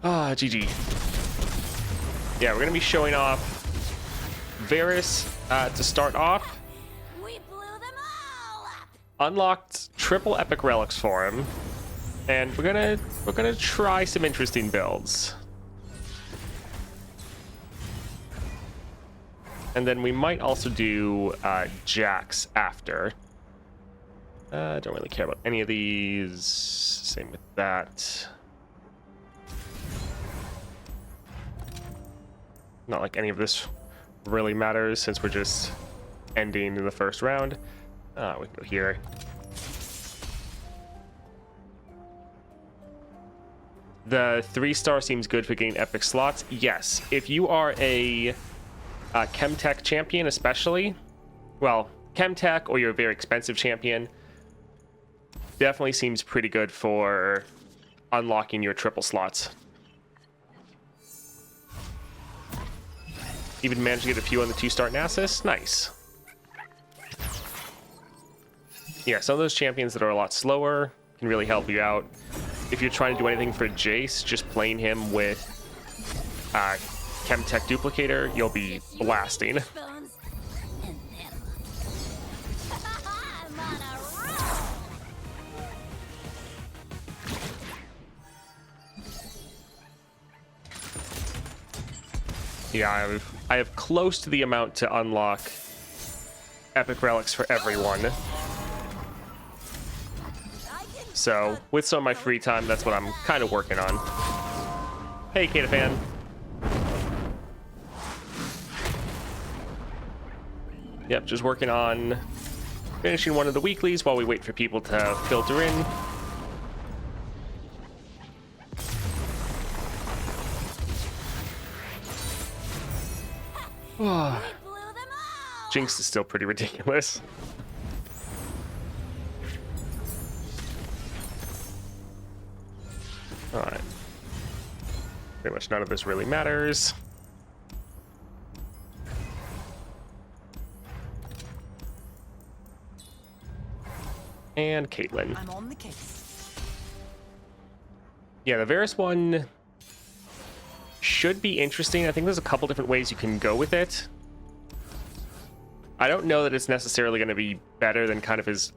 GG. Yeah, we're going to be showing off Varus to start off. We blew them all up. Unlocked triple epic relics for him. And we're gonna try some interesting builds. And then we might also do Jax after. Don't really care about any of these. Same with that. Not like any of this really matters since we're just ending in the first round. We can go here. The 3-star seems good for getting epic slots. Yes, if you are a Chemtech champion especially, well, Chemtech or you're a very expensive champion, definitely seems pretty good for unlocking your triple slots. Even managed to get a few on the 2-star Nasus. Nice. Yeah, some of those champions that are a lot slower can really help you out. If you're trying to do anything for Jace, just playing him with Chemtech Duplicator, you'll be blasting. Yeah, I have close to the amount to unlock epic relics for everyone. So, with some of my free time, that's what I'm kind of working on. Hey, Kata fan. Yep, just working on finishing one of the weeklies while we wait for people to filter in. Jinx is still pretty ridiculous. Alright. Pretty much none of this really matters. And Caitlyn. I'm on the case. Yeah, the Varus one should be interesting. I think there's a couple different ways you can go with it. I don't know that it's necessarily going to be better than kind of his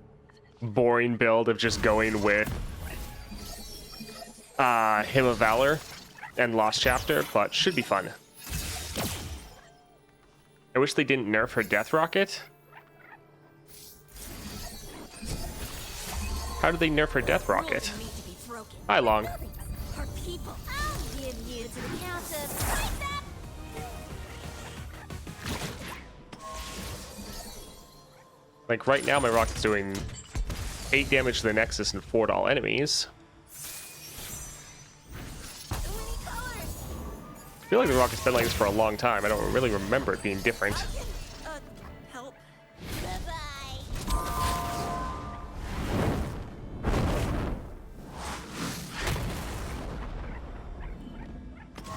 boring build of just going with Hymn of Valor and Lost Chapter, but should be fun. I wish they didn't nerf her Death Rocket. How did they nerf her Death Rocket? Hi, Long. Like, right now my rocket's doing 8 damage to the Nexus and 4 to all enemies. I feel like the rocket's been like this for a long time. I don't really remember it being different. Help.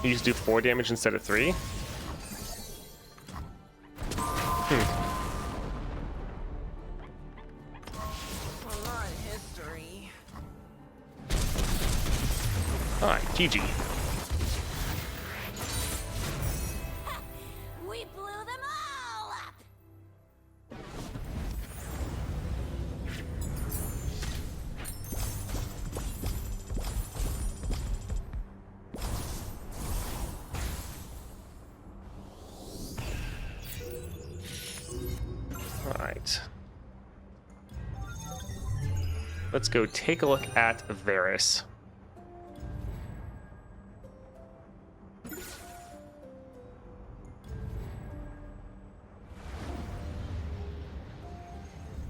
You just do 4 damage instead of 3? Alright, GG. We blew them all up. Alright. Let's go take a look at Varus.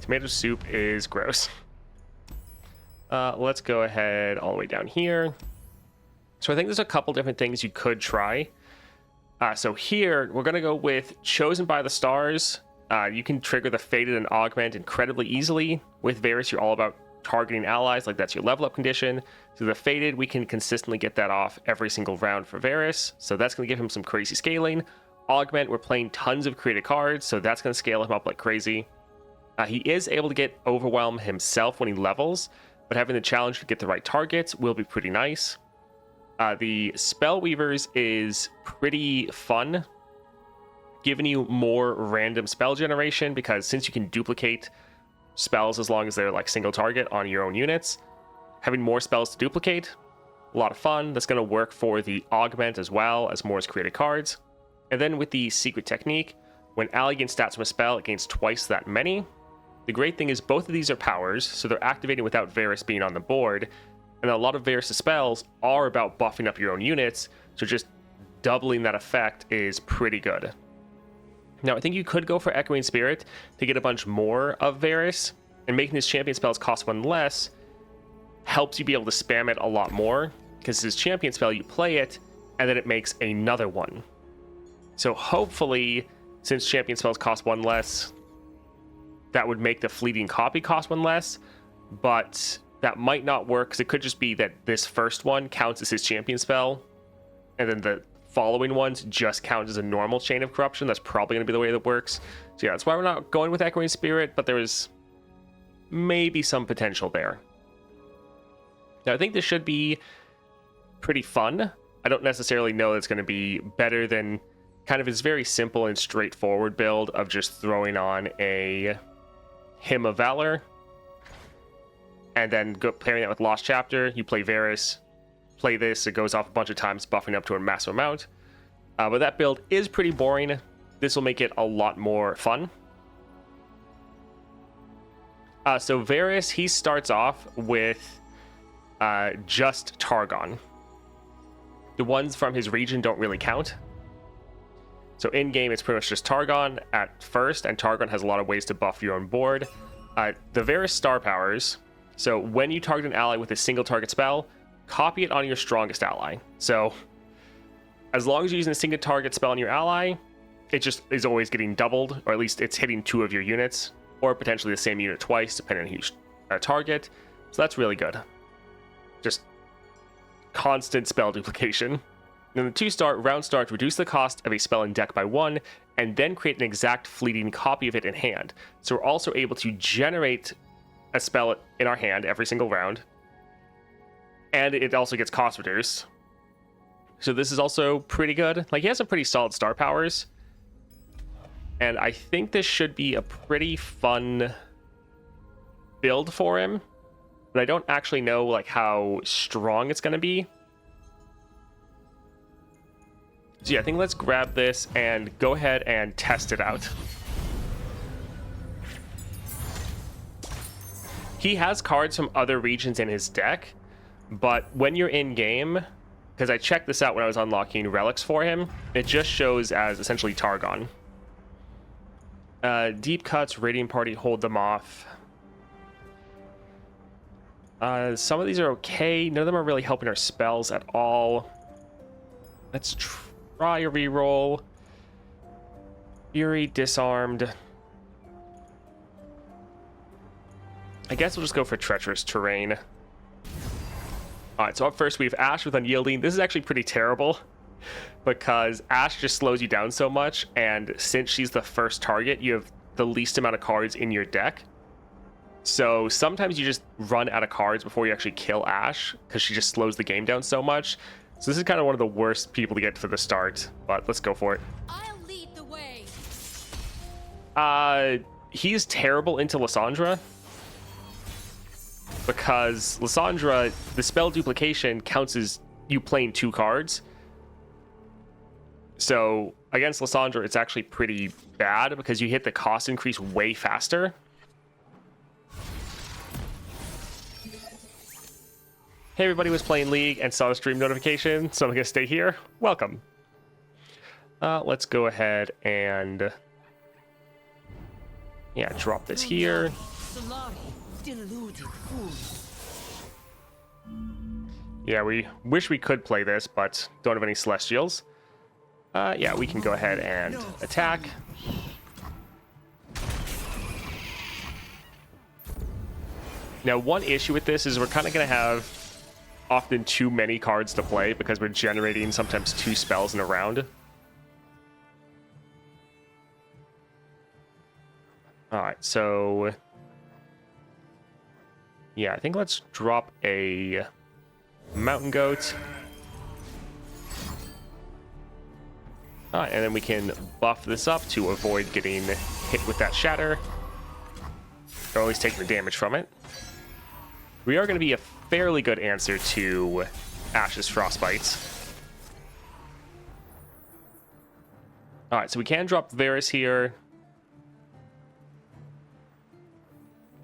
Tomato soup is gross. Let's go ahead all the way down here. So I think there's a couple different things you could try. So here, we're going to go with Chosen by the Stars. You can trigger the Fated and Augment incredibly easily. With Varus, you're all about targeting allies, like that's your level up condition. So the Fated, we can consistently get that off every single round for Varus. So that's going to give him some crazy scaling. Augment, we're playing tons of created cards, so that's going to scale him up like crazy. He is able to get Overwhelm himself when he levels, but having the challenge to get the right targets will be pretty nice. The Spell Weavers is pretty fun, giving you more random spell generation, because since you can duplicate spells as long as they're like single target on your own units, having more spells to duplicate, a lot of fun. That's going to work for the augment as well, as more is created cards. And then with the secret technique, when ally gains stats from a spell, it gains twice that many. The great thing is both of these are powers, so they're activating without Varus being on the board, and a lot of Varus' spells are about buffing up your own units, so just doubling that effect is pretty good. Now, I think you could go for Echoing Spirit to get a bunch more of Varus, and making his champion spells cost one less helps you be able to spam it a lot more, because his champion spell, you play it, and then it makes another one. So hopefully, since champion spells cost one less, that would make the fleeting copy cost one less, but that might not work, because it could just be that this first one counts as his champion spell, and then the following ones just count as a normal Chain of Corruption. That's probably going to be the way that works. So yeah, that's why we're not going with Echoing Spirit, but there is maybe some potential there. Now, I think this should be pretty fun. I don't necessarily know it's going to be better than kind of his very simple and straightforward build of just throwing on a Hymn of Valor, and then pairing that with Lost Chapter. You play Varus, play this, it goes off a bunch of times, buffing up to a massive amount. But that build is pretty boring. This will make it a lot more fun. So Varus, he starts off with just Targon. The ones from his region don't really count. So in-game, it's pretty much just Targon at first, and Targon has a lot of ways to buff your own board. The Varus star powers, so when you target an ally with a single target spell, copy it on your strongest ally. So as long as you're using a single target spell on your ally, it just is always getting doubled, or at least it's hitting two of your units, or potentially the same unit twice, depending on who you target. So that's really good. Just constant spell duplication. And the 2-star round start, reduce the cost of a spell in deck by 1, and then create an exact fleeting copy of it in hand. So we're also able to generate a spell in our hand every single round, and it also gets cost reduced. So this is also pretty good. Like, he has some pretty solid star powers, and I think this should be a pretty fun build for him, but I don't actually know like how strong it's going to be. So yeah, I think let's grab this and go ahead and test it out. He has cards from other regions in his deck, but when you're in game, because I checked this out when I was unlocking relics for him, it just shows as essentially Targon. Deep Cuts, Radiant Party, hold them off. Some of these are okay. None of them are really helping our spells at all. Let's try a reroll. Fury, Disarmed. I guess we'll just go for Treacherous Terrain. Alright, so up first we have Ashe with Unyielding. This is actually pretty terrible, because Ashe just slows you down so much, and since she's the first target, you have the least amount of cards in your deck. So sometimes you just run out of cards before you actually kill Ashe, because she just slows the game down so much. So this is kind of one of the worst people to get for the start, but let's go for it. I'll lead the way. He's terrible into Lysandra, because Lysandra, the spell duplication counts as you playing 2 cards. So against Lysandra, it's actually pretty bad, because you hit the cost increase way faster. Hey, everybody was playing League and saw a stream notification, so I'm gonna stay here. Welcome. Let's go ahead and drop this here. Yeah, we wish we could play this, but don't have any Celestials. Yeah, we can go ahead and attack. Now, one issue with this is we're kind of going to have often too many cards to play, because we're generating sometimes 2 spells in a round. Alright, so yeah, I think let's drop a Mountain Goat. All right, and then we can buff this up to avoid getting hit with that shatter, or at least taking the damage from it. We are going to be a fairly good answer to Ash's Frostbites. All right, so we can drop Varus here.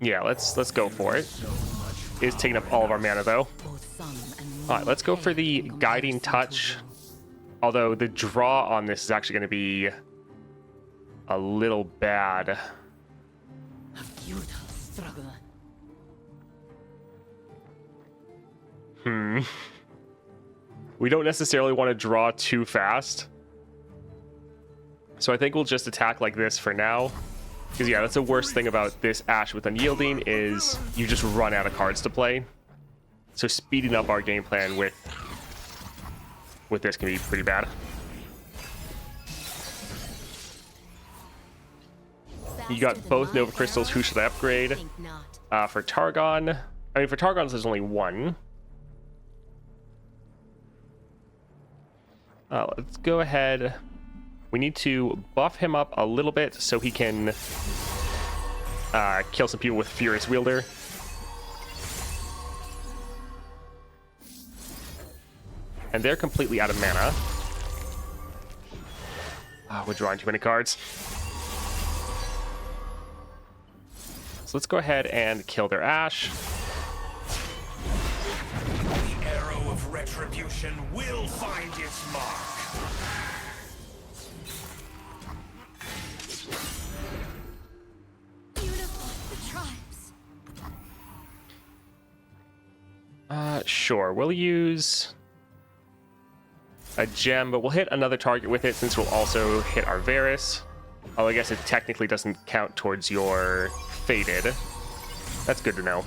Yeah, let's go for it. It is taking up all of our mana though. All right, let's go for the Guiding Touch. Although the draw on this is actually going to be a little bad. A futile struggle. We don't necessarily want to draw too fast. So I think we'll just attack like this for now. Because yeah, that's the worst thing about this Ashe with Unyielding is you just run out of cards to play. So speeding up our game plan with this can be pretty bad. You got both Nova Crystals. Who should I upgrade? For Targon. I mean, for Targon, there's only one. Let's go ahead. We need to buff him up a little bit so he can kill some people with Furious Wielder. And they're completely out of mana. We're drawing too many cards. So let's go ahead and kill their Ashe. The arrow of retribution will find its mark. Unify the tribes. Sure. We'll use a gem, but we'll hit another target with it since we'll also hit our Varus. Oh, I guess it technically doesn't count towards your Faded. That's good to know.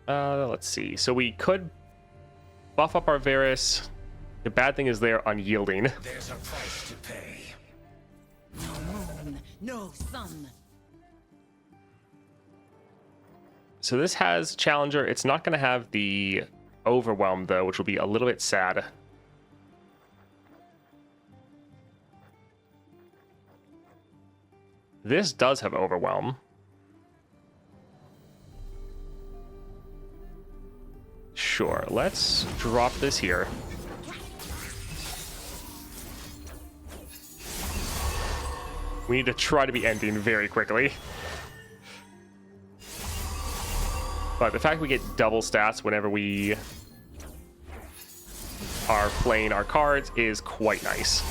Let's see. So we could buff up our Varus. The bad thing is they're unyielding. There's a price to pay. No moon, no sun. So this has Challenger. It's not going to have the Overwhelm, though, which will be a little bit sad. This does have Overwhelm. Sure, let's drop this here. We need to try to be ending very quickly. But the fact we get double stats whenever we are playing our cards is quite nice.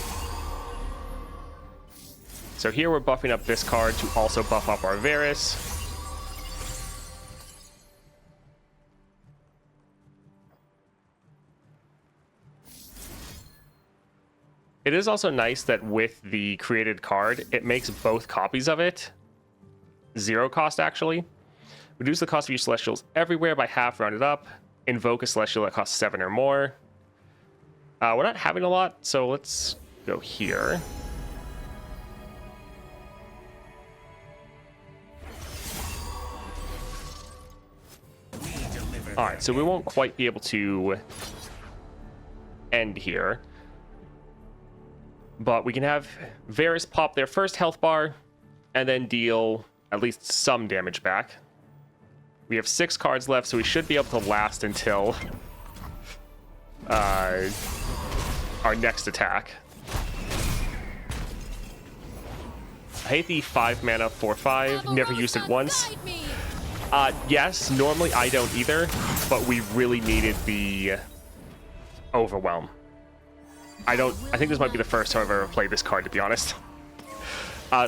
So here we're buffing up this card to also buff up our Varus. It is also nice that with the created card, it makes both copies of it 0 cost, actually. Reduce the cost of your Celestials everywhere by half, rounded up. Invoke a Celestial that costs 7 or more. We're not having a lot, so let's go here. Alright, so we won't quite be able to end here. But we can have Varus pop their first health bar and then deal at least some damage back. We have 6 cards left, so we should be able to last until our next attack. I hate the 5 mana 4/5. Never used it once. Yes, normally I don't either, but we really needed the Overwhelm. I think this might be the first time I've ever played this card, to be honest.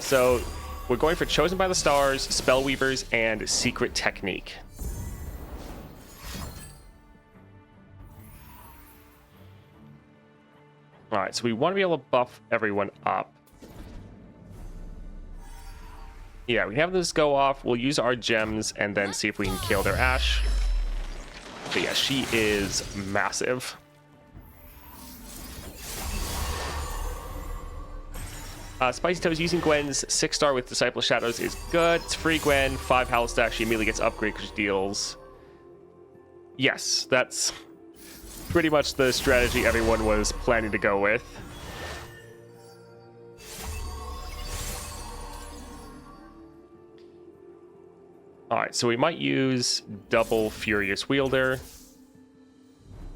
So we're going for Chosen by the Stars, Spellweavers, and Secret Technique. Alright, so we want to be able to buff everyone up. Yeah, we have this go off. We'll use our gems and then see if we can kill their Ashe. But yeah, she is massive. Spicy Toes using Gwen's 6-star with Disciple Shadows is good. It's free Gwen, 5 health stack. She immediately gets upgraded because she deals Yes, that's pretty much the strategy everyone was planning to go with. Alright, so we might use double Furious Wielder.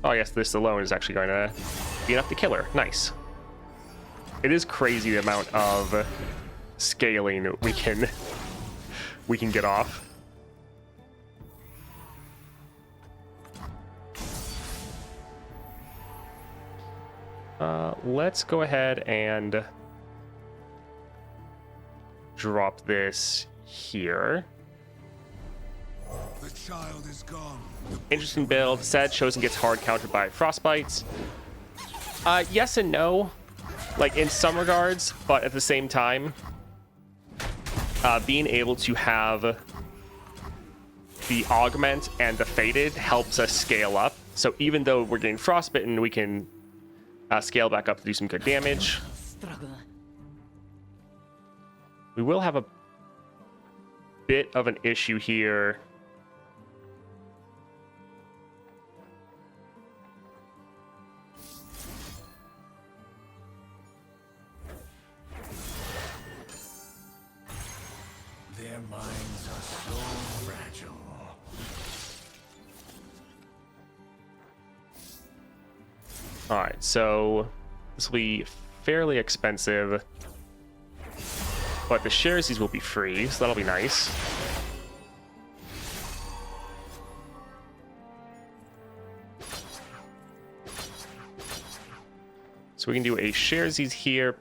Oh yes, this alone is actually going to be enough to kill her. Nice. It is crazy the amount of scaling we can get off. Let's go ahead and drop this here. The child is gone. Interesting build. Sad Chosen gets hard countered by Frostbites. Yes and no. Like, in some regards, but at the same time, being able to have the Augment and the Faded helps us scale up. So even though we're getting Frostbitten, we can scale back up to do some good damage. Struggle. We will have a bit of an issue here. Their minds are so fragile. All right, so this will be fairly expensive, but the Sharesies will be free, so that'll be nice. So we can do a Sharesies here.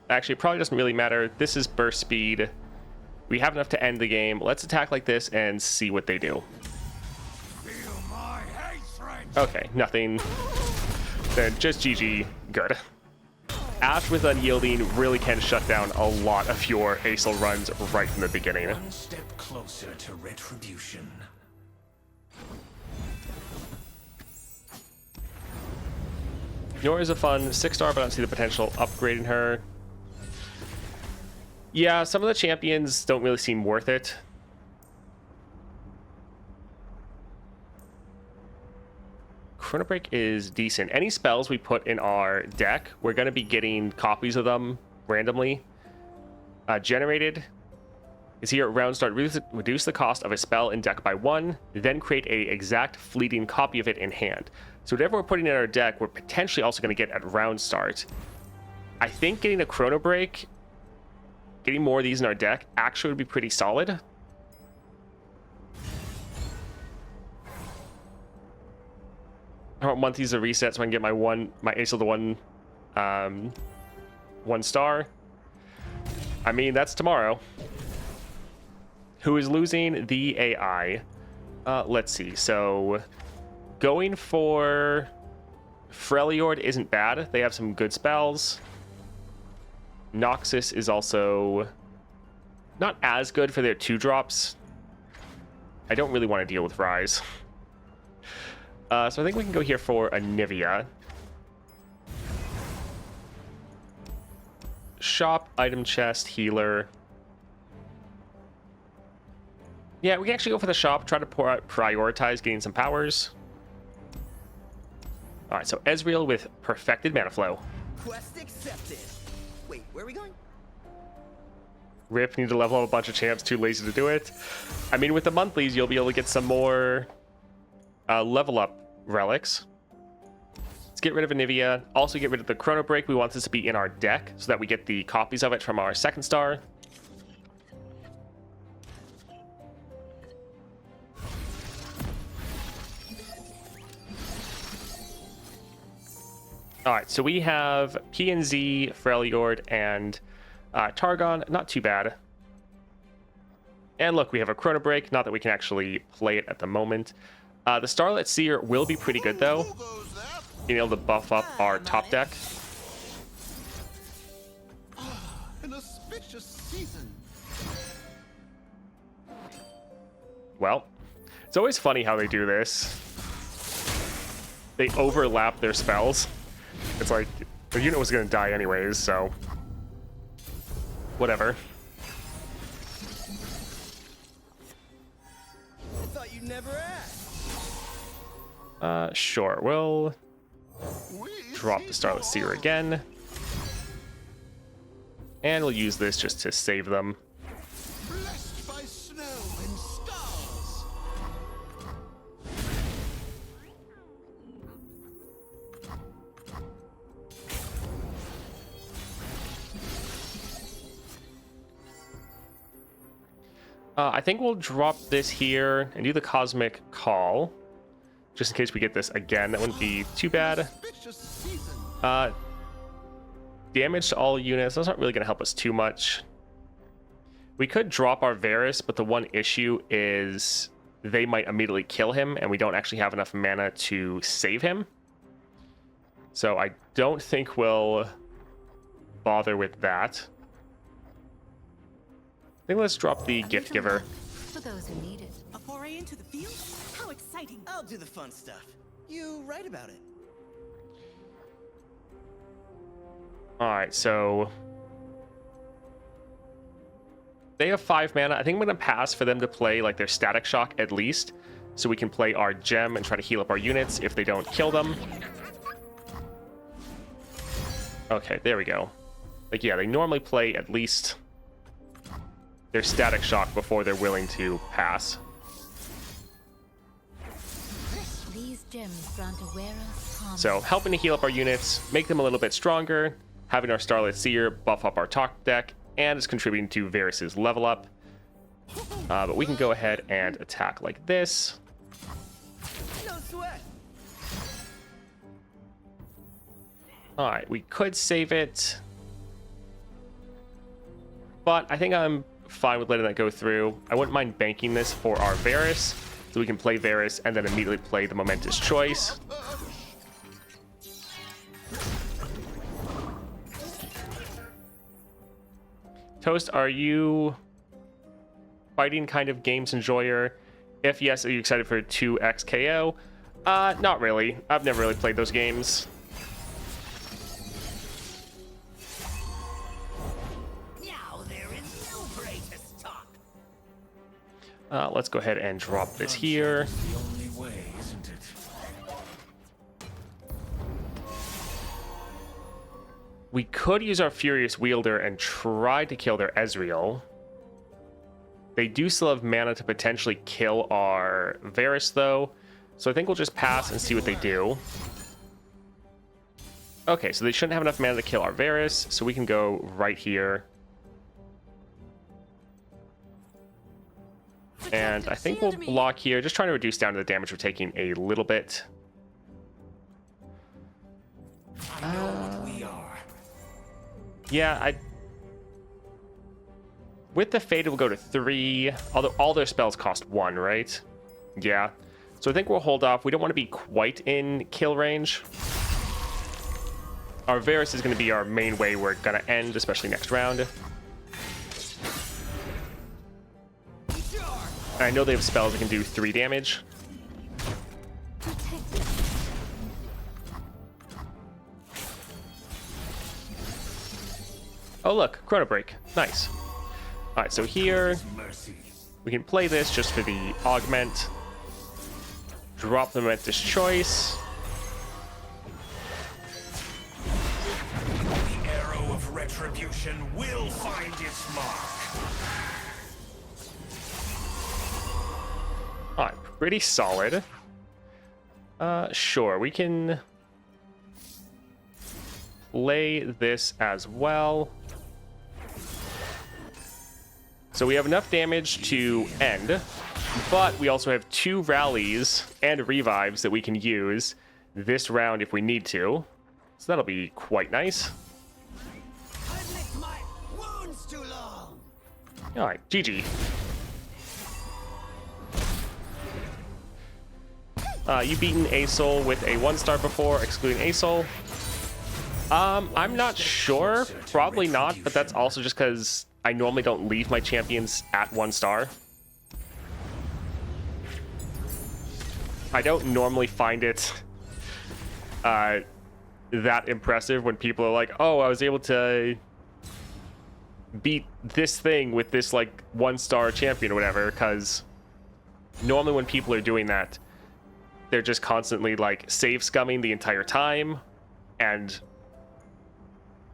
Actually, it probably doesn't really matter. This is burst speed. We have enough to end the game. Let's attack like this and see what they do. Feel my hatred. Okay, nothing. Then just GG. Good. Ash with Unyielding really can shut down a lot of your Acel runs right from the beginning. One step closer to retribution. Yor is a fun 6-star, but I don't see the potential upgrading her. Yeah, some of the champions don't really seem worth it. Chrono Break is decent. Any spells we put in our deck, we're going to be getting copies of them randomly generated. Is here at round start, reduce the cost of a spell in deck by 1, then create a exact fleeting copy of it in hand. So whatever we're putting in our deck, we're potentially also going to get at round start. I think getting a Chrono Break, getting more of these in our deck, actually would be pretty solid. I don't want these to reset so I can get my Acel to 1 star. I mean, that's tomorrow. Who is losing? The AI. Let's see. So going for Freljord isn't bad. They have some good spells. Noxus is also not as good for their 2-drops. I don't really want to deal with Rise. So I think we can go here for a Nivea. Shop, item chest, healer. Yeah, we can actually go for the shop, try to prioritize getting some powers. All right, so Ezreal with perfected mana flow. Quest accepted. Wait, where are we going? Rip, need to level up a bunch of champs, too lazy to do it. I mean, with the monthlies, you'll be able to get some more level up relics. Let's get rid of Anivia. Also get rid of the Chrono Break. We want this to be in our deck so that we get the copies of it from our 2nd star. All right, so we have PNZ, Freljord, and Targon. Not too bad. And look, we have a Chrono Break. Not that we can actually play it at the moment. The Starlit Seer will be pretty good, though. Being able to buff up our top deck. An auspicious season. Well, it's always funny how they do this. They overlap their spells. It's like, the unit was going to die anyways, so... whatever. you never asked. Sure. We'll We drop the Starlit Seer again. And we'll use this just to save them. blessed by snow and stars. I think we'll drop this here and do the Cosmic Call. Just in case we get this again. That wouldn't be too bad. Auspicious season. Damage to all units. That's not really going to help us too much. We could drop our Varus, but the one issue is they might immediately kill him, and we don't actually have enough mana to save him. So I don't think we'll bother with that. I think let's drop the Gift Giver. For those who need it. A foray into the field? How exciting! I'll do the fun stuff. You write about it. Alright, so they have 5 mana. I think I'm going to pass for them to play like their Static Shock at least, so we can play our Gem and try to heal up our units if they don't kill them. Okay, there we go. Like, yeah, they normally play at least their Static Shock before they're willing to pass. These gems grant a wearer calm. So helping to heal up our units, make them a little bit stronger, having our Starlit Seer buff up our top deck, and is contributing to Varus's level up. But we can go ahead and attack like this. No sweat. Alright, we could save it. But I think I'm fine with letting that go through. I wouldn't mind banking this for our Varus, so we can play Varus and then immediately play the Momentous Choice. Toast, are you fighting kind of games enjoyer? If yes, are you excited for 2x KO? Not really. I've never really played those games. Now there is no prey to stop. Let's go ahead and drop this here. The only way, isn't it? We could use our Furious Wielder and try to kill their Ezreal. They do still have mana to potentially kill our Varus, though. So I think we'll just pass and see what they do. Okay, so they shouldn't have enough mana to kill our Varus, so we can go right here. And I think we'll block here, just trying to reduce down to the damage we're taking a little bit. I know what we are. Yeah, with the Fade, we'll go to 3. Although all their spells cost 1, right? Yeah. So I think we'll hold off. We don't want to be quite in kill range. Our Varus is going to be our main way we're going to end, especially next round. And I know they have spells that can do 3 damage. Oh look, Chrono Break. Nice. Alright, so here Mercy. we can play this just for the augment. Drop the Momentous Choice. The arrow of retribution will find its mark. Alright, pretty solid. Sure, we can play this as well. So we have enough damage to end, but we also have 2 rallies and revives that we can use this round if we need to. So that'll be quite nice. I've licked my wounds too long. Alright, GG. You beaten Asol with a 1-star before, excluding Asol. I'm not sure. Probably not, but that's also just because I normally don't leave my champions at 1 star. I don't normally find it that impressive when people are like, oh, I was able to beat this thing with this like 1-star champion or whatever, because normally when people are doing that, they're just constantly like save scumming the entire time and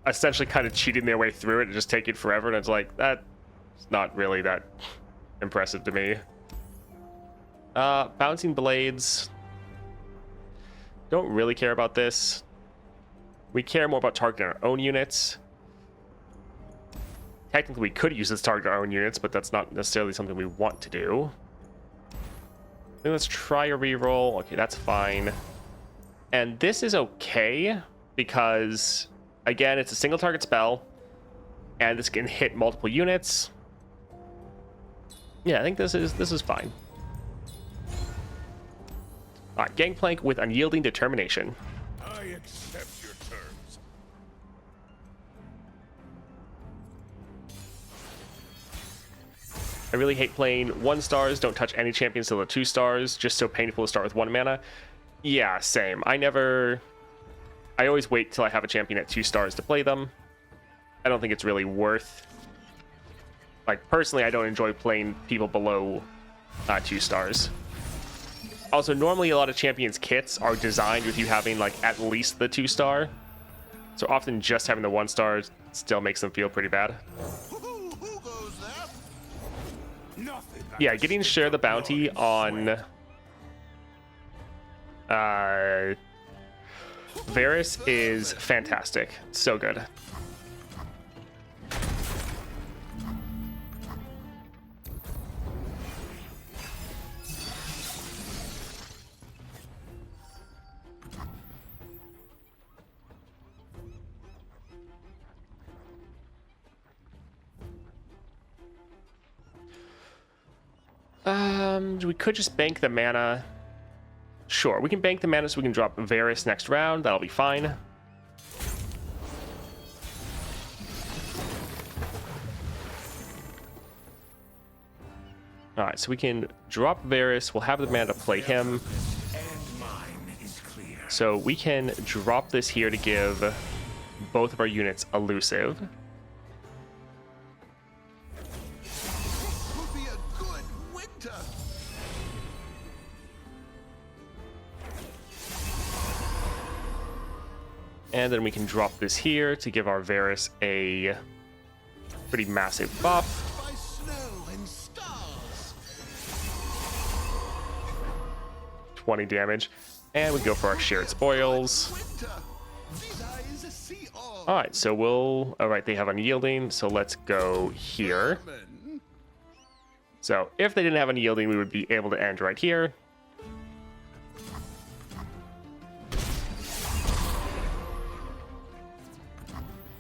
essentially kind of cheating their way through it and just taking forever. And it's like, that's not really that impressive to me. Bouncing blades. Don't really care about this. We care more about targeting our own units. Technically, we could use this to target our own units, but that's not necessarily something we want to do. Then let's try a reroll. Okay, that's fine. And this is okay because, again, it's a single target spell, and this can hit multiple units. Yeah, I think this is fine. All right, Gangplank with Unyielding Determination. I accept your terms. I really hate playing 1 stars. Don't touch any champions till the 2 stars. Just so painful to start with 1 mana. Yeah, same. I always wait till I have a champion at 2 stars to play them. I don't think it's really worth. Like, personally, I don't enjoy playing people below 2 stars. Also, normally a lot of champions kits are designed with you having like at least the 2 star. So often just having the 1 star still makes them feel pretty bad. Who goes there? Nothing. Yeah, getting share the bounty on Varus is fantastic. So good. We could just bank the mana. Sure, we can bank the mana so we can drop Varus next round. That'll be fine. Alright, so we can drop Varus. We'll have the mana to play him. And mine is clear. So we can drop this here to give both of our units elusive. Will be a good winter. And then we can drop this here to give our Varus a pretty massive buff. By snow and stars. 20 damage. And we go for our shared spoils. Winter. These eyes see all. Alright, so we'll... Alright, they have Unyielding, so let's go here. German. So if they didn't have Unyielding, we would be able to end right here.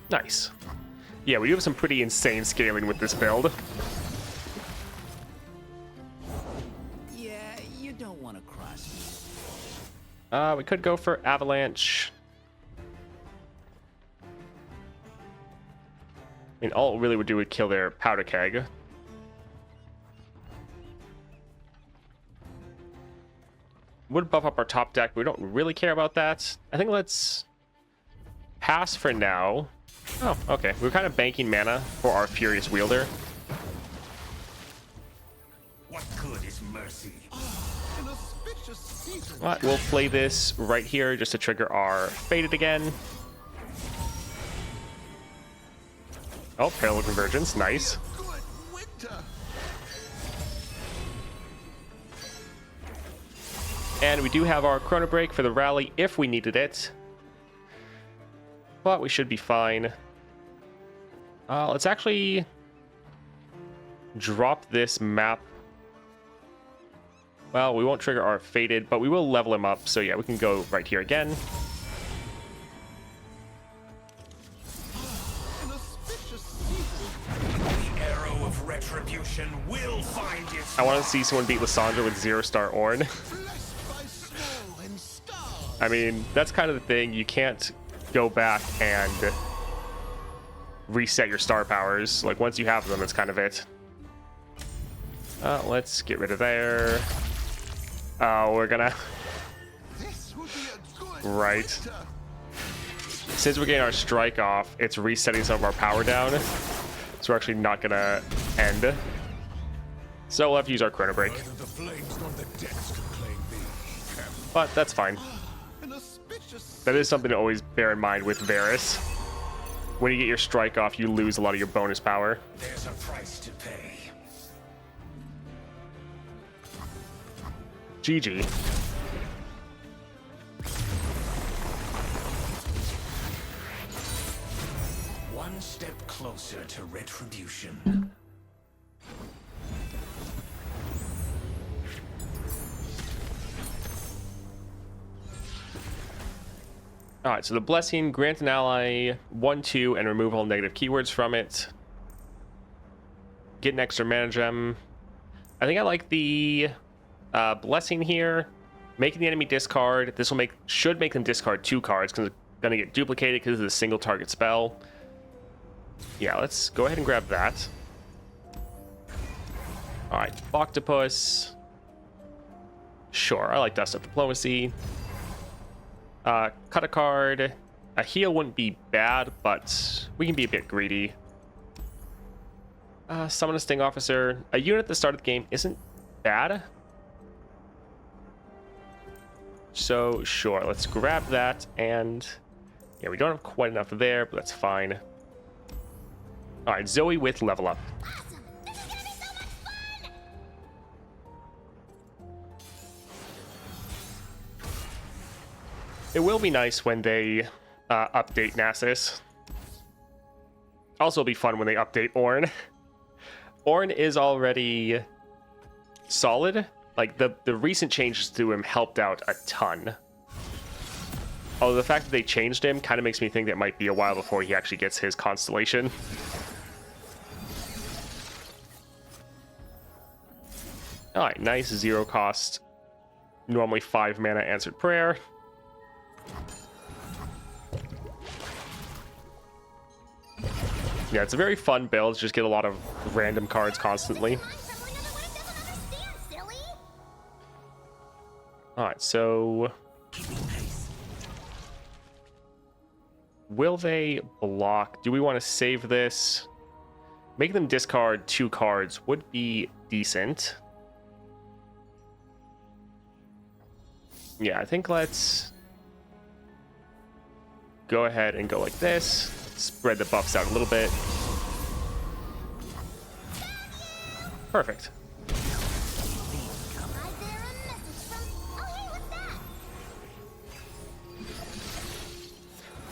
Nice. Yeah, we do have some pretty insane scaling with this build. Yeah, you don't want to cross me. We could go for Avalanche. I mean, all it really would do would kill their powder keg. Would buff up our top deck, but we don't really care about that. I think let's pass for now. Oh, okay. We're kind of banking mana for our Furious Wielder. What good is mercy? An auspicious season. All right, we'll play this right here just to trigger our Faded again. Oh, Parallel Convergence. Nice. Good winter. And we do have our Chrono Break for the rally if we needed it. But we should be fine. Let's actually drop this map. Well, we won't trigger our Faded, but we will level him up. So yeah, we can go right here again. An auspicious season. The arrow of retribution will find its I want to see someone beat Lysandra with 0-star Ornn. Blessed by snow and stars. I mean, that's kind of the thing. You can't go back and reset your star powers. Like, once you have them, that's kind of it. Let's get rid of there. Oh, we're gonna... This will be a good Right. winter. Since we're getting our strike off, it's resetting some of our power down. So we're actually not gonna end. So we'll have to use our Chrono Break. Neither the flames nor the depths can claim me. But that's fine. An auspicious That is something to always bear in mind with Varus. When you get your strike off, you lose a lot of your bonus power. There's a price to pay. GG. One step closer to retribution. Alright, so the Blessing, grant an ally 1-2 and remove all negative keywords from it. Get an extra mana gem. I think I like the Blessing here. Making the enemy discard. This will should make them discard 2 cards because it's going to get duplicated because of the single target spell. Yeah, let's go ahead and grab that. Alright, Octopus. Sure, I like Dust of Diplomacy. Cut a card. A heal wouldn't be bad, but we can be a bit greedy. Summon a Sting Officer. A unit at the start of the game isn't bad. So, sure, let's grab that. And, yeah, we don't have quite enough there, but that's fine. Alright, Zoe with level up. Awesome! This is gonna be so much fun! It will be nice when they update Nasus. Also, it'll be fun when they update Ornn. Ornn is already solid. Like, the recent changes to him helped out a ton. Although the fact that they changed him kind of makes me think that it might be a while before he actually gets his constellation. Alright, nice 0 cost. Normally 5 mana answered prayer. Yeah, it's a very fun build. Just get a lot of random cards constantly. Alright, so... will they block? Do we want to save this? Make them discard 2 cards would be decent. Yeah, I think let's go ahead and go like this. Spread the buffs out a little bit. Perfect.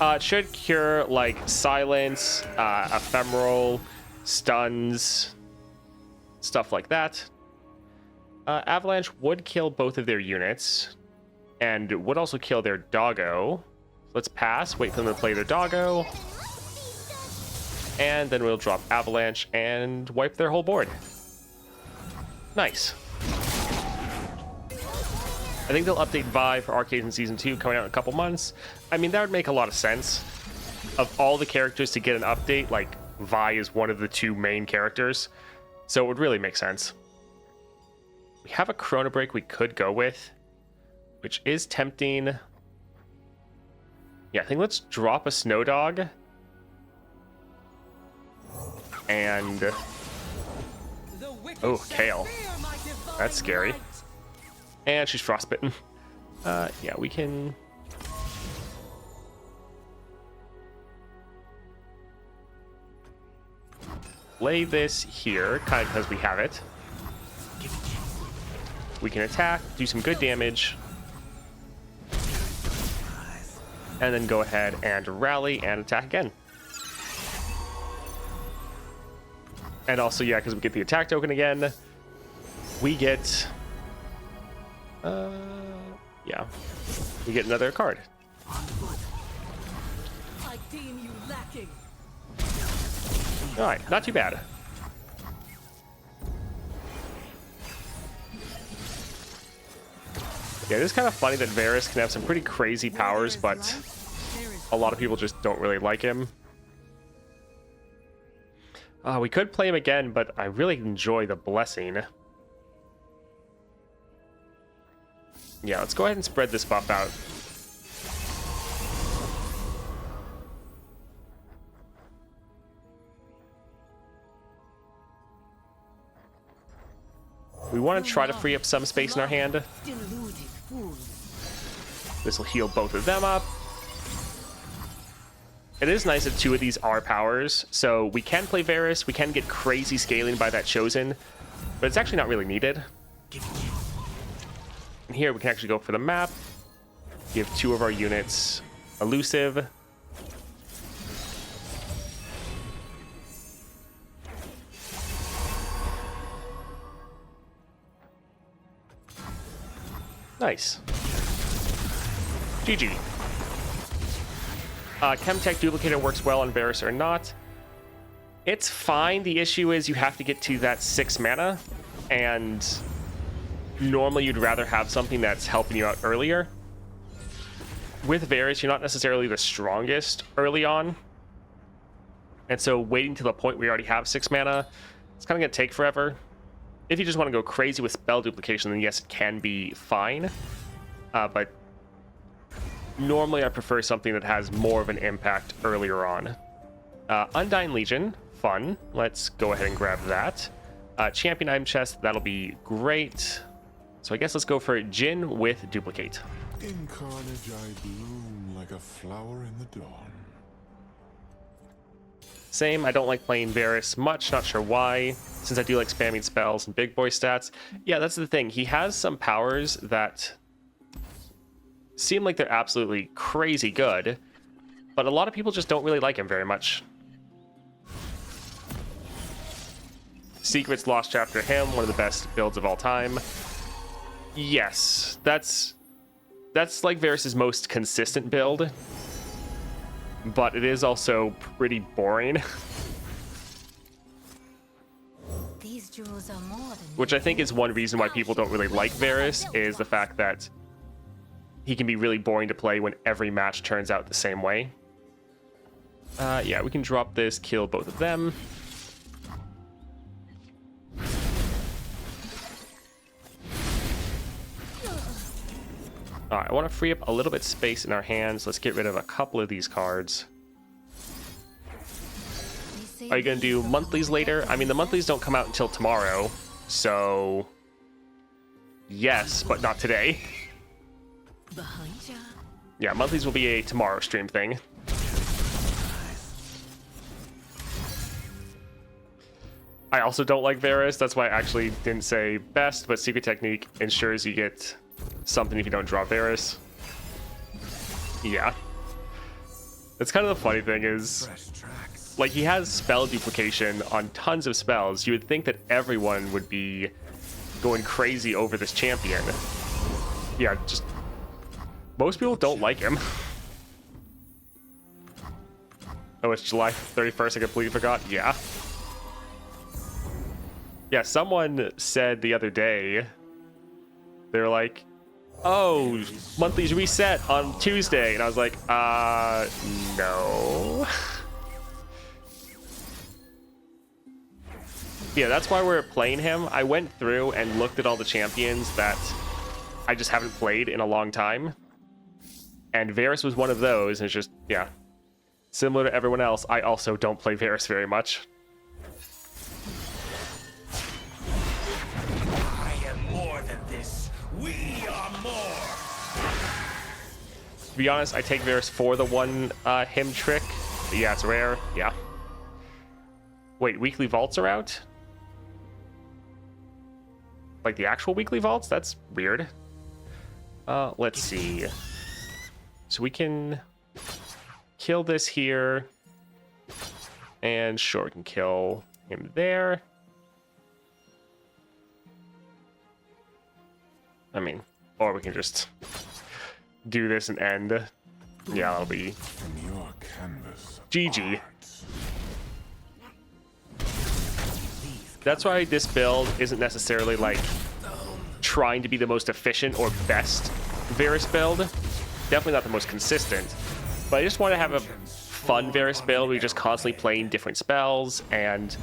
It should cure like silence, ephemeral, stuns, stuff like that. Avalanche would kill both of their units and would also kill their doggo. Let's pass, wait for them to play their doggo, and then we'll drop Avalanche and wipe their whole board. Nice. I think they'll update Vi for Arcades in Season 2 coming out in a couple months. I mean, that would make a lot of sense. Of all the characters to get an update, like, Vi is one of the 2 main characters. So it would really make sense. We have a Chrono Break we could go with, which is tempting. Yeah, I think let's drop a Snow Dog. And... oh, Kale. That's scary. And she's frostbitten. Yeah, we can... lay this here, kind of because we have it. We can attack, do some good damage. And then go ahead and rally and attack again. And also, yeah, because we get the attack token again, we get... yeah. We get another card. I deem you lacking. Alright, not too bad. Yeah, it is kind of funny that Varus can have some pretty crazy powers, but a lot of people just don't really like him. We could play him again, but I really enjoy the Blessing. Yeah, let's go ahead and spread this buff out. We want to try to free up some space in our hand. Deluded fools. This will heal both of them up. It is nice that 2 of these are powers, so we can play Varus, we can get crazy scaling by that Chosen, but it's actually not really needed. And here we can actually go for the map, give 2 of our units elusive. Nice. GG. Chemtech Duplicator works well on Varus or not. It's fine. The issue is you have to get to that 6 mana, and normally you'd rather have something that's helping you out earlier. With Varus, you're not necessarily the strongest early on, and so waiting to the point where you already have 6 mana, it's kind of going to take forever. If you just want to go crazy with spell duplication, then yes, it can be fine, but normally I prefer something that has more of an impact earlier on. Undying Legion, fun. Let's go ahead and grab that. Champion item chest, that'll be great. So I guess let's go for Jin with Duplicate. In carnage I bloom like a flower in the dawn. Same, I don't like playing Varus much, not sure why, since I do like spamming spells and big boy stats. Yeah, that's the thing. He has some powers that seem like they're absolutely crazy good, but a lot of people just don't really like him very much. Secrets Lost Chapter him, one of the best builds of all time. Yes, that's like Varus's most consistent build, but it is also pretty boring. These jewels are more than Which I think is one reason why people don't really like Varus, is the fact that he can be really boring to play when every match turns out the same way. Yeah, we can drop this, kill both of them. Alright, I want to free up a little bit of space in our hands. Let's get rid of a couple of these cards. Are you going to do monthlies later? I mean, the monthlies don't come out until tomorrow, so yes, but not today. Behind ya. Yeah, monthlies will be a tomorrow stream thing. I also don't like Varus. That's why I actually didn't say best, but Secret Technique ensures you get something if you don't draw Varus. Yeah. That's kind of the funny thing is, like, he has spell duplication on tons of spells. You would think that everyone would be going crazy over this champion. Yeah, just most people don't like him. Oh, it's July 31st. I completely forgot. Yeah. Yeah, someone said the other day, they were like, oh, monthlies reset on Tuesday. And I was like, no. Yeah, that's why we're playing him. I went through and looked at all the champions that I just haven't played in a long time. And Varus was one of those, and it's just, yeah. Similar to everyone else, I also don't play Varus very much. I am more than this. We are more. To be honest, I take Varus for the one him trick. But yeah, it's rare. Yeah. Wait, weekly vaults are out? Like the actual weekly vaults? That's weird. Let's see. So we can kill this here. And sure, we can kill him there. I mean, or we can just do this and end. Yeah, that'll be From your canvas. GG. That's why this build isn't necessarily like trying to be the most efficient or best Varus build. Definitely not the most consistent. But I just want to have a fun Varus build where you're just constantly playing different spells and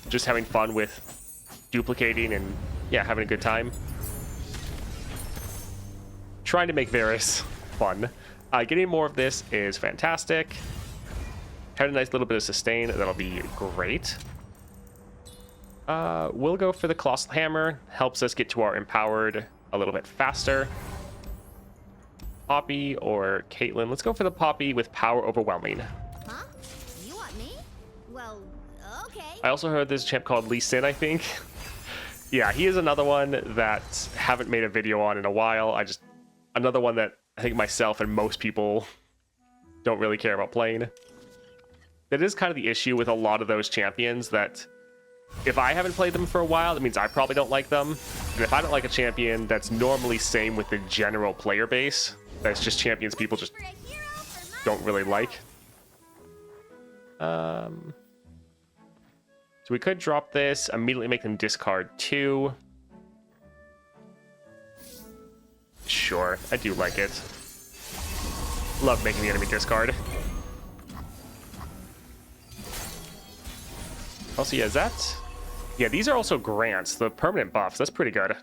just having fun with duplicating and, yeah, having a good time. Trying to make Varus fun. Getting more of this is fantastic. Had a nice little bit of sustain. That'll be great. We'll go for the Colossal Hammer. Helps us get to our Empowered a little bit faster. Poppy or Caitlyn. Let's go for the Poppy with Power Overwhelming. Huh? You want me? Well, okay. I also heard there's a champ called Lee Sin, I think. Yeah, he is another one that haven't made a video on in a while. Another one that I think myself and most people don't really care about playing. That is kind of the issue with a lot of those champions, that if I haven't played them for a while, that means I probably don't like them. And if I don't like a champion, that's normally same with the general player base. That's just champions people just For a hero for my don't really like. So we could drop this, immediately make them discard 2. Sure, I do like it. Love making the enemy discard. Also, yeah, is that... Yeah, these are also grants, the permanent buffs. That's pretty good.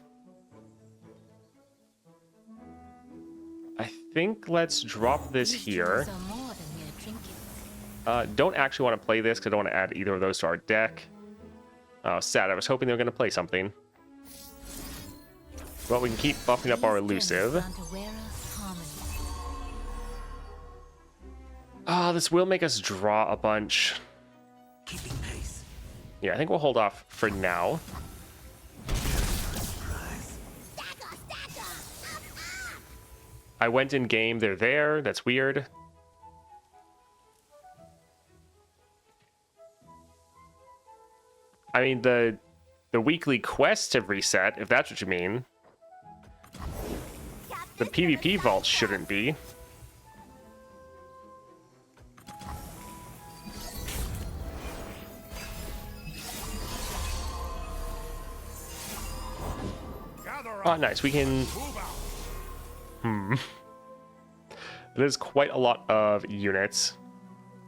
I think let's drop this here. Are more than mere trinkets. Don't actually want to play this because I don't want to add either of those to our deck. Oh, sad. I was hoping they were going to play something. Well, we can keep buffing up our elusive. This will make us draw a bunch. Keeping pace. Yeah, I think we'll hold off for now. I went in game, they're there. That's weird. I mean, the weekly quests have reset, if that's what you mean. The PvP vault shouldn't be. Oh, nice. We can... It is quite a lot of units.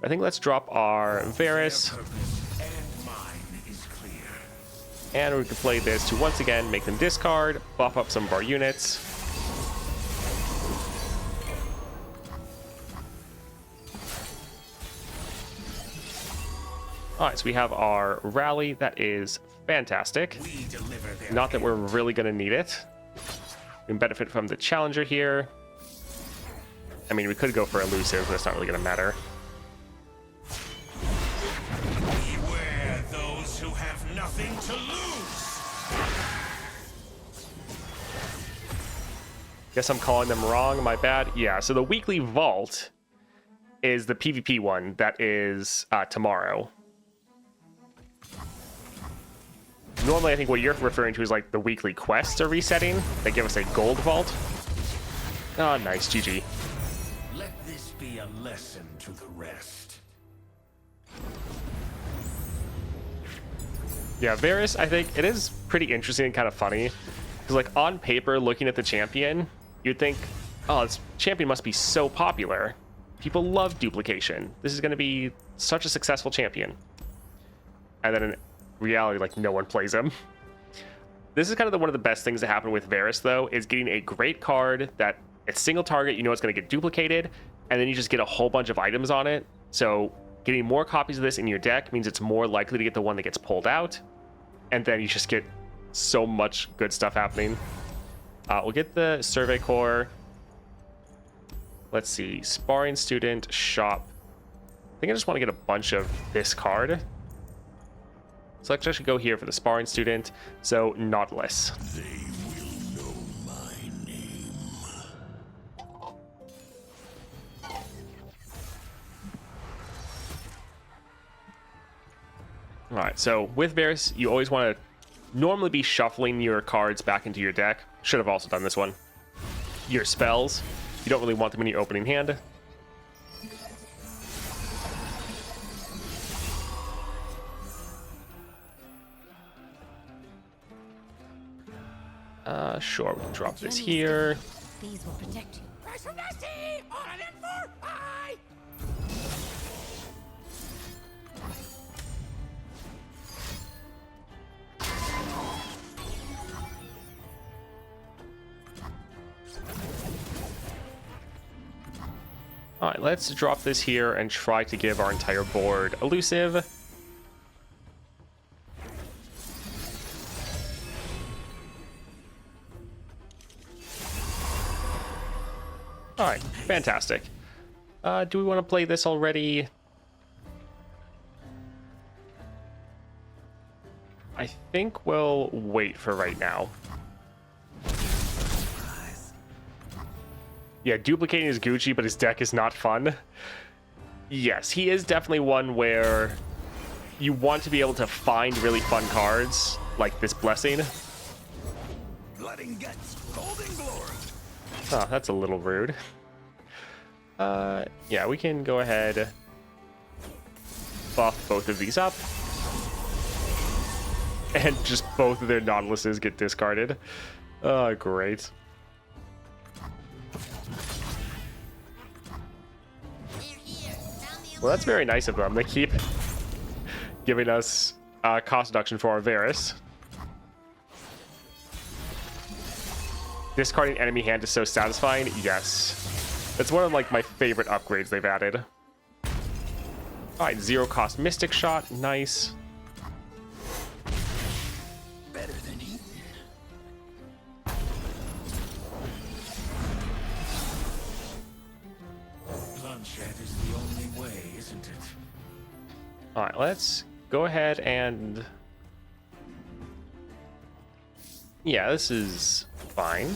I think let's drop our Varus. And mine is clear. And we can play this to once again make them discard, buff up some of our units. Alright, so we have our rally. That is fantastic. We deliver their Not that we're really going to need it. We can benefit from the challenger here. I mean, we could go for elusive, but it's not really going to matter. beware those who have nothing to lose. Guess I'm calling them wrong. My bad. Yeah, so the weekly vault is the PvP one that is tomorrow. Normally, I think what you're referring to is like the weekly quests are resetting. They give us a gold vault. Oh, nice. GG. Let this be a lesson to the rest. Yeah, Varus, I think it is pretty interesting and kind of funny. Because like on paper, looking at the champion, you'd think, oh, this champion must be so popular. People love duplication. This is going to be such a successful champion. And then in reality, like, no one plays him. This is kind of one of the best things that happen with Varus, though, is getting a great card that it's single target, you know it's going to get duplicated, and then you just get a whole bunch of items on it. So getting more copies of this in your deck means it's more likely to get the one that gets pulled out, and then you just get so much good stuff happening. We'll get the Survey Corps. Let's see. Sparring Student, Shop. I think I just want to get a bunch of this card. So let's actually go here for the Sparring Student. So, Nautilus. They will know my name. Alright, so with Varus, you always want to normally be shuffling your cards back into your deck. Should have also done this one. Your spells. You don't really want them in your opening hand. Sure, we can drop this here. These will protect you. Alright, let's drop this here and try to give our entire board elusive. All right, fantastic. Do we want to play this already? I think we'll wait for right now. Yeah, duplicating is Gucci, but his deck is not fun. Yes, he is definitely one where you want to be able to find really fun cards, like this Blessing. Blood and guts, golden glory. Oh, that's a little rude. Yeah, we can go ahead, buff both of these up. And just both of their Nautiluses get discarded. Oh, great. Well, that's very nice of them. They keep giving us cost reduction for our Varus. Discarding enemy hand is so satisfying. Yes. That's one of like my favorite upgrades they've added. Alright, 0 cost Mystic Shot. Nice. Better than eating. Bloodshed is the only way, isn't it? Alright, let's go ahead and... Yeah, this is fine.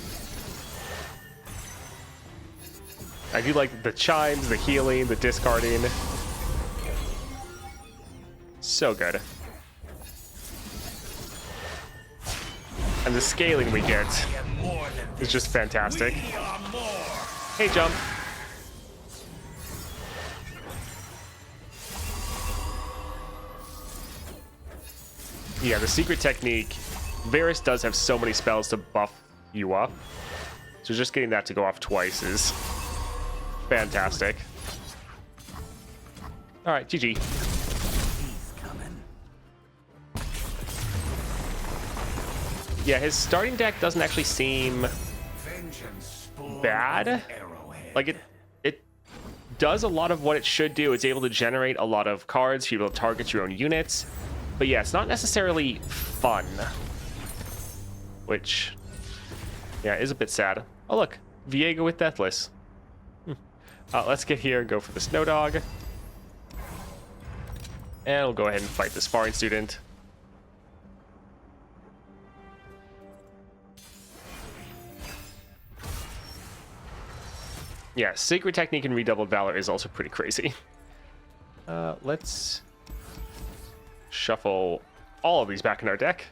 I do like the chimes, the healing, the discarding. So good. And the scaling we get is just fantastic. Hey, jump. Yeah, the secret technique. Varus does have so many spells to buff you up. So just getting that to go off twice is fantastic. All right, GG. He's coming. Yeah, his starting deck doesn't actually seem bad. Like it does a lot of what it should do. It's able to generate a lot of cards, you're able to target your own units. But yeah, it's not necessarily fun. Which, yeah, is a bit sad. Oh look, Viego with Deathless. Let's get here and go for the Snow Dog. And we'll go ahead and fight the Sparring Student. Yeah, Sacred Technique and Redoubled Valor is also pretty crazy. Let's shuffle all of these back in our deck.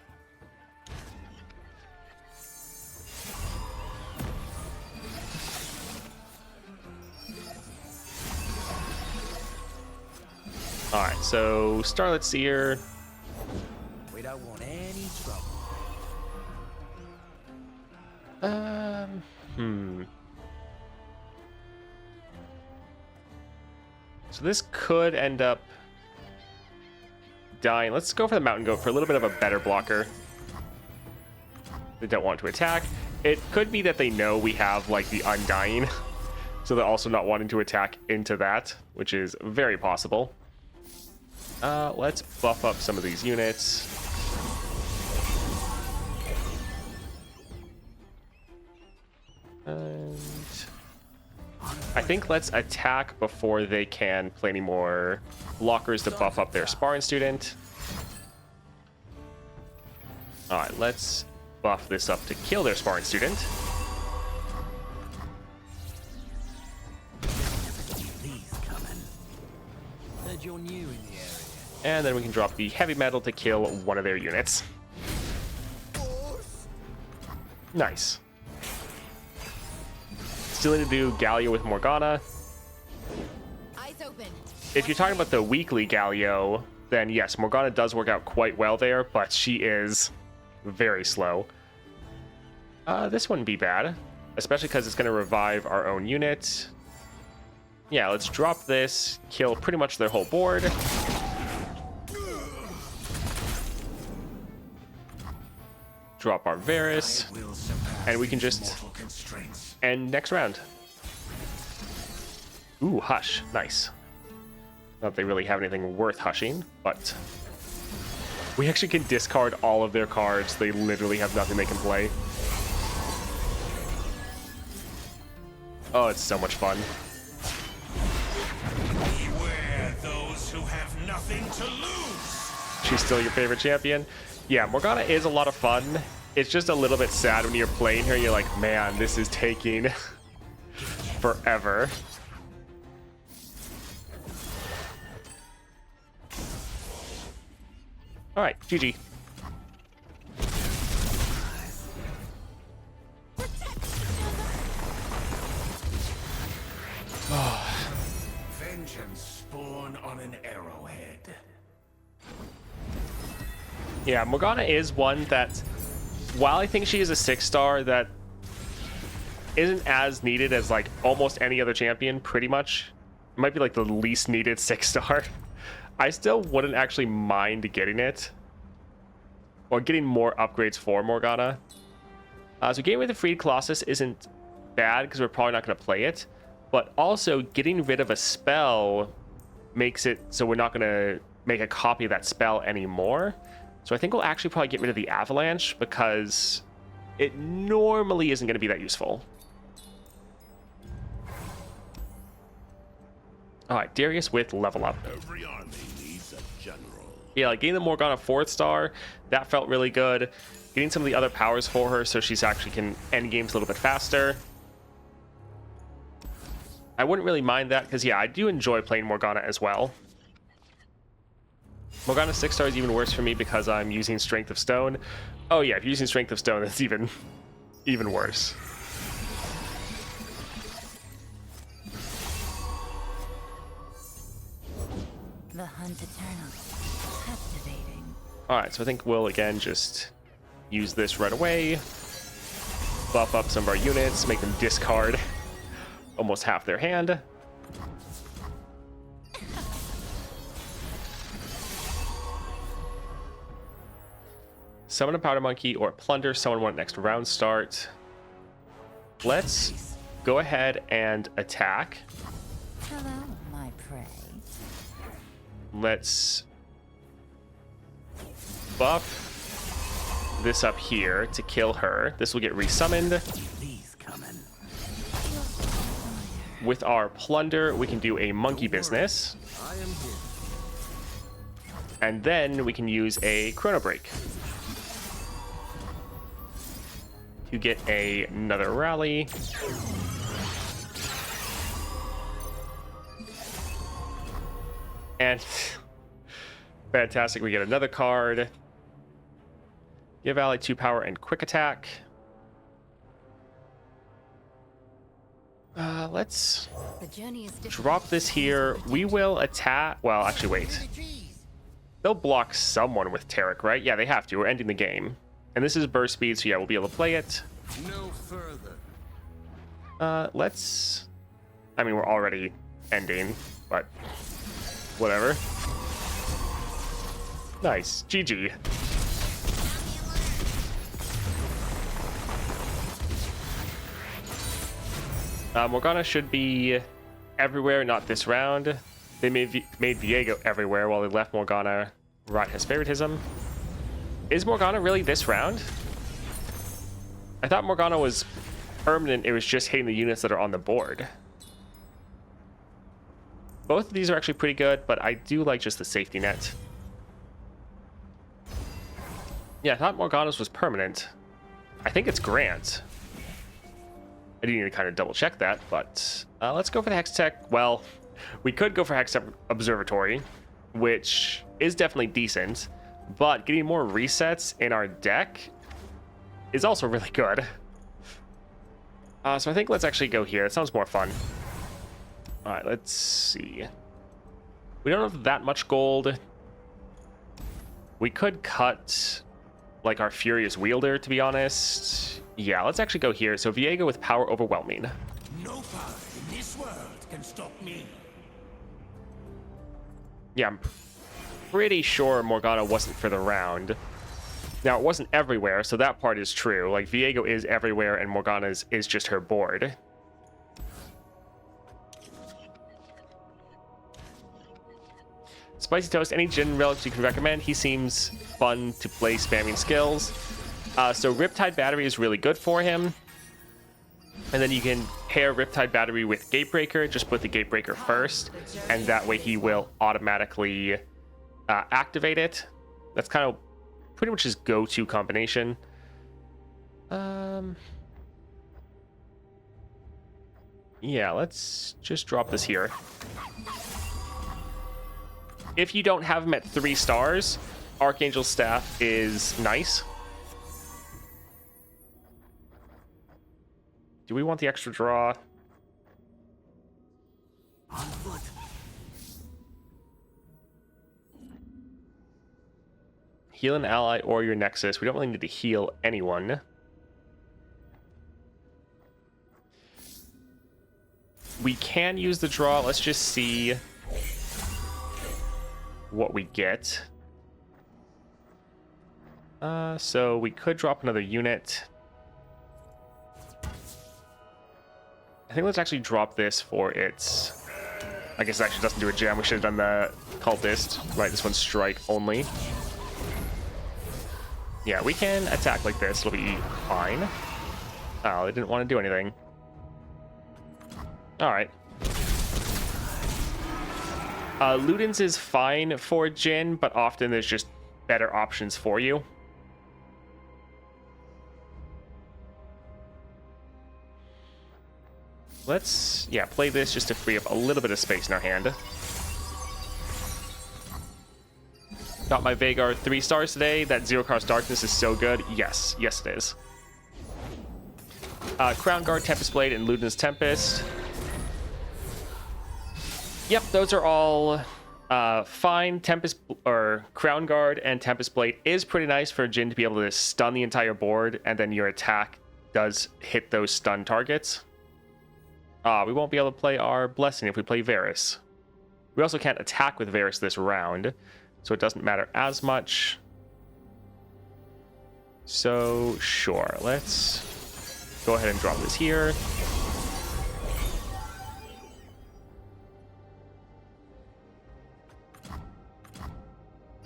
Alright, so Starlit Seer. We don't want any trouble. So this could end up dying. Let's go for the Mountain Goat for a little bit of a better blocker. They don't want to attack. It could be that they know we have like the Undying, so they're also not wanting to attack into that, which is very possible. Let's buff up some of these units. And I think let's attack before they can play any more blockers to buff up their Sparring Student. Alright, let's buff this up to kill their Sparring Student. He's coming. Heard you're new in the area. And then we can drop the Heavy Metal to kill one of their units. Nice. Still need to do Galio with Morgana. Eyes open. If you're talking about the weekly Galio, then yes, Morgana does work out quite well there, but she is very slow. This wouldn't be bad, especially because it's going to revive our own unit. Yeah, let's drop this, kill pretty much their whole board. Drop our Varus, and we can just end next round. Ooh, Hush. Nice. Not that they really have anything worth hushing, but we actually can discard all of their cards. They literally have nothing they can play. Oh, it's so much fun. Beware those who have nothing to lose. She's still your favorite champion? Yeah, Morgana is a lot of fun. It's just a little bit sad when you're playing her. You're like, man, this is taking forever. All right, GG. Vengeance spawn on an arrowhead. Yeah, Morgana is one that, while I think she is a 6-star, that isn't as needed as like almost any other champion, pretty much. It might be like the least needed 6-star. I still wouldn't actually mind getting it. Or getting more upgrades for Morgana. So getting rid of the Freed Colossus isn't bad because we're probably not going to play it. But also getting rid of a spell makes it so we're not going to make a copy of that spell anymore. So I think we'll actually probably get rid of the Avalanche because it normally isn't going to be that useful. All right, Darius with level up. Every army needs a general. Yeah, like getting the Morgana 4th star, that felt really good. Getting some of the other powers for her so she's actually can end games a little bit faster. I wouldn't really mind that because, yeah, I do enjoy playing Morgana as well. Morgana 6-star is even worse for me because I'm using Strength of Stone. Oh yeah, if you're using Strength of Stone, that's even worse. The hunt eternal. Captivating. Alright, so I think we'll again just use this right away. Buff up some of our units, make them discard almost half their hand. Summon a Powder Monkey or Plunder. Someone want next round start. Let's go ahead and attack. Hello, my prey. Let's buff this up here to kill her. This will get resummoned. He's coming. With our Plunder, we can do a monkey business. I am here. And then we can use a Chrono Break to get another rally. And fantastic, we get another card. Give ally 2 power and quick attack. Let's The journey is different. drop this here. We will attack. Well, actually, wait. They'll block someone with Tarek, right? Yeah, they have to. We're ending the game. And this is burst speed, so yeah, we'll be able to play it. No further. Let's... I mean, we're already ending, but whatever. Nice. GG. Morgana should be everywhere, not this round. They made Viego everywhere while they left Morgana right his favoritism. Is Morgana really this round? I thought Morgana was permanent. It was just hitting the units that are on the board. Both of these are actually pretty good, but I do like just the safety net. Yeah, I thought Morgana's was permanent. I think it's Grant. I do need to kind of double check that, but let's go for the Hextech. Well, we could go for Hextech Observatory, which is definitely decent, but getting more resets in our deck is also really good. So I think let's actually go here. It sounds more fun. All right, let's see. We don't have that much gold. We could cut like our Furious Wielder, to be honest. Yeah, let's actually go here. So Viego with Power Overwhelming. No power in this world can stop me. Yeah, I'm pretty sure Morgana wasn't for the round. Now, it wasn't everywhere, so that part is true. Like, Viego is everywhere, and Morgana's is just her board. Spicy Toast, any Jin relics you can recommend? He seems fun to play spamming skills. So Riptide Battery is really good for him. And then you can pair Riptide Battery with Gatebreaker. Just put the Gatebreaker first, and that way he will automatically activate it. That's kind of pretty much his go-to combination. Yeah, let's just drop this here. If you don't have him at 3 stars, Archangel Staff is nice. Do we want the extra draw? On foot. Heal an ally or your Nexus. We don't really need to heal anyone. We can use the draw. Let's just see what we get. So we could drop another unit. I think let's actually drop this for its... I guess it actually doesn't do a gem. We should have done the Cultist. Right, this one's strike only. Yeah, we can attack like this. It'll be fine. Oh, they didn't want to do anything. Alright. Ludens is fine for Jhin, but often there's just better options for you. Let's, yeah, play this just to free up a little bit of space in our hand. Got my Vhagar 3 stars today. That Zero Cost Darkness is so good. Yes, yes it is. Crown Guard, Tempest Blade, and Ludens Tempest. Yep, those are all fine. Crown Guard and Tempest Blade is pretty nice for Jhin to be able to stun the entire board, and then your attack does hit those stun targets. We won't be able to play our Blessing if we play Varus. We also can't attack with Varus this round, so it doesn't matter as much. So, sure, let's go ahead and drop this here.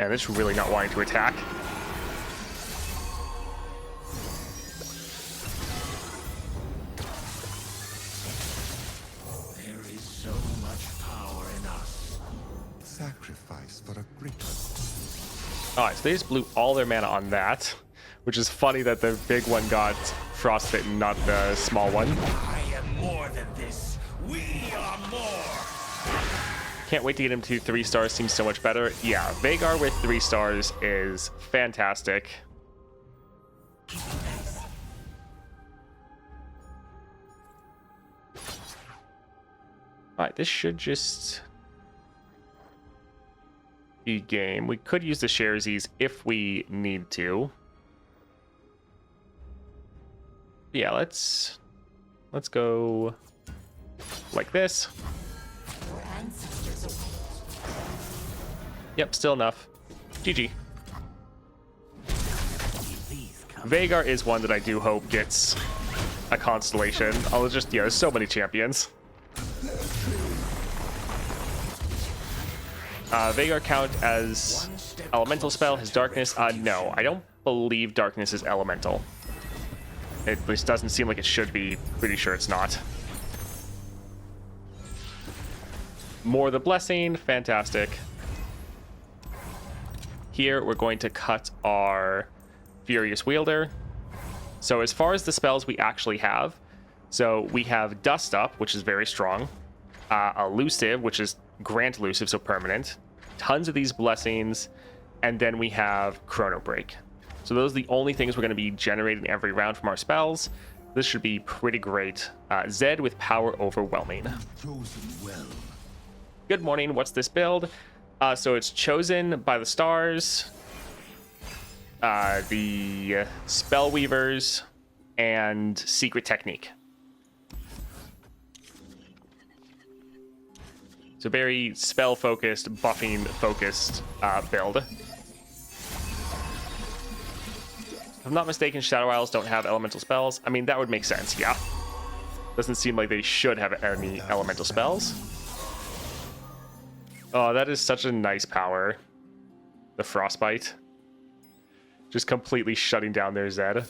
And it's really not wanting to attack. There is so much power in us. Sacrifice for a greater. Alright, so they just blew all their mana on that, which is funny that the big one got frostbitten, not the small one. I am more than this. We are more. Can't wait to get him to 3 stars. Seems so much better. Yeah, Vhagar with 3 stars is fantastic. Alright, this should just be game. We could use the Sharesies if we need to. Yeah, let's go like this. Yep, still enough. GG. Vhagar is one that I do hope gets a constellation. I'll just, yeah, there's so many champions. Vhagar count as elemental spell, his darkness? No, I don't believe darkness is elemental. It at least doesn't seem like it should be. Pretty sure it's not. More the blessing, fantastic. Here, we're going to cut our Furious Wielder. So as far as the spells we actually have, so we have Dust Up, which is very strong. Elusive, which is grant elusive, so permanent. Tons of these blessings. And then we have Chrono Break. So those are the only things we're going to be generating every round from our spells. This should be pretty great. Zed with Power Overwhelming. Chosen well. Good morning, what's this build? So it's Chosen by the Stars, the Spellweavers, and Secret Technique. So very spell-focused, buffing-focused build. If I'm not mistaken, Shadow Isles don't have elemental spells. I mean, that would make sense, yeah. Doesn't seem like they should have any elemental spells. Oh, that is such a nice power. The Frostbite. Just completely shutting down their Zed.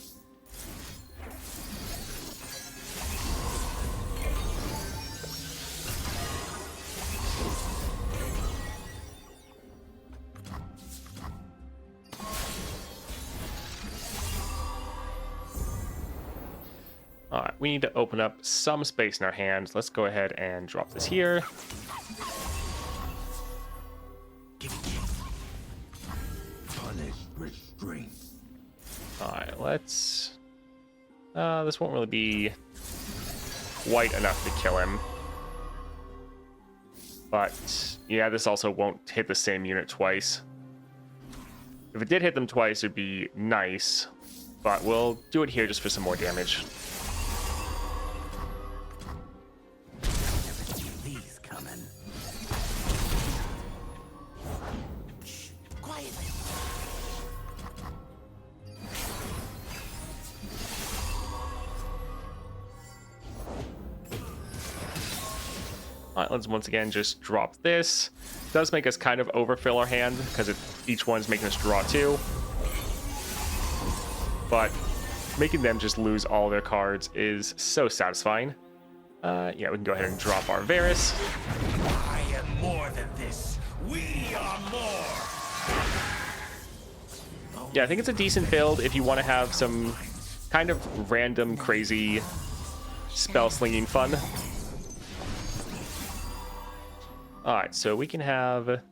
All right, we need to open up some space in our hands. Let's go ahead and drop this here. Punish restraint. All right, let's... this won't really be quite enough to kill him. But, yeah, this also won't hit the same unit twice. If it did hit them twice, it'd be nice. But we'll do it here just for some more damage. He's coming. Shh, quietly. Alright, let's once again just drop this. Does make us kind of overfill our hand, because each one's making us draw 2. But making them just lose all their cards is so satisfying. Yeah, we can go ahead and drop our Varus. I am more than this. We are more. Yeah, I think it's a decent build if you want to have some kind of random, crazy spell slinging fun. Alright, so we can have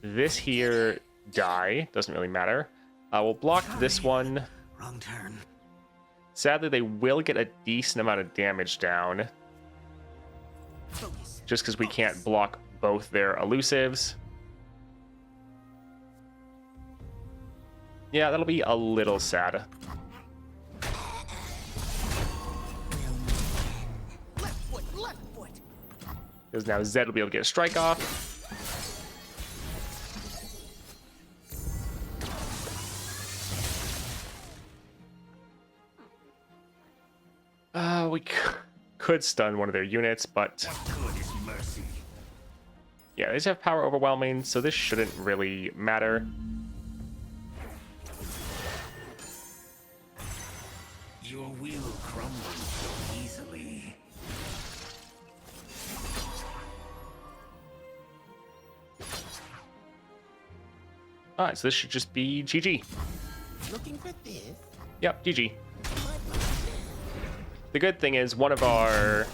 this here die. Doesn't really matter. We'll block this one. Wrong turn. Sadly, they will get a decent amount of damage down. Focus. Just because we can't block both their elusives. Yeah, that'll be a little sad. Left foot, left foot. Because now Zed will be able to get a strike off. We could stun one of their units, but What good is mercy? yeah, they just have power overwhelming, so this shouldn't really matter. Your will crumbles so easily. Alright, so this should just be GG. Looking for this? Yep, GG. The good thing is one of our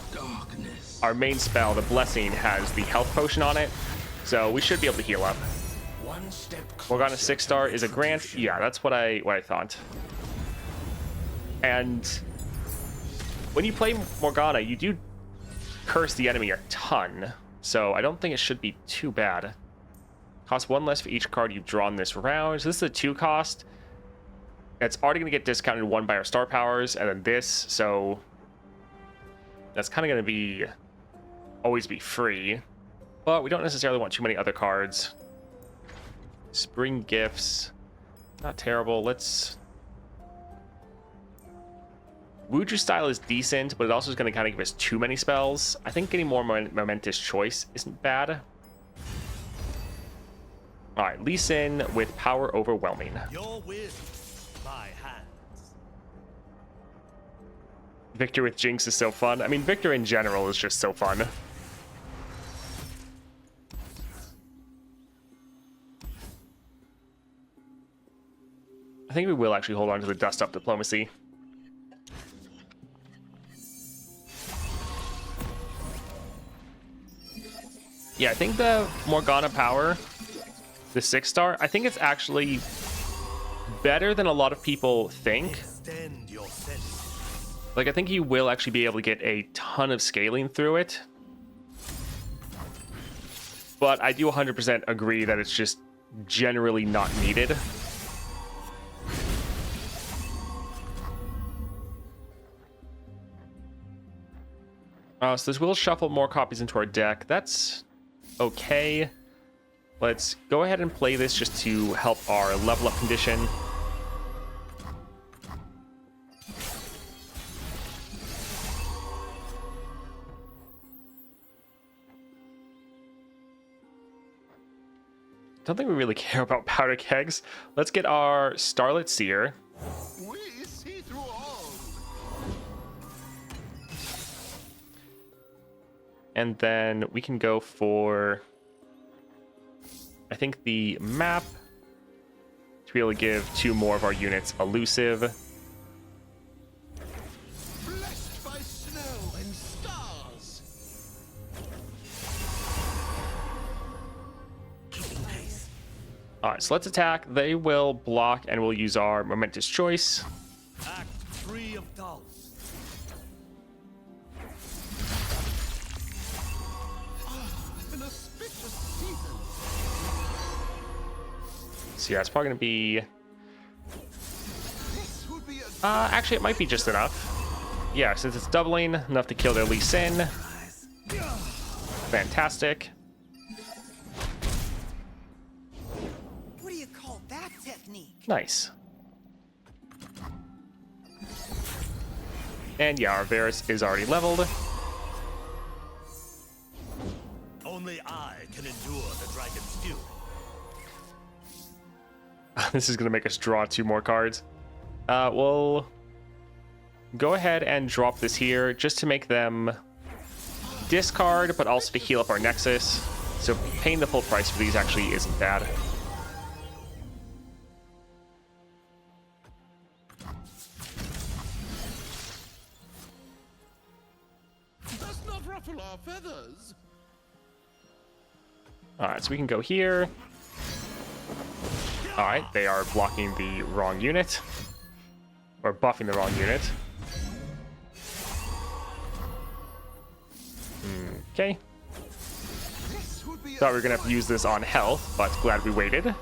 main spell, the Blessing, has the health potion on it, so we should be able to heal up. One step Morgana closer 6-star to is a grant. retribution. Yeah, that's what I thought. And when you play Morgana, you do curse the enemy a ton, so I don't think it should be too bad. Costs 1 less for each card you've drawn this round. So this is a 2 cost. It's already going to get discounted 1 by our star powers, and then this, so that's kind of going to be always be free. But we don't necessarily want too many other cards. Spring Gifts, not terrible. Let's... Wuju style is decent, but it also is going to kind of give us too many spells. I think getting more momentous choice isn't bad. All right, Lee Sin with power overwhelming. Your will, my hands. Victor with Jinx is so fun. I mean, Victor in general is just so fun. I think we will actually hold on to the Dust Up Diplomacy. Yeah, I think the Morgana power, the 6-star, I think it's actually better than a lot of people think. Extend your sense. Like, I think you will actually be able to get a ton of scaling through it. But I do 100% agree that it's just generally not needed. So this will shuffle more copies into our deck. That's okay. Let's go ahead and play this just to help our level up condition. Don't think we really care about powder kegs. Let's get our Starlit Seer. We see through all. And then we can go for, I think, the map to be able to give 2 more of our units elusive. All right, so let's attack. They will block, and we'll use our momentous choice. Act free of doubt. An auspicious season. So yeah, it's probably gonna be. This would be a Actually, it might be just enough. Yeah, since it's doubling, enough to kill their Lee Sin. Fantastic. What do you call that technique? Nice. And yeah, our Varus is already leveled. Only I can endure the dragon's fury. This is gonna make us draw 2 more cards. We'll go ahead and drop this here just to make them discard, but also to heal up our Nexus. So paying the full price for these actually isn't bad. does not ruffle our feathers. Alright, so we can go here. Alright, they are blocking the wrong unit. Or buffing the wrong unit. Okay. This would be Thought we were gonna have to use this on health, but glad we waited.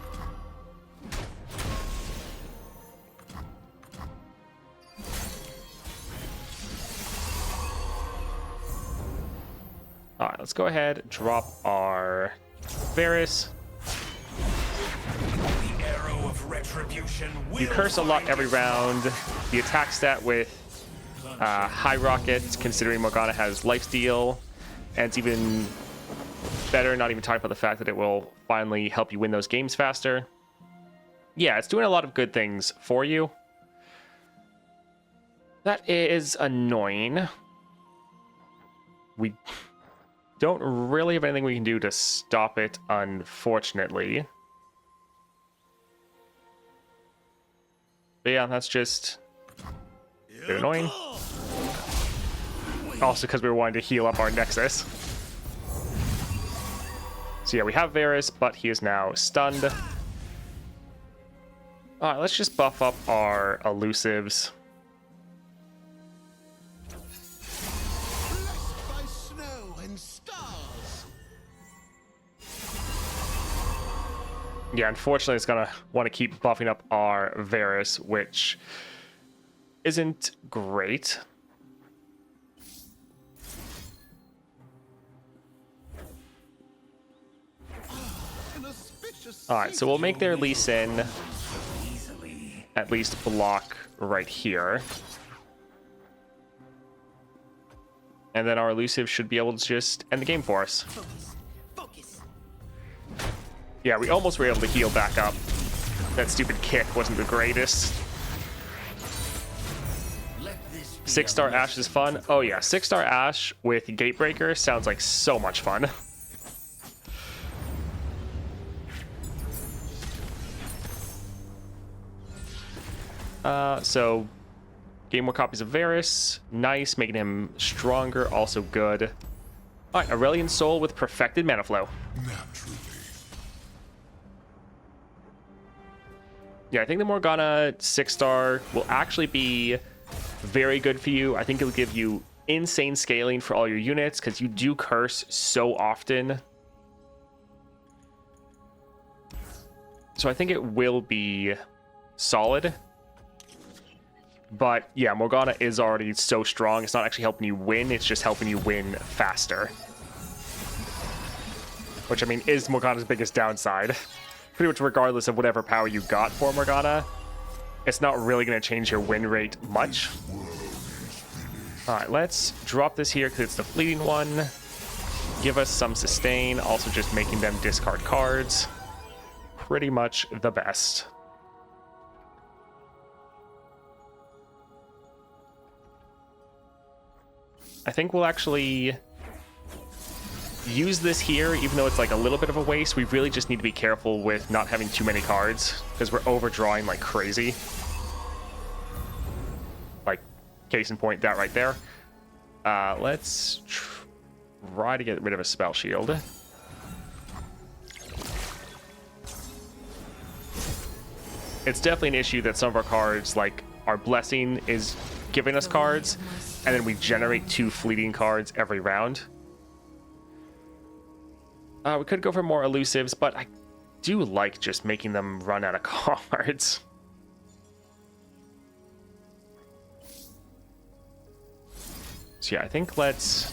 Alright, let's go ahead, drop our Varus. The arrow of retribution will You curse a lot find every its round. mark. The attack stat with high rockets, considering Morgana has lifesteal, and it's even better, not even talking about the fact that it will finally help you win those games faster. Yeah, it's doing a lot of good things for you. That is annoying. We don't really have anything we can do to stop it, unfortunately. But yeah, that's just a bit annoying. Also because we were wanting to heal up our Nexus. So yeah, we have Varus, but he is now stunned. Alright, let's just buff up our elusives. blessed by snow and stars. Yeah, unfortunately it's gonna want to keep buffing up our Varus, which isn't great. An auspicious Alright, so we'll make their Lee Sin Easily. at least block right here. And then our elusive should be able to just end the game for us. Focus. Focus. Yeah, we almost were able to heal back up. That stupid kick wasn't the greatest. Let this be 6-star Ash is fun. Oh yeah, 6-star Ash with Gatebreaker sounds like so much fun. So gain more copies of Varus. Nice, making him stronger, also good. Alright, Aurelian Soul with perfected mana flow. naturally. Yeah, I think the Morgana 6-star will actually be very good for you. I think it'll give you insane scaling for all your units because you do curse so often. So I think it will be solid. But yeah, Morgana is already so strong. It's not actually helping you win. It's just helping you win faster. Which, I mean, is Morgana's biggest downside. Pretty much regardless of whatever power you got for Morgana, it's not really going to change your win rate much. Alright, let's drop this here because it's the fleeting one. Give us some sustain, also just making them discard cards. Pretty much the best. I think we'll actually use this here, even though it's like a little bit of a waste. We really just need to be careful with not having too many cards because we're overdrawing like crazy. Like, case in point, that right there. Let's try to get rid of a spell shield. it's definitely an issue that some of our cards, like our Blessing, is giving us cards, and then we generate 2 fleeting cards every round. We could go for more elusives, but I do like just making them run out of cards. So yeah, I think let's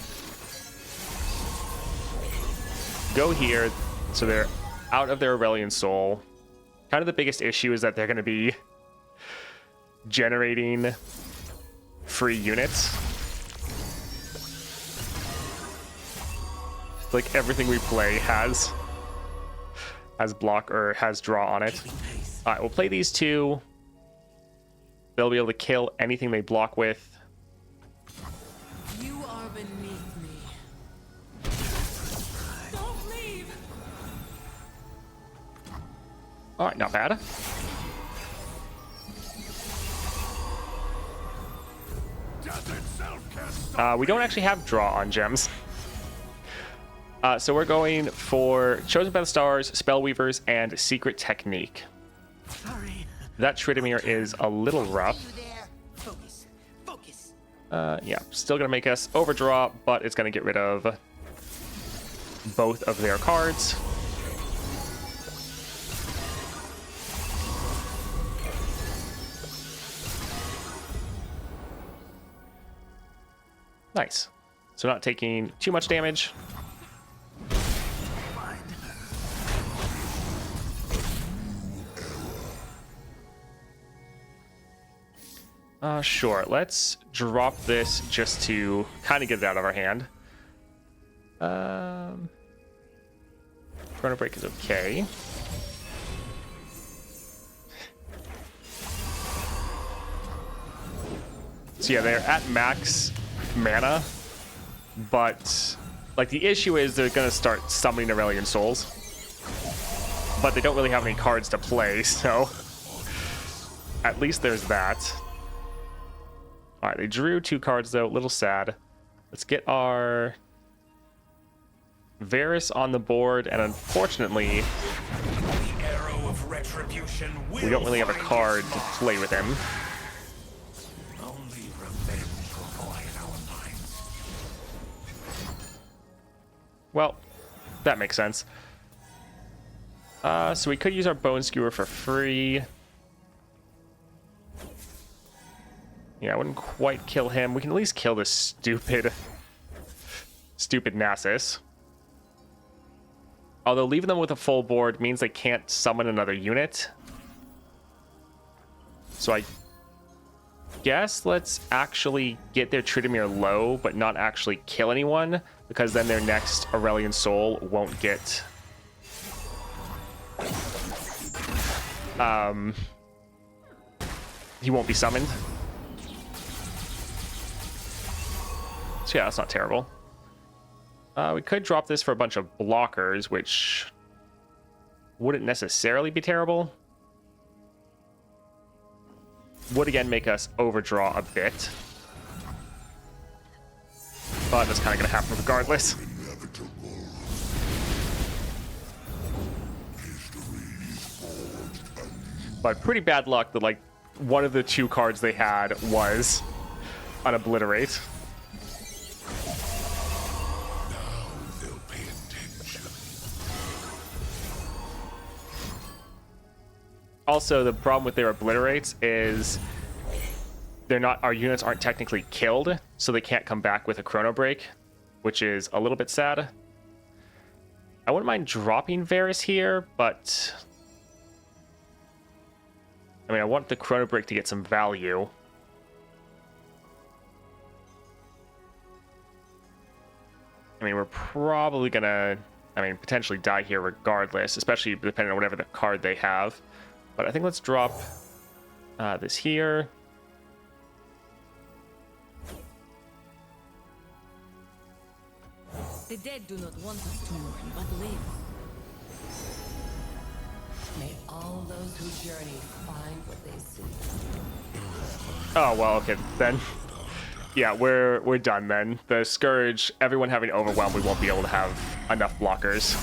go here. So they're out of their Aurelian Soul. Kind of the biggest issue is that they're going to be generating free units. Like everything we play has block or has draw on it. All right, we'll play these 2. They'll be able to kill anything they block with. You are beneath me. Don't leave. All right, not bad. We don't actually have draw on gems. So we're going for Chosen by the Stars, Spellweavers, and Secret Technique. Sorry. That Tridimir is a little rough. You there? Focus. Focus. Yeah, still going to make us overdraw, but it's going to get rid of both of their cards. Nice. So not taking too much damage. Sure. Let's drop this just to kind of get it out of our hand. Chrono Break is okay. So yeah, they're at max mana, but like the issue is they're gonna start summoning Aurelian Souls, but they don't really have any cards to play, so at least there's that. All right, they drew 2 cards though, a little sad. Let's get our Varus on the board, and unfortunately, The arrow of retribution will we don't really have a find card its to mark. play with him. Only revenge will void our minds. Well, that makes sense. So we could use our Bone Skewer for free. Yeah, I wouldn't quite kill him. We can at least kill this stupid Nasus. Although leaving them with a full board means they can't summon another unit. So I guess let's actually get their Tridimir low, but not actually kill anyone, because then their next Aurelian Soul won't get... he won't be summoned. So yeah, that's not terrible. We could drop this for a bunch of blockers, which wouldn't necessarily be terrible. Would again make us overdraw a bit. But that's kind of going to happen regardless. But pretty bad luck that like one of the 2 cards they had was an Obliterate. Also, the problem with their Obliterates is they're not, our units aren't technically killed, so they can't come back with a Chrono Break, which is a little bit sad. I wouldn't mind dropping Varus here, but I mean, I want the Chrono Break to get some value. I mean, we're probably gonna, potentially die here regardless, especially depending on whatever the card they have. But I think let's drop this here. The dead do not want us to mourn, but live. May all those who journey find what they seek. Oh, well, okay, then. Yeah, we're done then. The Scourge, everyone having Overwhelm, we won't be able to have enough blockers.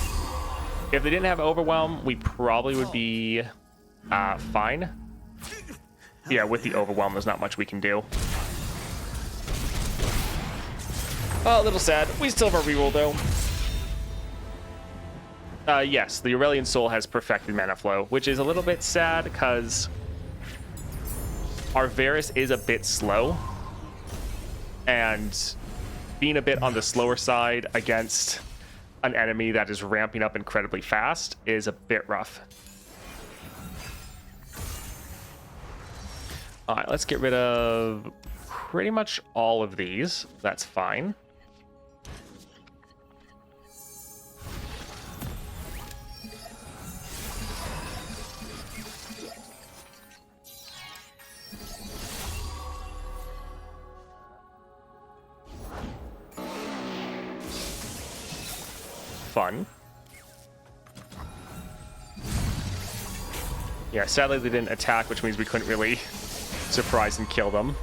If they didn't have Overwhelm, we probably would be fine. Yeah, with the overwhelm, there's not much we can do. Oh, a little sad. We still have our reroll, though. Yes, the Aurelian Soul has perfected mana flow, which is a little bit sad because our Varus is a bit slow. And being a bit on the slower side against an enemy that is ramping up incredibly fast is a bit rough. All right, let's get rid of pretty much all of these. That's fine. Fun. Yeah, sadly they didn't attack, which means we couldn't really surprise and kill them.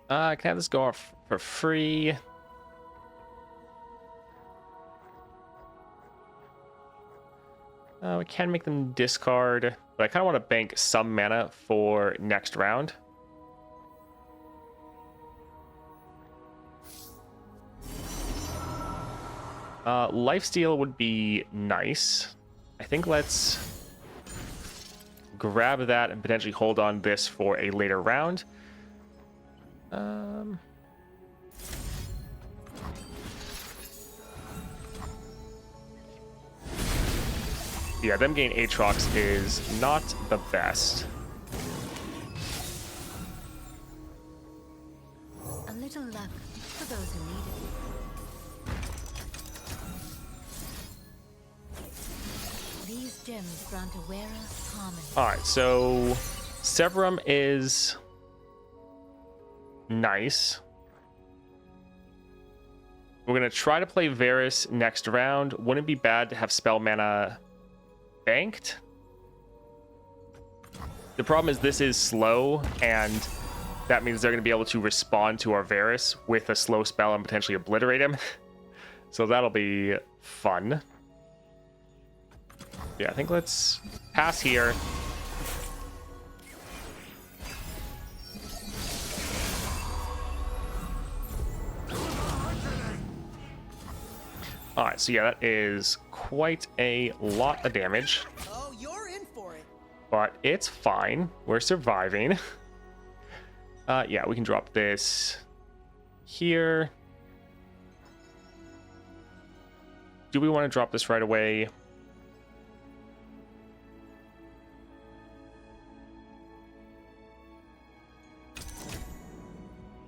Can I have this go off for free? We can make them discard, but I kind of want to bank some mana for next round. Lifesteal would be nice. I think let's grab that and potentially hold on this for a later round. Yeah, them getting Aatrox is not the best. A little luck for those who need it. These gems grant a wearer harmony. Alright, so Severum is nice. We're going to try to play Varus next round. Wouldn't be bad to have spell mana banked. The problem is this is slow, and that means they're going to be able to respond to our Varus with a slow spell and potentially obliterate him. So that'll be fun. Yeah, I think let's pass here. All right, so yeah, that is quite a lot of damage. Oh, you're in for it. But it's fine. We're surviving. Yeah, we can drop this here. Do we want to drop this right away?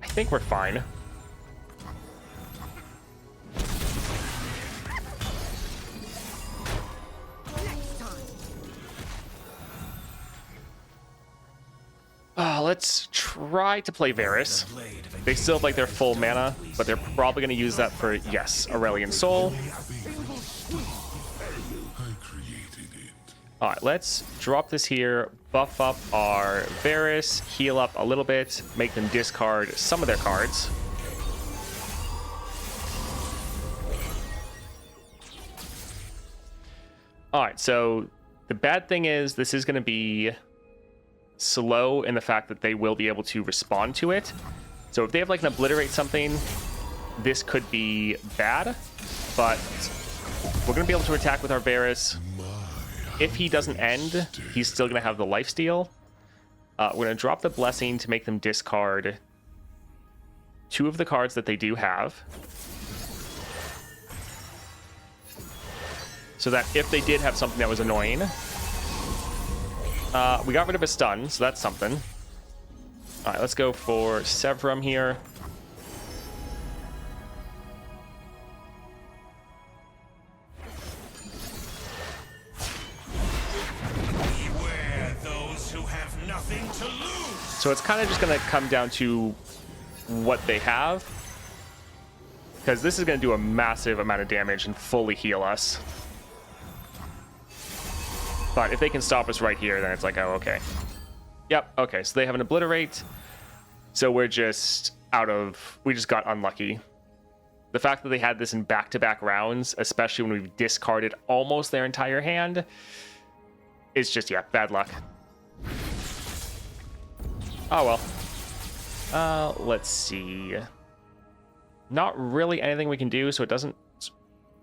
I think we're fine. Let's try to play Varus. They still have like their full mana, but they're probably going to use that for, yes, Aurelian Soul. All right, let's drop this here, buff up our Varus, heal up a little bit, make them discard some of their cards. All right, so the bad thing is this is going to be slow in the fact that they will be able to respond to it. So if they have like an obliterate something, this could be bad, but we're going to be able to attack with our Varus. If he doesn't end, he's still going to have the lifesteal. We're going to drop the blessing to make them discard 2 of the cards that they do have, so that if they did have something that was annoying, we got rid of a stun, so that's something. All right, let's go for Severum here. Beware those who have nothing to lose. So it's kind of just going to come down to what they have, because this is going to do a massive amount of damage and fully heal us. But if they can stop us right here, then it's like, oh, okay. Yep, okay, so they have an obliterate. So we're just out of... We just got unlucky. the fact that they had this in back-to-back rounds, especially when we've discarded almost their entire hand, is just, yeah, bad luck. Oh well. Let's see. Not really anything we can do, so it doesn't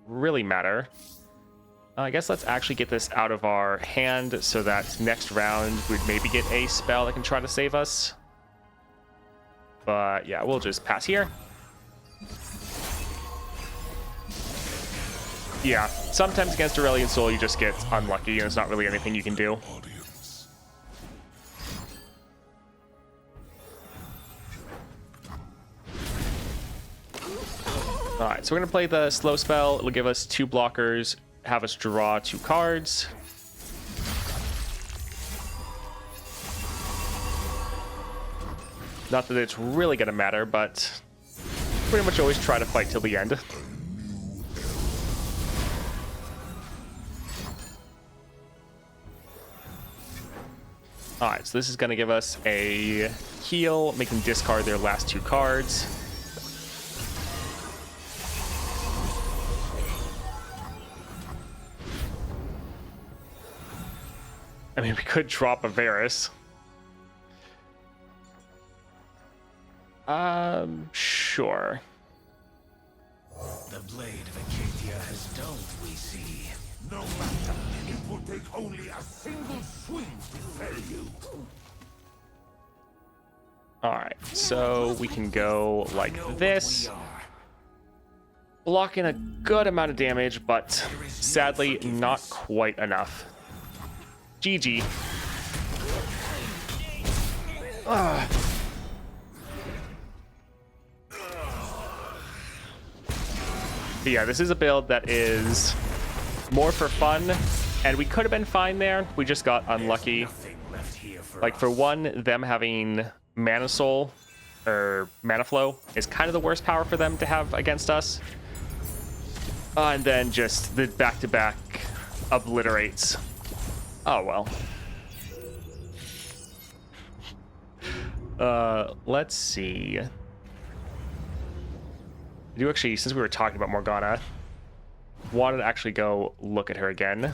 really matter. I guess let's actually get this out of our hand so that next round we'd maybe get a spell that can try to save us. But yeah, we'll just pass here. Yeah, sometimes against Aurelion Sol you just get unlucky and there's not really anything you can do. Audience. Alright, so we're going to play the slow spell. It'll give us 2 blockers, have us draw 2 cards. Not that it's really going to matter, but pretty much always try to fight till the end. Alright, so this is going to give us a heal, make them discard their last 2 cards. I mean, we could drop a Varus. Sure. The blade of Acacia has dulled, we see. No matter, it will take only a single swing to fell you. Alright, so we can go like this. Blocking a good amount of damage, but sadly not quite enough. GG. Ugh. But yeah, this is a build that is more for fun, and we could have been fine there. We just got unlucky. Like, for one, them having Mana Soul, or Mana Flow, is kind of the worst power for them to have against us. And then just the back-to-back obliterates. Oh, well. Let's see. I do actually, since we were talking about Morgana, wanted to actually go look at her again.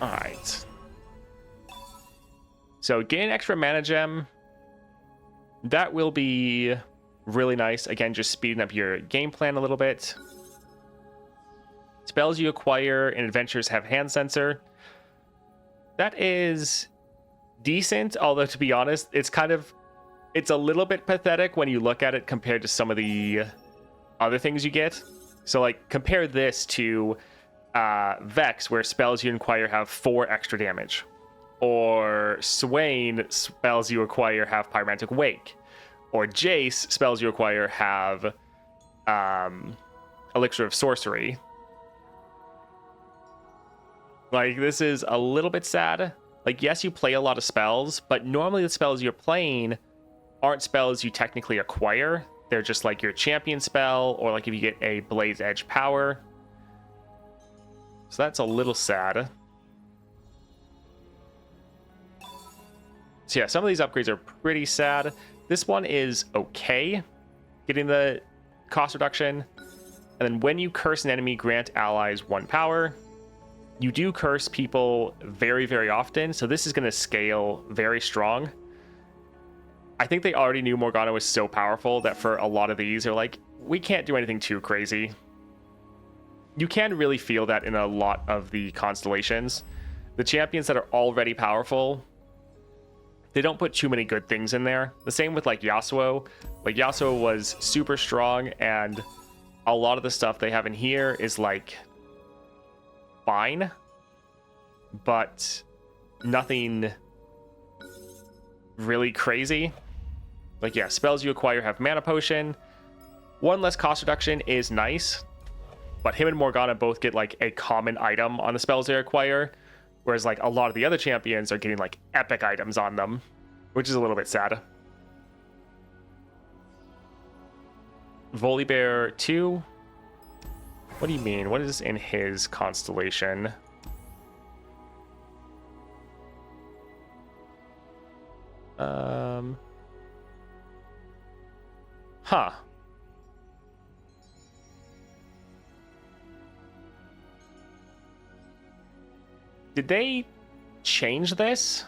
Alright. So gain extra mana gem. That will be really nice. Again, just speeding up your game plan a little bit. Spells you acquire in adventures have hand sensor. That is decent, although to be honest, it's a little bit pathetic when you look at it compared to some of the other things you get. So like compare this to Vex, where spells you acquire have 4 extra damage. Or Swain, spells you acquire have Pyromantic Wake. Or Jace, spells you acquire have Elixir of Sorcery. Like, this is a little bit sad. Like, yes, you play a lot of spells, but normally the spells you're playing aren't spells you technically acquire. They're just like your champion spell, or like if you get a Blaze Edge power. So that's a little sad. So yeah, some of these upgrades are pretty sad. This one is okay, getting the cost reduction. And then when you curse an enemy, grant allies 1 power. You do curse people very, very often, so this is going to scale very strong. I think they already knew Morgana was so powerful that for a lot of these, they're like, we can't do anything too crazy. You can really feel that in a lot of the constellations. The champions that are already powerful, they don't put too many good things in there. The same with like Yasuo. Like Yasuo was super strong, and a lot of the stuff they have in here is like fine, but nothing really crazy. Like, yeah, spells you acquire have mana potion. 1 less cost reduction is nice, but him and Morgana both get like a common item on the spells they acquire, whereas like a lot of the other champions are getting like epic items on them, which is a little bit sad. Volibear 2. What do you mean? What is in his constellation? Huh. Did they change this?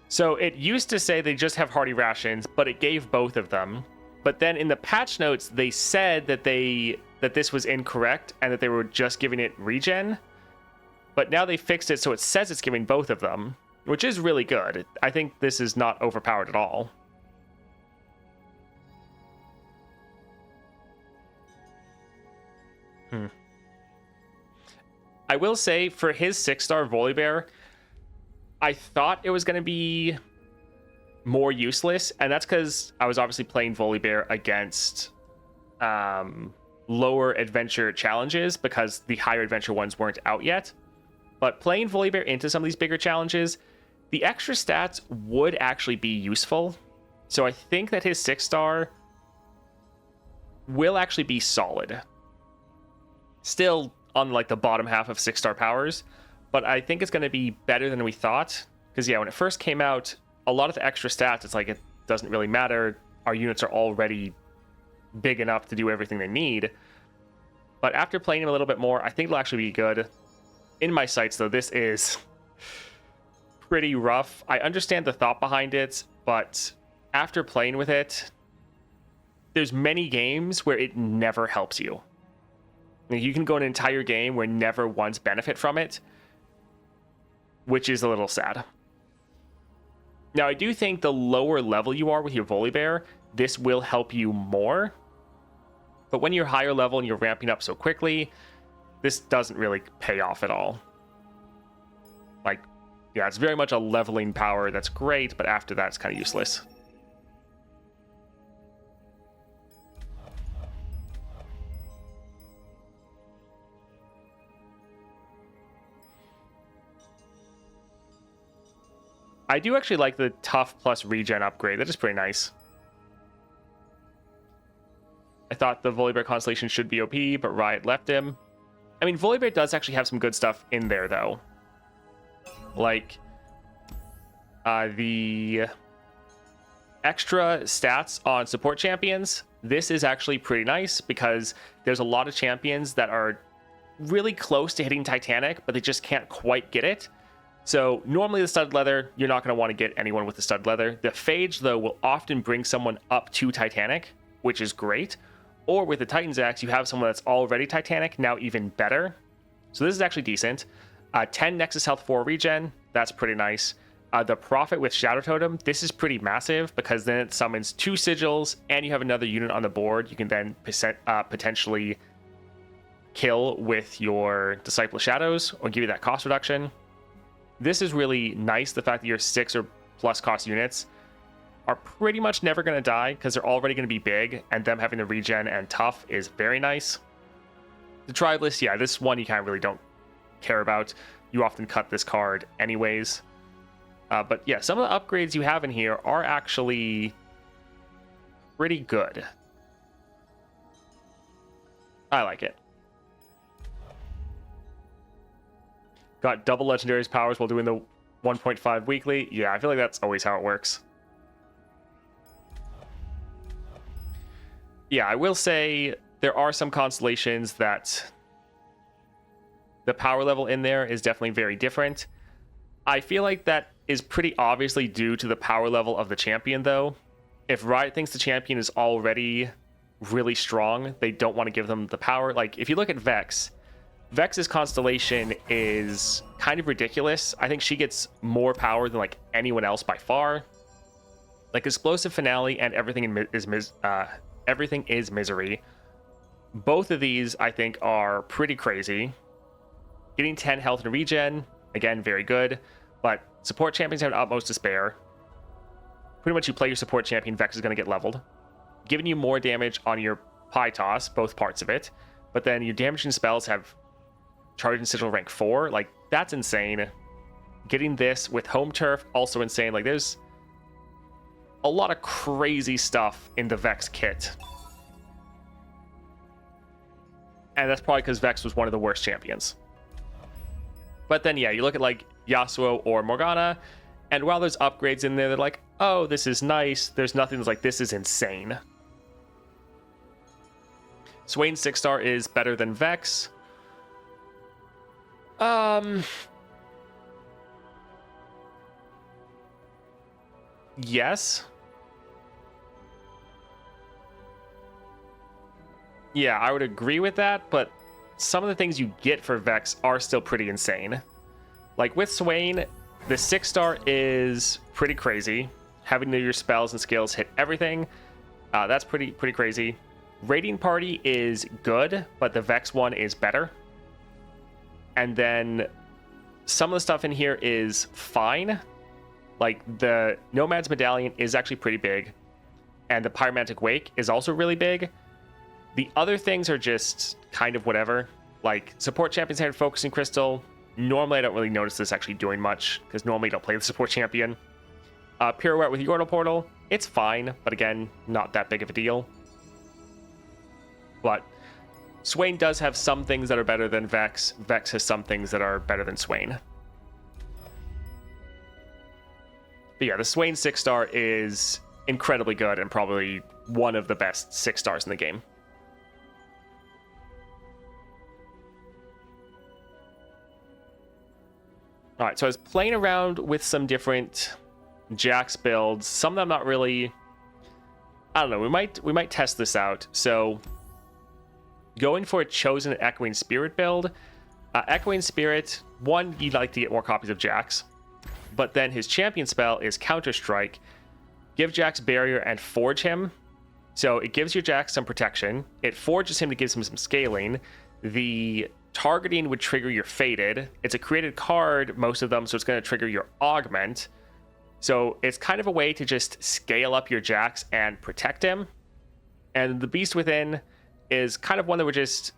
So it used to say they just have hearty rations, but it gave both of them. But then in the patch notes, they said that this was incorrect and that they were just giving it regen. But now they fixed it so it says it's giving both of them, which is really good. I think this is not overpowered at all. I will say, for his 6-star Volibear, I thought it was going to be more useless, and that's because I was obviously playing Volibear against lower adventure challenges because the higher adventure ones weren't out yet. But playing Volibear into some of these bigger challenges, the extra stats would actually be useful. So I think that his 6-star will actually be solid. Still on like the bottom half of 6-star powers, but I think it's going to be better than we thought. Because yeah, when it first came out, a lot of the extra stats, it's like it doesn't really matter. Our units are already big enough to do everything they need. But after playing him a little bit more, I think it'll actually be good. In my sights, though, this is pretty rough. I understand the thought behind it, but after playing with it, there's many games where it never helps you. You can go an entire game where never once benefit from it, which is a little sad. Now, I do think the lower level you are with your Volibear, this will help you more. But when you're higher level and you're ramping up so quickly, this doesn't really pay off at all. Like, yeah, it's very much a leveling power that's great, but after that, it's kind of useless. I do actually like the tough plus regen upgrade. That is pretty nice. I thought the Volibear constellation should be OP, but Riot left him. I mean, Volibear does actually have some good stuff in there, though. Like, the extra stats on support champions. This is actually pretty nice because there's a lot of champions that are really close to hitting Titanic, but they just can't quite get it. So normally the stud leather, you're not going to want to get anyone with the stud leather. The Phage, though, will often bring someone up to Titanic, which is great. Or with the Titan's Axe, you have someone that's already Titanic, now even better. So this is actually decent. 10 Nexus Health 4 regen, that's pretty nice. The Prophet with Shadow Totem, this is pretty massive because then it summons 2 sigils and you have another unit on the board. You can then potentially kill with your Disciple of Shadows or give you that cost reduction. This is really nice, the fact that your 6 or plus cost units are pretty much never going to die because they're already going to be big, and them having the regen and tough is very nice. The tribe list, yeah, this one you kind of really don't care about. You often cut this card anyways. But yeah, some of the upgrades you have in here are actually pretty good. I like it. Got double legendaries powers while doing the 1.5 weekly. Yeah, I feel like that's always how it works. Yeah, I will say there are some constellations that the power level in there is definitely very different. I feel like that is pretty obviously due to the power level of the champion, though. If Riot thinks the champion is already really strong, they don't want to give them the power. Like, if you look at Vex, Vex's constellation is kind of ridiculous. I think she gets more power than like anyone else by far. Like Explosive Finale and Everything is Misery. Both of these, I think, are pretty crazy. Getting 10 health and regen, again, very good. But support champions have an utmost despair. Pretty much you play your support champion, Vex is going to get leveled. Giving you more damage on your Pie Toss, both parts of it. But then your damaging spells have Charge and Sigil rank 4. Like, that's insane. Getting this with Home Turf, also insane. Like, there's a lot of crazy stuff in the Vex kit. And that's probably because Vex was one of the worst champions. But then, yeah, you look at like Yasuo or Morgana, and while there's upgrades in there, they're like, oh, this is nice. There's nothing that's like, this is insane. Swain 6-star is better than Vex. Yes. Yeah, I would agree with that, but some of the things you get for Vex are still pretty insane. Like with Swain, the 6-star is pretty crazy. Having your spells and skills hit everything, that's pretty crazy. Raiding Party is good, but the Vex one is better. And then some of the stuff in here is fine. Like the Nomad's Medallion is actually pretty big, and the Pyromantic Wake is also really big. The other things are just kind of whatever. Like support champions had Focusing Crystal. Normally I don't really notice this actually doing much, because normally you don't play the support champion. Pirouette with Yordle Portal, it's fine, but again, not that big of a deal. But Swain does have some things that are better than Vex. Vex has some things that are better than Swain. But yeah, the Swain 6-star is incredibly good and probably one of the best 6-stars in the game. All right, so I was playing around with some different Jax builds. Some of them not really. I don't know. We might test this out. So, going for a Chosen Echoing Spirit build. Echoing Spirit, one, you'd like to get more copies of Jax, but then his champion spell is Counter Strike. Give Jax Barrier and Forge him. So it gives your Jax some protection. It forges him to give him some scaling. The targeting would trigger your Fated. It's a created card, most of them, so it's going to trigger your Augment. So it's kind of a way to just scale up your Jax and protect him. And the Beast Within is kind of one that would just...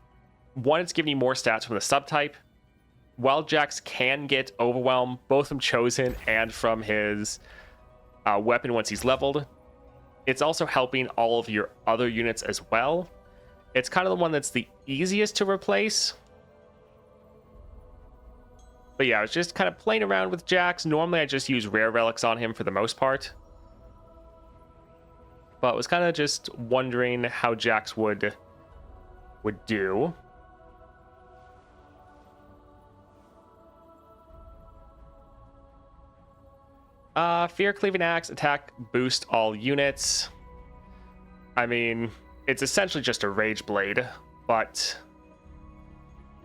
One, it's giving you more stats from the subtype. While Jax can get Overwhelm, both from Chosen and from his weapon once he's leveled, it's also helping all of your other units as well. It's kind of the one that's the easiest to replace. But yeah, I was just kind of playing around with Jax. Normally I just use rare relics on him for the most part. But I was kind of just wondering how Jax would do. Fear Cleaving Axe, attack, boost all units. I mean, it's essentially just a Rage Blade, but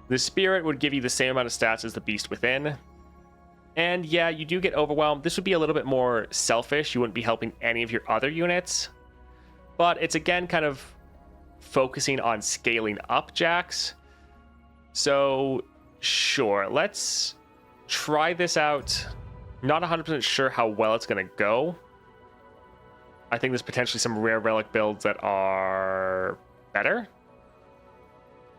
the Spirit would give you the same amount of stats as the Beast Within. And yeah, you do get Overwhelmed. This would be a little bit more selfish. You wouldn't be helping any of your other units. But it's again kind of focusing on scaling up Jax. So sure, let's try this out. Not 100% sure how well it's going to go. I think there's potentially some rare relic builds that are better.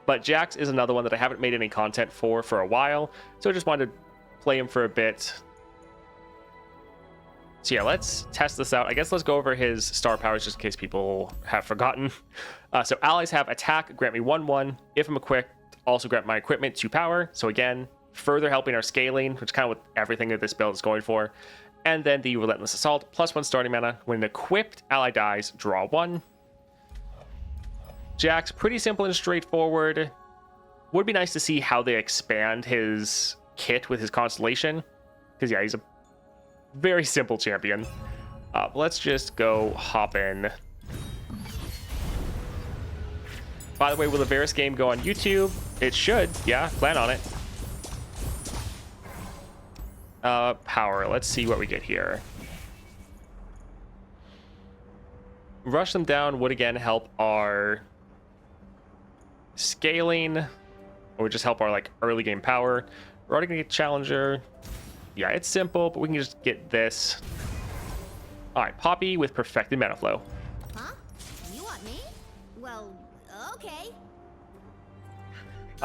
But Jax is another one that I haven't made any content for a while. So I just wanted to play him for a bit. So yeah, let's test this out. I guess let's go over his star powers just in case people have forgotten. So allies have attack, grant me 1/1. If I'm equipped, also grant my equipment 2 power. So again, further helping our scaling, which is kind of what everything that this build is going for. And then the Relentless Assault, +1 starting mana. When an equipped ally dies, draw 1. Jax, pretty simple and straightforward. Would be nice to see how they expand his kit with his Constellation. Because yeah, he's a very simple champion. Let's just go hop in. By the way, will the Varus game go on YouTube? It should, yeah, plan on it. Power. Let's see what we get here. Rush them down would again help our scaling, or just help our like early game power. We're already gonna get Challenger. Yeah, it's simple, but we can just get this. All right, Poppy with Perfected Mana Flow. Huh? You want me? Well, okay.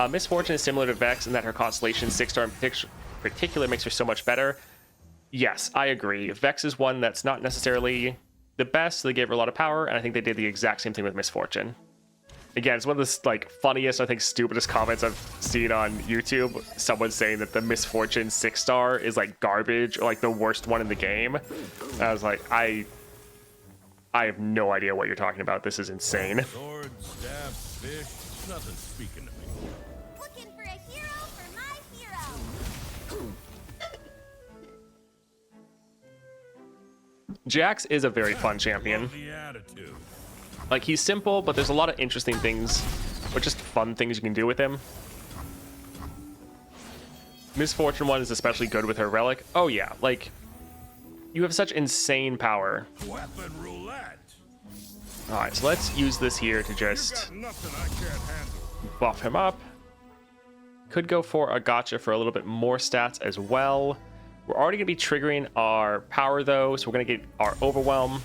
Misfortune is similar to Vex in that her Constellation 6-star in particular makes her so much better. Yes, I agree. Vex is one that's not necessarily the best, so they gave her a lot of power, and I think they did the exact same thing with Misfortune. Again, it's one of the like funniest, I think, stupidest comments I've seen on YouTube. Someone saying that the Misfortune 6-star is like garbage or like the worst one in the game. And I was like, I have no idea what you're talking about. This is insane. Sword, staff, fish, nothing speaking to me. Looking for a hero for my hero. Jax is a very fun champion. Love the attitude. Like, he's simple, but there's a lot of interesting things, or just fun things you can do with him. Misfortune 1 is especially good with her relic. Oh yeah, like, you have such insane power. Weapon roulette. Alright, so let's use this here to You just got nothing I can't handle. buff him up. Could go for a gotcha for a little bit more stats as well. We're already going to be triggering our power, though, so we're going to get our overwhelm.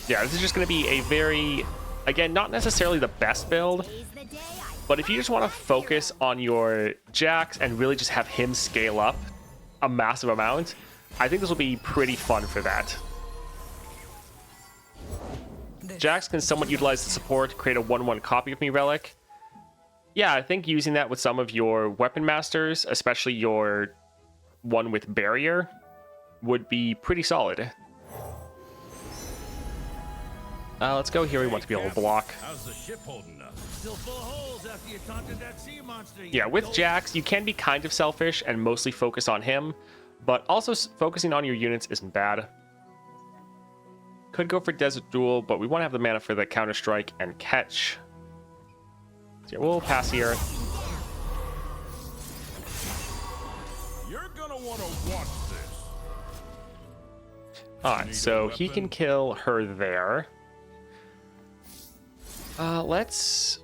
Yeah, this is just going to be a very, again, not necessarily the best build, Today's the day I but if you just want to focus on your Jax and really just have him scale up a massive amount, I think this will be pretty fun for that. Jax can somewhat utilize the support to create a 1/1 copy of me relic. Yeah, I think using that with some of your weapon masters, especially your one with barrier, would be pretty solid. Let's go here. We want to be able to block. How's the ship holding up? Still full of holes after you taunted that sea monster. Yeah, with Jax, you can be kind of selfish and mostly focus on him, but also focusing on your units isn't bad. Could go for Desert Duel, but we want to have the mana for the Counter Strike and Catch. So yeah, we'll pass here. You're gonna want to watch this. Alright, so he can kill her there. Let's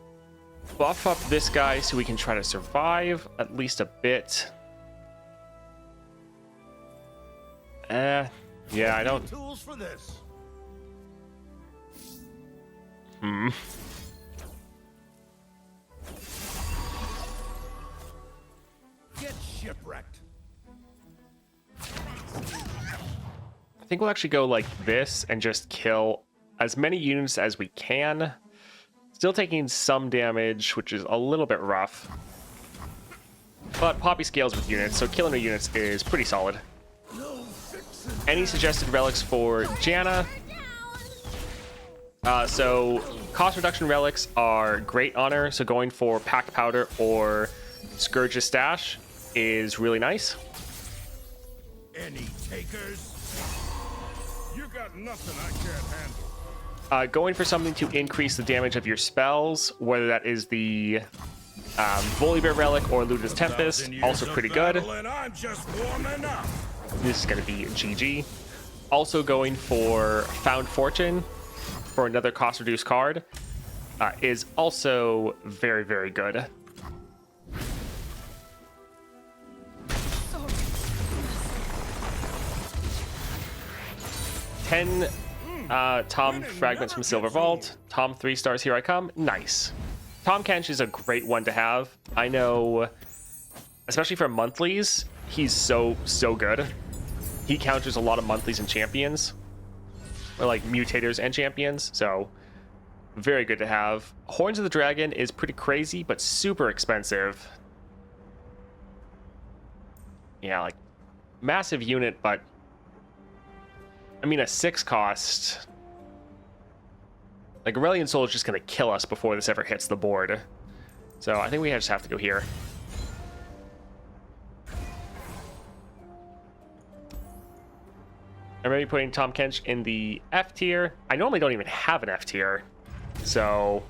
buff up this guy so we can try to survive at least a bit. Yeah, I don't... Tools for this. Get shipwrecked. I think we'll actually go like this and just kill as many units as we can. Still taking some damage, which is a little bit rough. But Poppy scales with units, so killing her units is pretty solid. Any suggested relics for Janna? So cost reduction relics are great on her, so going for Packed Powder or Scourge's Stash is really nice. Any takers? You got nothing I can't handle. Going for something to increase the damage of your spells, whether that is the Volibear Relic or Luda's Tempest, also pretty good. And I'm just warming up. This is going to be GG. Also going for Found Fortune for another cost reduced card is also very, very good. Tom Fragments from Silver Vault. Tom 3 stars, here I come. Nice. Tom Kench is a great one to have. I know, especially for monthlies, he's so good. He counters a lot of monthlies and champions, or like mutators and champions, so very good to have. Horns of the Dragon is pretty crazy, but super expensive. Yeah, like massive unit, but I mean, a 6 cost. Like, Aurelian Soul is just going to kill us before this ever hits the board. So I think we just have to go here. I'm maybe putting Tom Kench in the F tier. I normally don't even have an F tier. So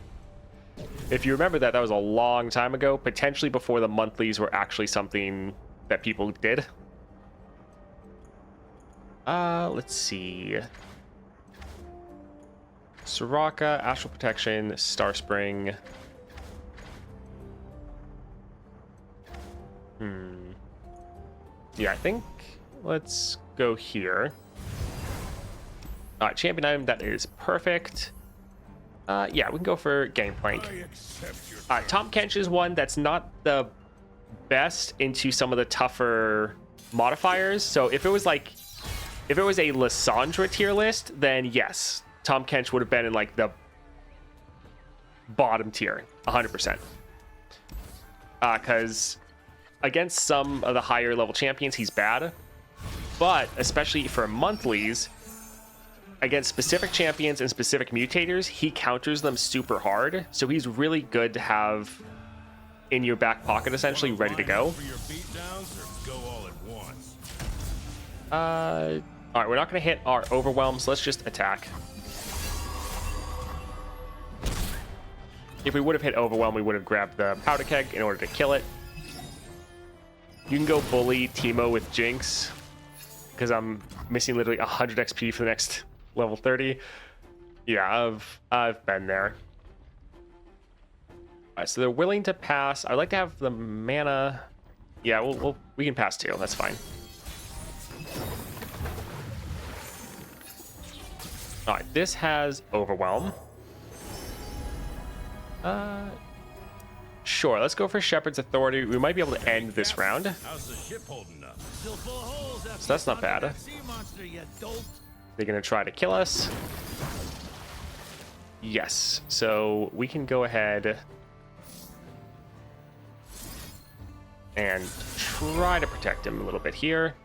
if you remember that was a long time ago, potentially before the monthlies were actually something that people did. Let's see. Soraka, Astral Protection, Star Spring. Yeah, I think let's go here. Champion item, that is perfect. Yeah, we can go for Gangplank. Tom Kench is one that's not the best into some of the tougher modifiers. So if it was a Lysandra tier list, then yes, Tom Kench would have been in like the bottom tier, 100%. Because against some of the higher level champions, he's bad. But especially for monthlies, against specific champions and specific mutators, he counters them super hard. So he's really good to have in your back pocket, essentially ready to go. All right, we're not going to hit our overwhelm, so let's just attack. If we would have hit overwhelm, we would have grabbed the powder keg in order to kill it. You can go bully Teemo with Jinx, because I'm missing literally 100 XP for the next level 30. Yeah, I've been there. All right, so they're willing to pass. I'd like to have the mana. Yeah, we can pass too. That's fine. All right, this has overwhelm. Sure, let's go for Shepherd's Authority. We might be able to end this round. How's the ship holding up? Still full of holes after So that's not bad. that sea monster, you dolt. They're gonna try to kill us. Yes, so we can go ahead and try to protect him a little bit here.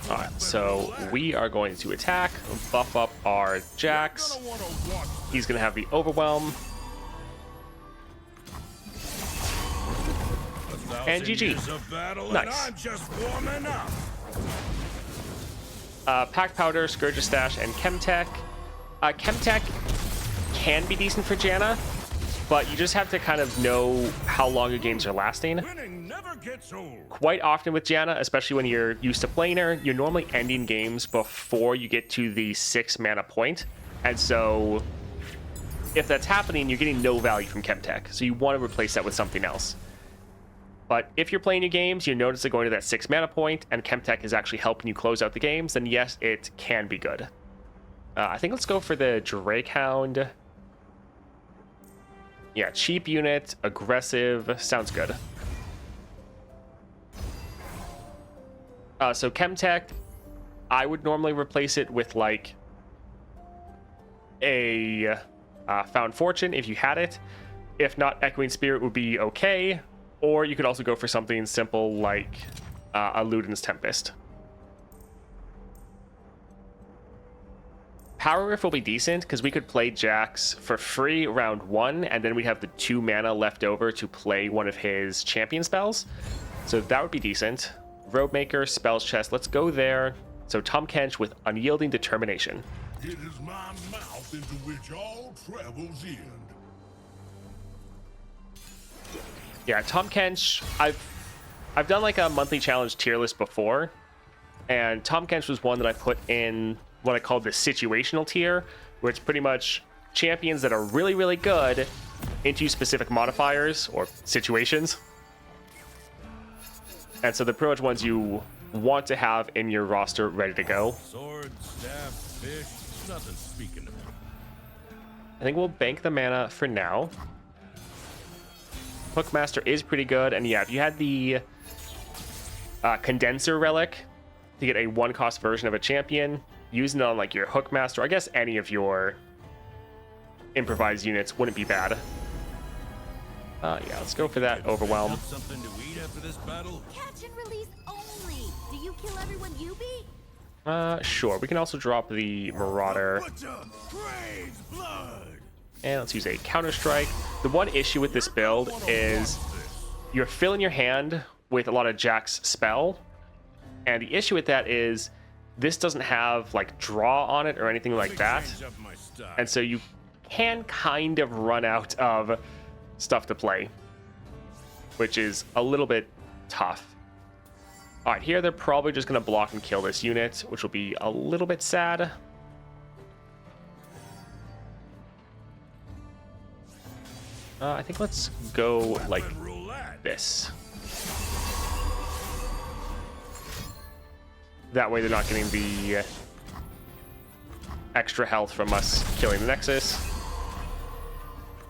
Alright, so we are going to attack, buff up our Jax. He's going to have the overwhelm. And GG. Nice. I'm just warming up. Pack Powder, Scourge of Stash, and Chemtech. Chemtech can be decent for Janna, but you just have to kind of know how long your games are lasting. Winning never gets old. Quite often with Janna, especially when you're used to playing her, you're normally ending games before you get to the 6 mana point. And so if that's happening, you're getting no value from Chemtech. So you want to replace that with something else. But if you're playing your games, you notice they're going to that 6 mana point, and Chemtech is actually helping you close out the games, then yes, it can be good. I think let's go for the Drake Hound. Yeah, cheap unit, aggressive, sounds good. So Chemtech, I would normally replace it with like a Found Fortune if you had it. If not, Echoing Spirit would be okay. Or you could also go for something simple like a Luden's Tempest. Power Rift will be decent because we could play Jax for free round 1, and then we have the 2 mana left over to play one of his champion spells. So that would be decent. Roadmaker, Spells Chest, let's go there. So Tahm Kench with Unyielding Determination. It is my mouth into which all travels end. Yeah, Tahm Kench, I've done like a monthly challenge tier list before, and Tahm Kench was one that I put in what I called the situational tier, where it's pretty much champions that are really, really good into specific modifiers or situations. And so they're pretty much ones you want to have in your roster ready to go. Sword, staff, fish, nothing speaking to me. I think we'll bank the mana for now. Hookmaster is pretty good, and yeah, if you had the Condenser Relic to get a 1-cost version of a champion, using it on like your Hookmaster, I guess any of your improvised units wouldn't be bad. Yeah, let's go for that Overwhelm. Something to eat after this battle? Catch and release only. Do you kill everyone you beat? Sure. We can also drop the Marauder. Butcher craves blood. And let's use a Counter-Strike. The one issue with this build is you're filling your hand with a lot of Jax spell. And the issue with that is this doesn't have like draw on it or anything like that. Change up my style. And so you can kind of run out of stuff to play, which is a little bit tough. All right, here they're probably just going to block and kill this unit, which will be a little bit sad. I think let's go like Roulette. this. That way they're not getting the extra health from us killing the Nexus.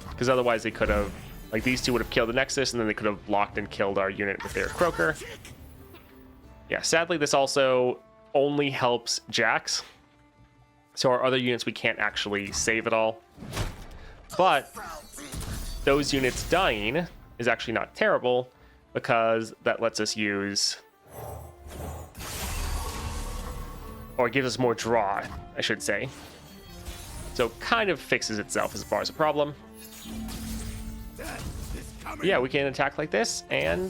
Because otherwise they could have, like these two would have killed the Nexus, and then they could have blocked and killed our unit with their Croaker. Yeah, sadly this also only helps Jax. So our other units, we can't actually save at all. But those units dying is actually not terrible because that lets us use, or gives us more draw, I should say. So kind of fixes itself as far as a problem. Yeah, we can attack like this, and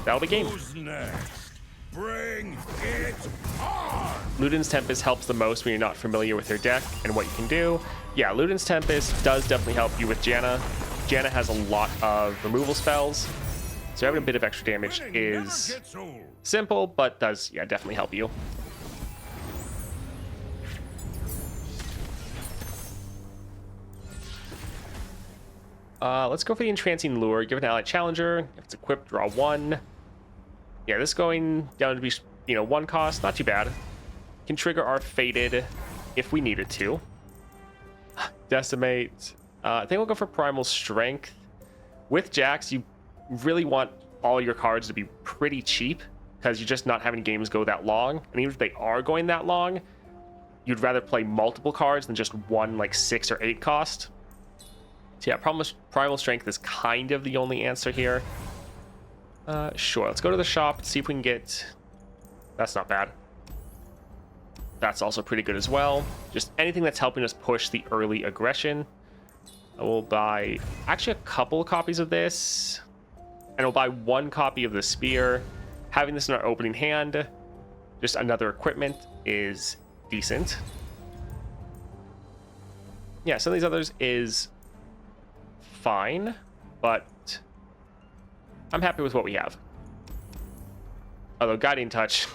that'll be game. Who's next? Bring it on! Luden's Tempest helps the most when you're not familiar with her deck and what you can do. Yeah, Luden's Tempest does definitely help you with Janna. Janna has a lot of removal spells, so having a bit of extra damage is simple, but does, yeah, definitely help you. Let's go for the Entrancing Lure. Give an ally challenger. If it's equipped, draw 1. Yeah, this going down to be, 1 cost. Not too bad. Can trigger our Fated if we needed to. Decimate. I think we'll go for Primal Strength. With Jax, you really want all your cards to be pretty cheap because you're just not having games go that long. And even if they are going that long, you'd rather play multiple cards than just one, like 6 or 8 cost. So yeah, Primal Strength is kind of the only answer here. Sure, let's go to the shop, see if we can get... That's not bad. That's also pretty good as well. Just anything that's helping us push the early aggression. I will buy actually a couple of copies of this. And we'll buy 1 copy of the spear. Having this in our opening hand, just another equipment, is decent. Yeah, some of these others is fine, but I'm happy with what we have. Although Guiding Touch,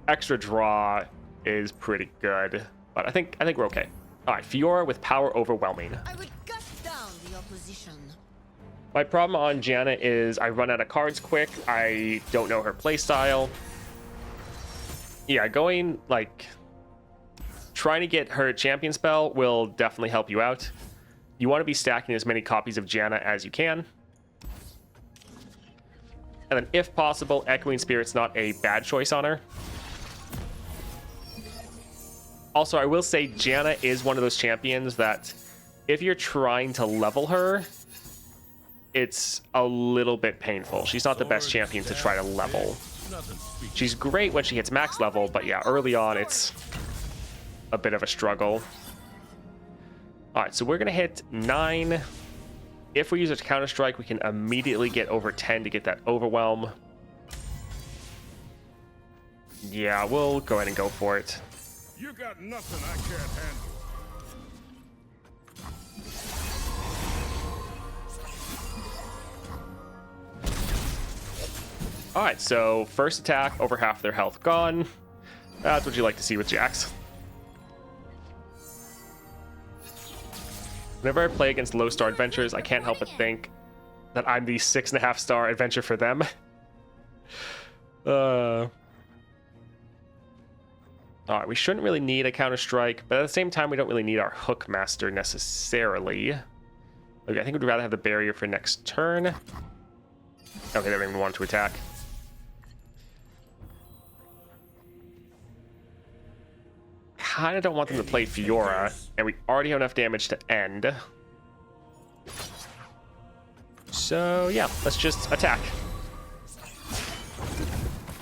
extra draw is pretty good, but I think we're okay. All right, Fiora with Power Overwhelming. I would gut down the opposition. My problem on Janna is I run out of cards quick. I don't know her playstyle. Yeah, going like trying to get her champion spell will definitely help you out. You want to be stacking as many copies of Janna as you can. And then if possible, Echoing Spirit's not a bad choice on her. Also, I will say Janna is one of those champions that if you're trying to level her, it's a little bit painful. She's not the best champion to try to level. She's great when she hits max level, but yeah, early on it's a bit of a struggle. All right, so we're gonna hit 9. If we use a counter strike, we can immediately get over 10 to get that overwhelm. Yeah, we'll go ahead and go for it. You got nothing I can't handle. All right, so first attack, over half their health gone. That's what you like to see with Jax. Whenever I play against low-star adventures, I can't help but think that I'm the 6.5-star adventure for them. All right, we shouldn't really need a counter-strike, but at the same time, we don't really need our Hook Master necessarily. Okay, I think we'd rather have the barrier for next turn. Okay, they don't even want to attack. Kind of don't want them to play Fiora, and we already have enough damage to end. So yeah, let's just attack.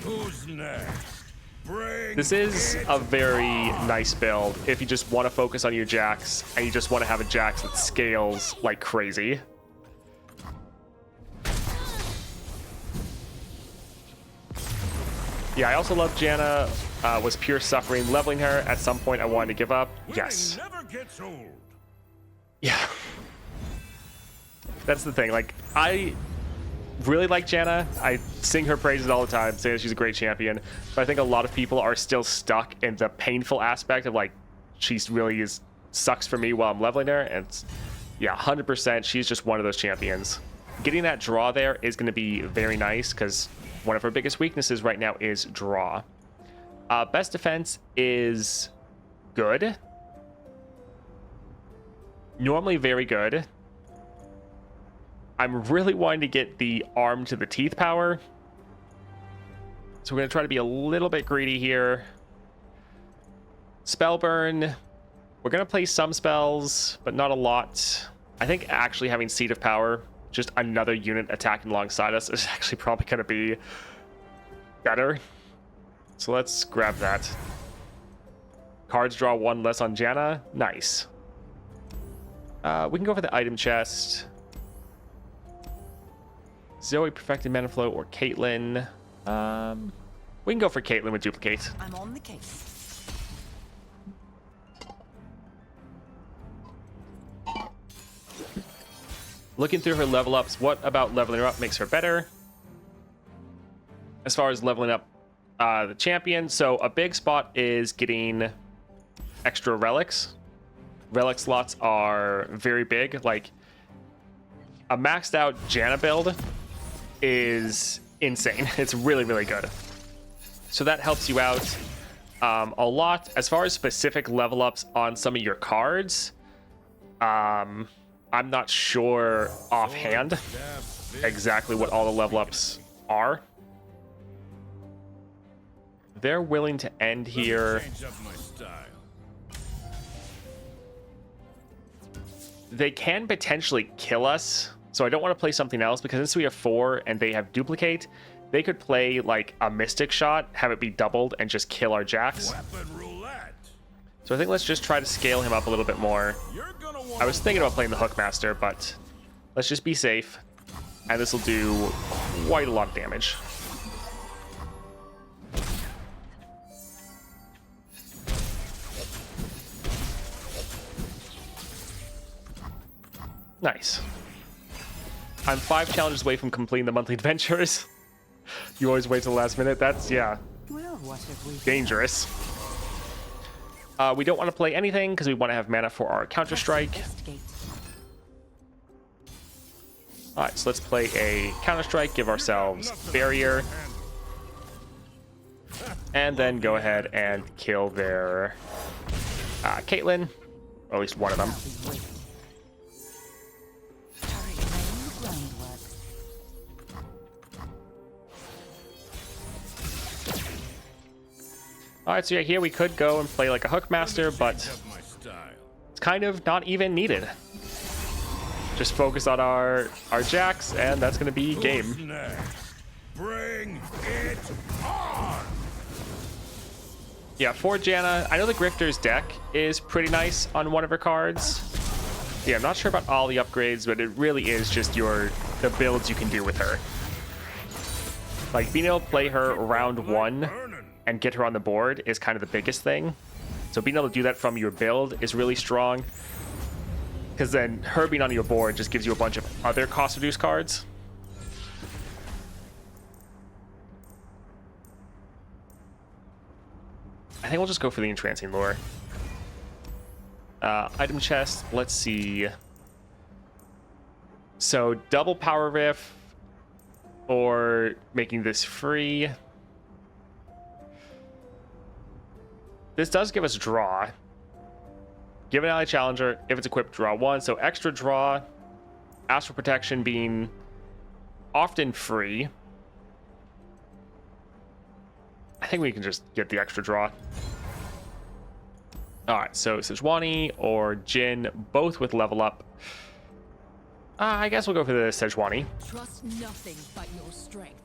Who's next? Bring This is a very nice build if you just want to focus on your Jax and you just want to have a Jax that scales like crazy. Yeah, I also love Janna. Was pure suffering. Leveling her at some point I wanted to give up. Yes. never gets old. Yeah. That's the thing. Like, I really like Janna. I sing her praises all the time, saying she's a great champion. But I think a lot of people are still stuck in the painful aspect of like, she's really sucks for me while I'm leveling her. And it's, yeah, 100%. She's just one of those champions. Getting that draw there is going to be very nice because one of her biggest weaknesses right now is draw. Best defense is good. Normally very good. I'm really wanting to get the arm to the teeth power. So we're going to try to be a little bit greedy here. Spellburn. We're going to play some spells, but not a lot. I think actually having Seed of Power, just another unit attacking alongside us, is actually probably going to be better. So let's grab that. Cards draw 1 less on Janna. Nice. We can go for the item chest. Zoe, Perfected Mana Flow, or Caitlyn. We can go for Caitlyn with Duplicate. I'm on the case. Looking through her level ups, what about leveling her up makes her better? As far as leveling up the champion, so a big spot is getting extra relics. Relic slots are very big. Like, a maxed out Janna build is insane. It's really, really good. So that helps you out a lot. As far as specific level ups on some of your cards, I'm not sure offhand exactly what all the level ups are. They're willing to end here. They can potentially kill us, so I don't want to play something else, because since we have 4 and they have Duplicate, they could play like a Mystic Shot, have it be doubled, and just kill our Jax. So I think let's just try to scale him up a little bit more. I was thinking about playing the Hookmaster, but let's just be safe, and this will do quite a lot of damage. Nice. I'm 5 challenges away from completing the monthly adventures. You always wait till the last minute. That's, yeah, Well, what have we dangerous. We don't want to play anything because we want to have mana for our Counter-Strike. investigate? Alright, so let's play a Counter-Strike, give ourselves Barrier, and then go ahead and kill their Caitlyn, or at least one of them. Groundwork. Alright, so yeah, here we could go and play like a Hookmaster, but it's kind of not even needed. Just focus on our Jax, and that's going to be game. Bring it on! Yeah, for Janna, I know the Grifter's deck is pretty nice on one of her cards. Yeah, I'm not sure about all the upgrades, but it really is just the builds you can do with her. Like, being able to play her round 1 and get her on the board is kind of the biggest thing. So being able to do that from your build is really strong, because then her being on your board just gives you a bunch of other cost reduced cards. I think we'll just go for the Entrancing Lure. Item chest, let's see. So double Power Riff or making this free. This does give us draw. Give an ally challenger, if it's equipped, draw 1. So extra draw, Astral Protection being often free. I think we can just get the extra draw. Alright, so Sejuani or Jhin, both with level up. I guess we'll go for the Sejuani. Trust nothing but your strength.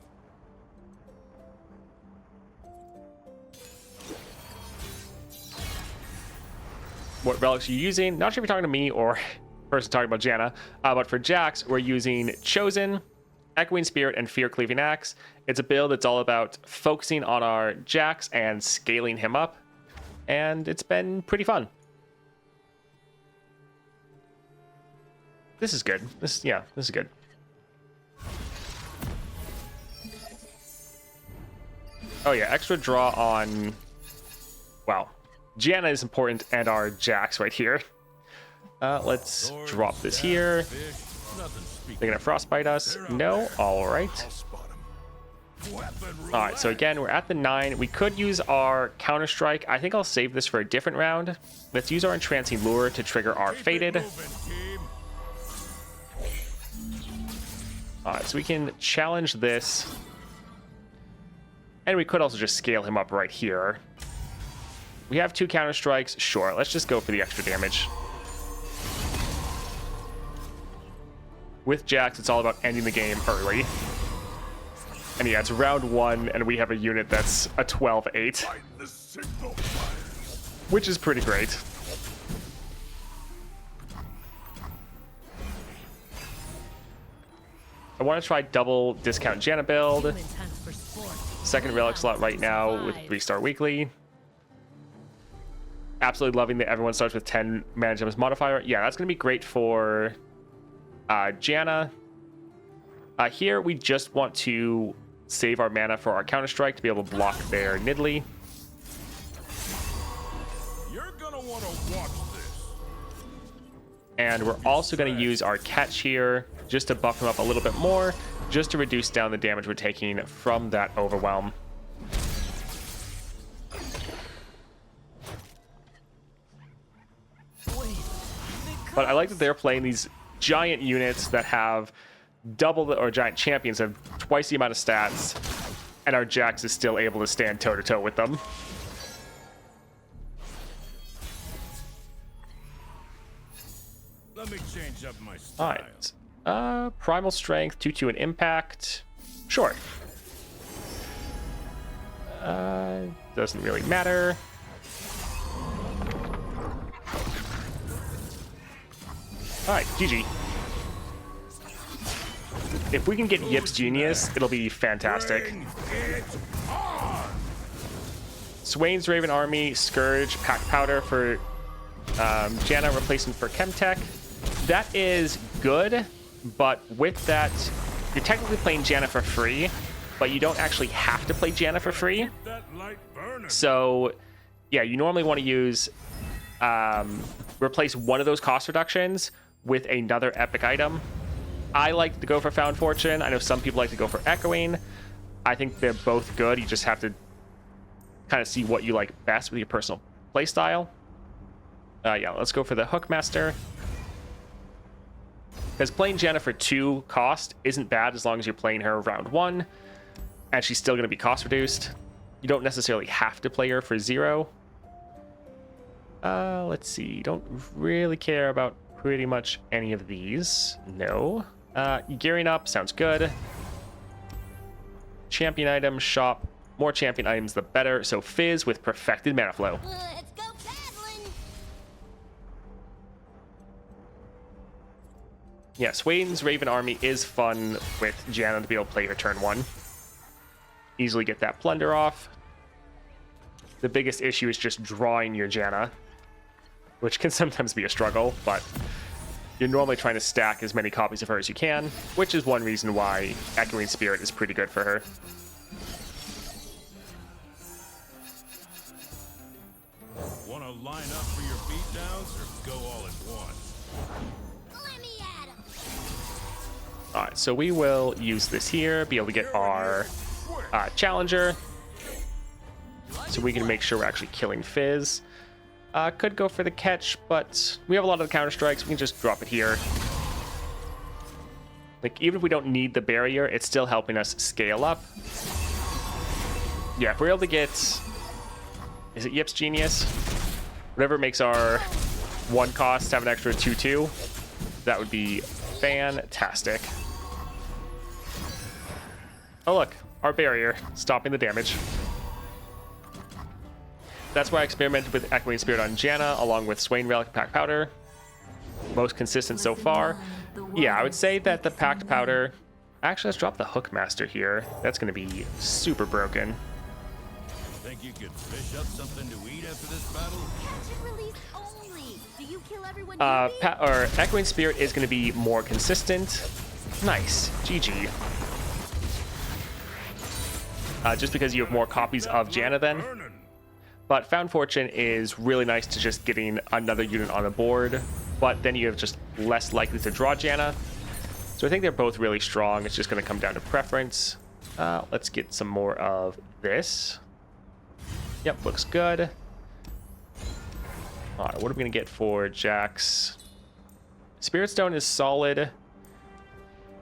What relics are you using? Not sure if you're talking to me or person talking about Janna, but for Jax, we're using Chosen, Echoing Spirit, and Fear Cleaving Axe. It's a build that's all about focusing on our Jax and scaling him up, and it's been pretty fun. This is good. This is good. Oh yeah, extra draw on, wow, Janna is important, and our Jax right here. Let's drop this here. They're gonna frostbite us. No? Alright. Alright, so again, we're at the 9. We could use our Counter-Strike. I think I'll save this for a different round. Let's use our Entrancing Lure to trigger our Fated. Alright, so we can challenge this. And we could also just scale him up right here. We have 2 counter strikes. Sure, let's just go for the extra damage. With Jax, it's all about ending the game early. And yeah, it's round 1, and we have a unit that's a 12-8. Which is pretty great. I want to try double discount Janna build. Humans hunt for sport. Second relic slot right now with 3-star weekly. Absolutely loving that everyone starts with 10 mana gems modifier. Yeah, that's going to be great for Janna. Here, we just want to save our mana for our Counter-Strike to be able to block their Nidalee. You're gonna want to watch this. And we're also going to use our Catch here just to buff him up a little bit more, just to reduce down the damage we're taking from that Overwhelm. But I like that they're playing these giant units that have double the, or giant champions have twice the amount of stats, and our Jax is still able to stand toe-to-toe with them. Let me change up my style. Alright. Primal Strength, 2-2 and Impact. Sure. Doesn't really matter. Alright, GG. If we can get Yip's Genius, it'll be fantastic. Bring it on! Swain's Raven Army, Scourge, Pack Powder for Janna, replacement for Chemtech. That is good, but with that, you're technically playing Janna for free, but you don't actually have to play Janna for free. That light burning. So, yeah, you normally want to use, replace one of those cost reductions with another epic item. I like to go for Found Fortune. I know some people like to go for Echoing. I think they're both good. You just have to kind of see what you like best with your personal playstyle. Yeah, let's go for the Hookmaster. Because playing Janna for 2 cost isn't bad as long as you're playing her round 1, and she's still going to be cost reduced. You don't necessarily have to play her for 0. Let's see. Don't really care about pretty much any of these. No. Gearing up sounds good. Champion item shop. More champion items, the better. So Fizz with perfected mana flow. Let's go paddling. Yeah, Swain's Raven Army is fun with Janna to be able to play her turn 1. Easily get that plunder off. The biggest issue is just drawing your Janna, which can sometimes be a struggle, but you're normally trying to stack as many copies of her as you can, which is one reason why Echoing Spirit is pretty good for her. Want to line up for your beatdowns or go all at once? Let me at him. Alright, so we will use this here, be able to get our Challenger, so we can make sure we're actually killing Fizz. Could go for the catch, but we have a lot of the counter strikes. We can just drop it here. Like, even if we don't need the barrier, it's still helping us scale up. Yeah, if we're able to get... Is it Yip's Genius? Whatever makes our 1 cost have an extra 2-2. That would be fantastic. Oh, look. Our barrier. Stopping the damage. That's why I experimented with Echoing Spirit on Janna, along with Swain Relic and Pack Powder. Most consistent so far. Yeah, I would say that the Packed Powder... Actually, let's drop the Hookmaster here. That's going to be super broken. Think you could fish up something to eat after this battle? Catch and release only. Do you kill everyone you beat? Or Echoing Spirit is going to be more consistent. Nice. GG. Just because you have more copies of Janna then. But Found Fortune is really nice to just getting another unit on the board, but then you have just less likely to draw Janna. So I think they're both really strong. It's just going to come down to preference. Let's get some more of this. Yep, looks good. All right, what are we going to get for Jax? Spirit Stone is solid.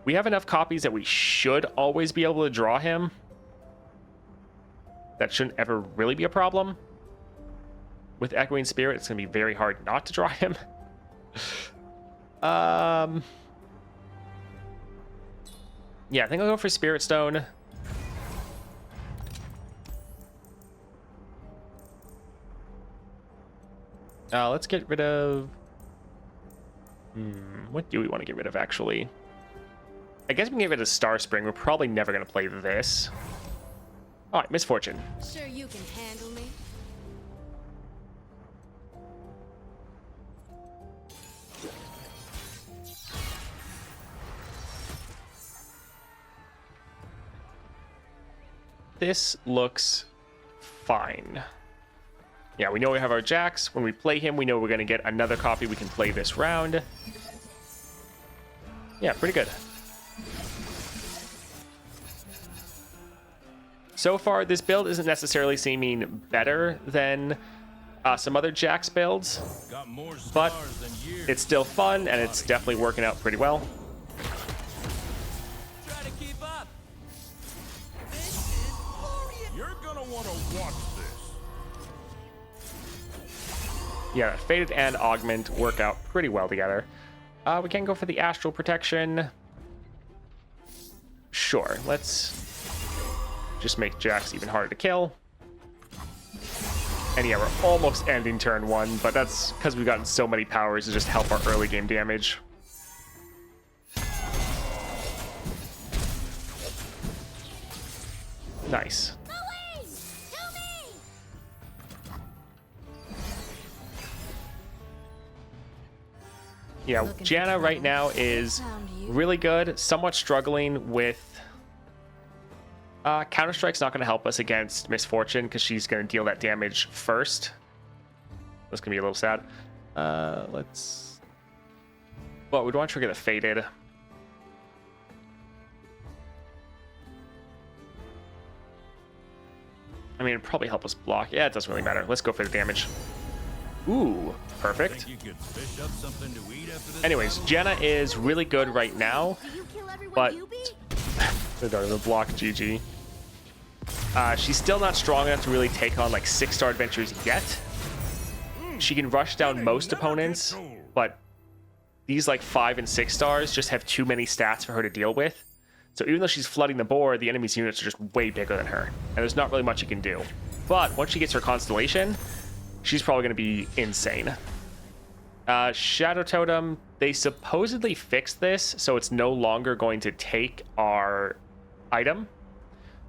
We have enough copies that we should always be able to draw him. that shouldn't ever really be a problem. With Echoing Spirit, it's going to be very hard not to draw him. Yeah, I think I'll go for Spirit Stone. Let's get rid of... what do we want to get rid of, actually? I guess we can get rid of Star Spring. We're probably never going to play this. All right, Misfortune. Sure you can handle me? This looks fine. Yeah, we know we have our Jax. When we play him, we know we're going to get another copy we can play this round. Yeah, pretty good. So far, this build isn't necessarily seeming better than some other Jax builds, but it's still fun, and it's definitely working out pretty well. Try to keep up. You're gonna want to watch this. Yeah, Faded and Augment work out pretty well together. We can go for the Astral Protection. Sure, let's just make Jax even harder to kill. And yeah, we're almost ending turn 1, but that's because we've gotten so many powers to just help our early game damage. Nice. Yeah, Janna right now is really good, somewhat struggling with... Counter-Strike's not going to help us against Misfortune because she's going to deal that damage first. That's going to be a little sad. Let's... Well, we'd want to trigger the Faded. I mean, it'd probably help us block. Yeah, it doesn't really matter. Let's go for the damage. Ooh, perfect. Anyways, Janna is really good right now, but they don't even block. GG. She's still not strong enough to really take on like 6-star adventures yet. She can rush down most opponents, but these like 5 and 6 stars just have too many stats for her to deal with. So even though she's flooding the board, the enemy's units are just way bigger than her, and there's not really much you can do. But once she gets her Constellation, she's probably going to be insane. Shadow Totem, they supposedly fixed this, so it's no longer going to take our item,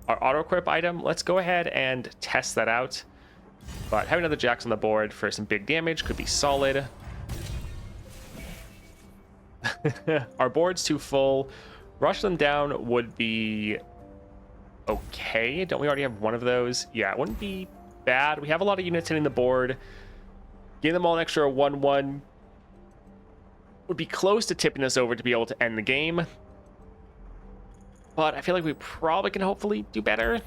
our auto-equip item. Let's go ahead and test that out. But having another Jax on the board for some big damage could be solid. Our board's too full. Rush them down would be okay. Don't we already have one of those? Yeah, it wouldn't be bad. We have a lot of units hitting the board. Give them all an extra 1-1 would be close to tipping us over to be able to end the game. But I feel like we probably can hopefully do better.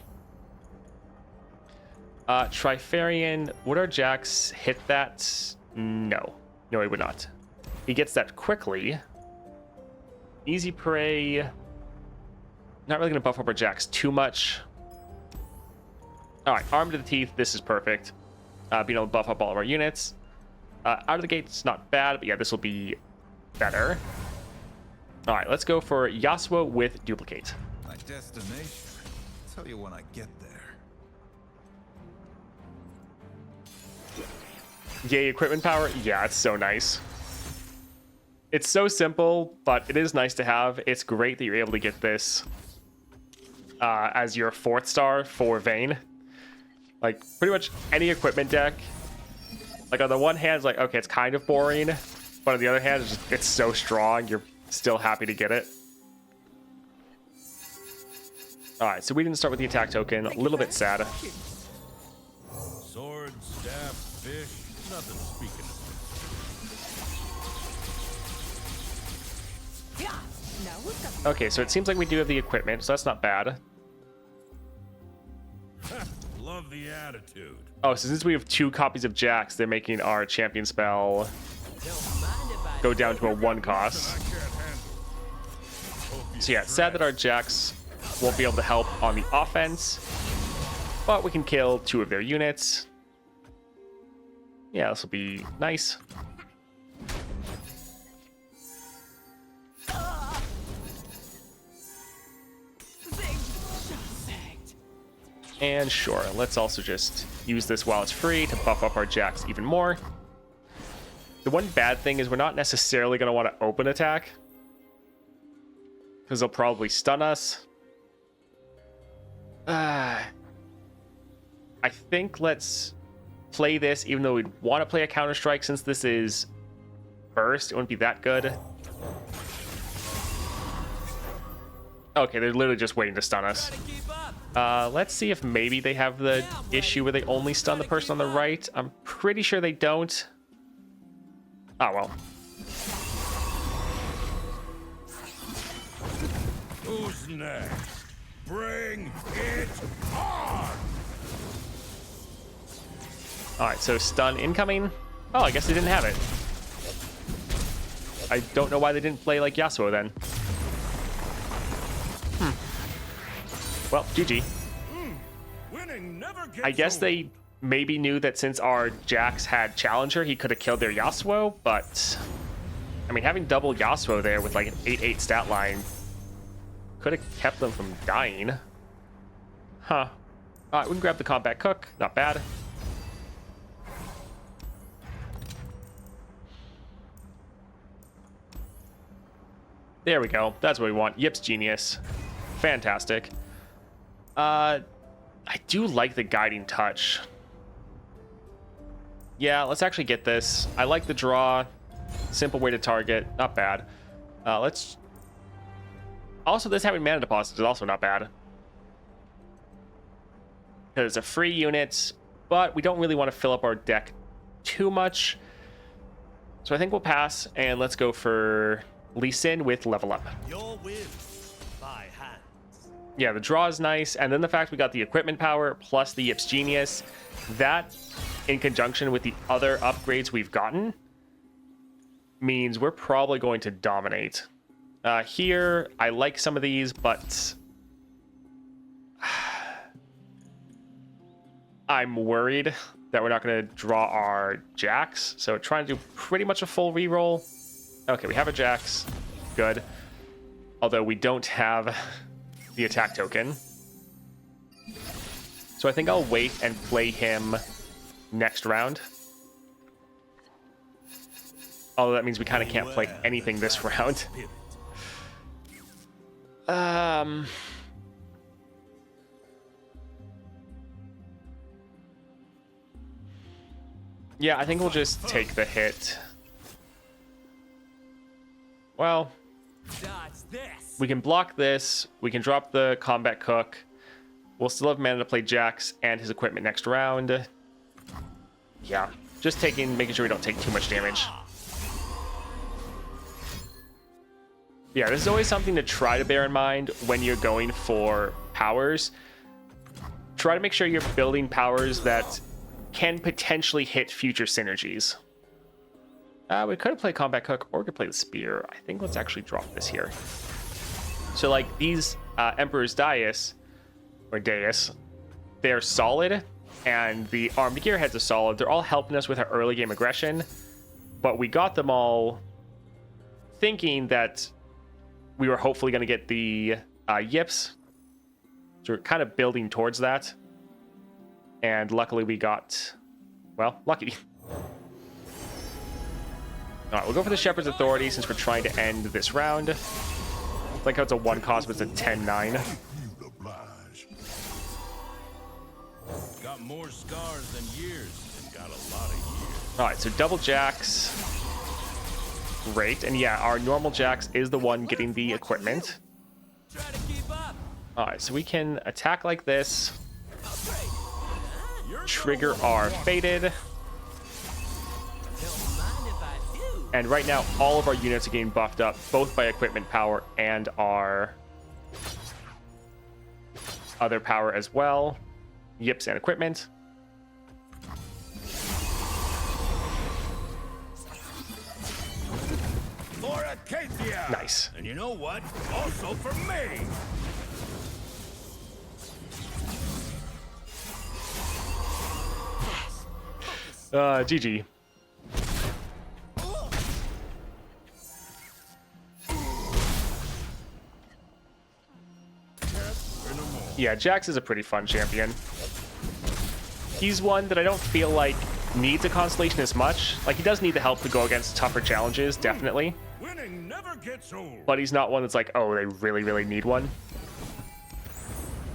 Trifarian, would our Jax hit that? No. No, he would not. He gets that quickly. Easy Prey. Not really going to buff up our Jax too much. All right, Arm to the Teeth. This is perfect. Being able to buff up all of our units. Out of the gate, it's not bad, but yeah, this will be better. All right, let's go for Yasuo with Duplicate. My destination. I'll tell you when I get there. Yay, equipment power. Yeah, it's so nice. It's so simple, but it is nice to have. It's great that you're able to get this as your 4th star for Vayne. Like, pretty much any equipment deck. Like, on the one hand, it's like, okay, it's kind of boring. But on the other hand, it's so strong, you're still happy to get it. Alright, so we didn't start with the attack token. A little bit sad. Sword, staff, fish, nothing speaking of. Okay, so it seems like we do have the equipment, so that's not bad. Love the attitude. Oh, so since we have 2 copies of Jax, they're making our champion spell go down to a 1 cost. So yeah, it's sad that our Jax won't be able to help on the offense. But we can kill 2 of their units. Yeah, this will be nice. And sure, let's also just use this while it's free to buff up our Jax even more. The one bad thing is we're not necessarily going to want to open attack, because they'll probably stun us. I think let's play this, even though we'd want to play a Counter-Strike, since this is burst. It wouldn't be that good. Okay, they're literally just waiting to stun us. Let's see if maybe they have the issue where they only stun the person on the right. I'm pretty sure they don't. Oh, well. Who's next? Bring it on! Alright, so stun incoming. Oh, I guess they didn't have it. I don't know why they didn't play like Yasuo then. Well, GG. Winning never gets I guess they maybe knew that since our Jax had Challenger, he could have killed their Yasuo, but... I mean, having double Yasuo there with like an 8-8 stat line could have kept them from dying. Huh. Alright, we can grab the combat cook. Not bad. There we go. That's what we want. Yip's genius. Fantastic. I do like the guiding touch. Yeah, let's actually get this. I like the draw. Simple way to target. Not bad. Let's... Also, this having mana deposits is also not bad. Because it's a free unit, but we don't really want to fill up our deck too much. So I think we'll pass, and let's go for Lee Sin with level up. Your win by hand. Yeah, the draw is nice, and then the fact we got the equipment power plus the Yip's Genius, that in conjunction with the other upgrades we've gotten means we're probably going to dominate. Here, I like some of these, but I'm worried that we're not going to draw our Jax, so trying to do pretty much a full reroll. Okay, we have a Jax. Good. Although we don't have the attack token. So I think I'll wait and play him next round. Although that means we kind of can't play anything this round. Yeah, I think we'll just take the hit. Well, we can block this. We can drop the combat cook. We'll still have mana to play Jax and his equipment next round. Yeah, just making sure we don't take too much damage. Yeah, this is always something to try to bear in mind when you're going for powers. Try to make sure you're building powers that can potentially hit future synergies. We could have played combat cook, or we could play the spear. I think let's actually drop this here. So like these Emperor's Dais, or Deus, they're solid, and the armed gearheads are solid. They're all helping us with our early game aggression, but we got them all thinking that we were hopefully going to get the Yips. So we're kind of building towards that. And luckily we got, well, lucky. Alright, we'll go for the Shepherd's Authority since we're trying to end this round. I like how it's a 1 cost, but it's a 10-9. Got more scars than years and got a lot of years. Alright, so double Jax. Great. And yeah, our normal Jax is the one getting the equipment. Alright, so we can attack like this. Trigger our Fated. And right now, all of our units are getting buffed up, both by equipment power and our other power as well. Yips and equipment. For Acacia! Nice. And you know what? Also for me! GG. Yeah, Jax is a pretty fun champion. He's one that I don't feel like needs a constellation as much. Like, he does need the help to go against tougher challenges, definitely. Winning never gets old. But he's not one that's like, oh, they really, really need one.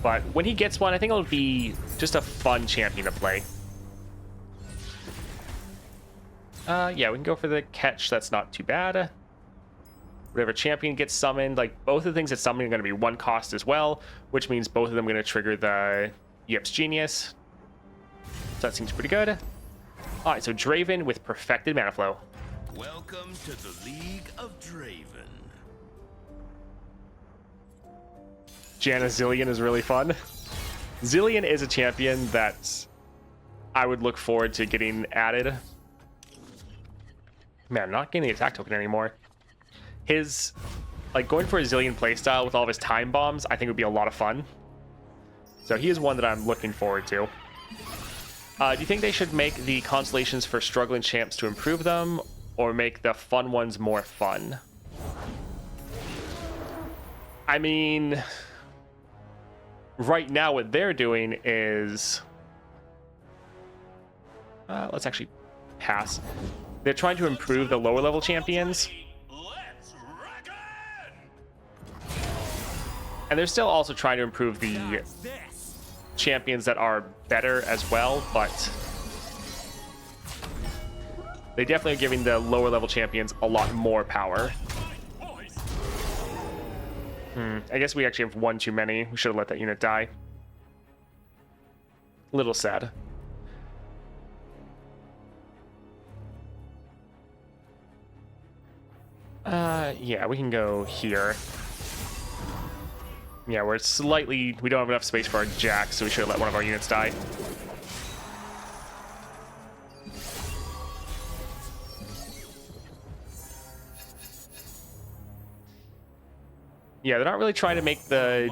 But when he gets one, I think it'll be just a fun champion to play. Yeah, we can go for the catch. That's not too bad. Whatever champion gets summoned, like both of the things that summon are going to be one cost as well, which means both of them are going to trigger the Yip's Genius. So that seems pretty good. All right, so Draven with Perfected Mana Flow. Welcome to the League of Draven. Janna Zillion is really fun. Zillion is a champion that I would look forward to getting added. Man, I'm not getting the attack token anymore. His, like, going for a Zillion playstyle with all of his time bombs, I think would be a lot of fun. So he is one that I'm looking forward to. Do you think they should make the constellations for struggling champs to improve them, or make the fun ones more fun? I mean, right now what they're doing is... let's actually pass. They're trying to improve the lower level champions. And they're still also trying to improve the champions that are better as well, but they definitely are giving the lower level champions a lot more power. I guess we actually have one too many. We should have let that unit die. Little sad. Yeah, we can go here. Yeah, we're slightly... We don't have enough space for our Jax, so we should have let one of our units die. Yeah, they're not really trying to make the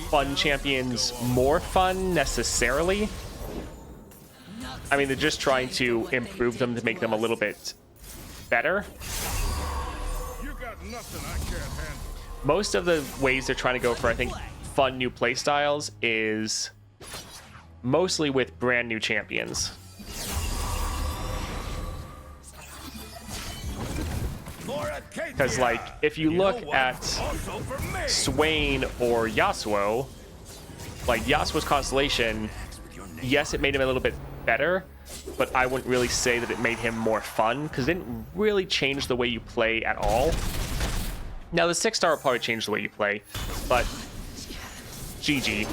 fun champions more fun, necessarily. I mean, they're just trying to improve them to make them a little bit better. You got nothing I can't handle. Most of the ways they're trying to go for, I think, fun new playstyles is mostly with brand new champions. Because, like, if you look at Swain or Yasuo, like, Yasuo's constellation, yes, it made him a little bit better, but I wouldn't really say that it made him more fun, because it didn't really change the way you play at all. Now, the 6-star will probably change the way you play, but GG.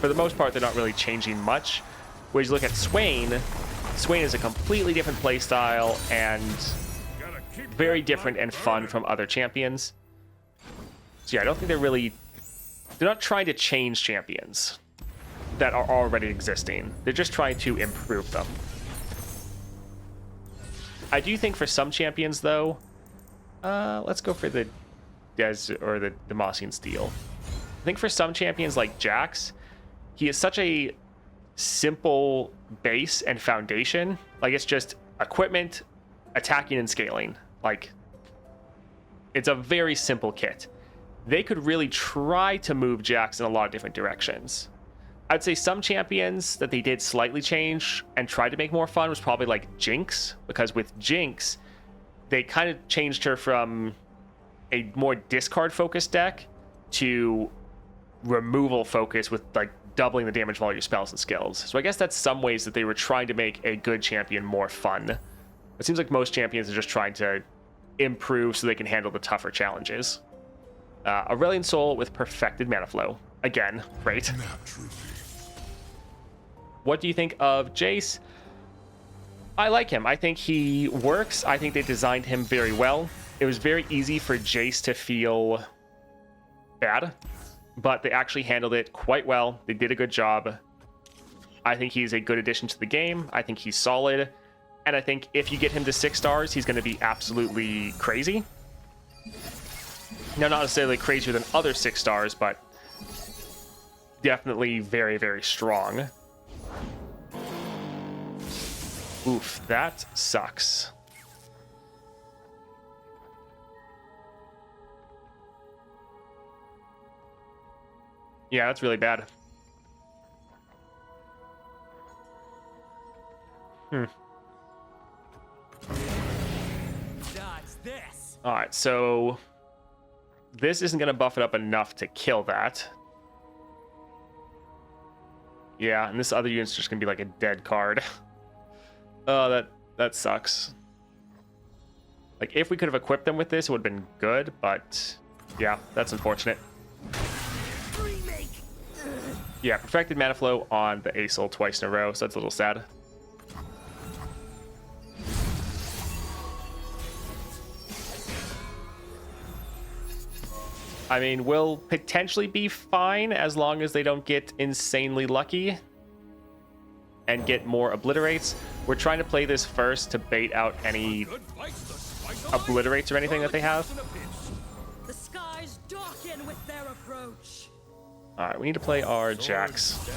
For the most part, they're not really changing much. Whereas you look at Swain, Swain is a completely different playstyle and very different and fun from other champions. So yeah, I don't think they're not trying to change champions that are already existing. They're just trying to improve them. I do think for some champions, though, let's go for the Des or the Demacian Steel. I think for some champions like Jax, he is such a simple base and foundation. Like, it's just equipment, attacking, and scaling. Like, it's a very simple kit. They could really try to move Jax in a lot of different directions. I'd say some champions that they did slightly change and tried to make more fun was probably like Jinx, because with Jinx, they kind of changed her from a more discard focused deck to removal focus with like doubling the damage of all your spells and skills. So I guess that's some ways that they were trying to make a good champion more fun. It seems like most champions are just trying to improve so they can handle the tougher challenges. Aurelion Soul with Perfected Mana Flow. Again, great. What do you think of Jace? I like him. I think he works. I think they designed him very well. It was very easy for Jace to feel bad, but they actually handled it quite well. They did a good job. I think he's a good addition to the game. I think he's solid. And I think if you get him to 6 stars, he's going to be absolutely crazy. Now, not necessarily crazier than other 6 stars, but definitely very, very strong. Oof, that sucks. Yeah, that's really bad. Dodge this. All right, so this isn't going to buff it up enough to kill that. Yeah, and this other unit's just going to be like a dead card. Oh, that sucks. Like, if we could have equipped them with this, it would have been good, but yeah, that's unfortunate. Yeah, perfected mana flow on the Acel twice in a row, so that's a little sad. I mean, we'll potentially be fine as long as they don't get insanely lucky and get more obliterates. We're trying to play this first to bait out any obliterates or anything that they have. The skies darken with their approach. All right, we need to play our Jax. Stab,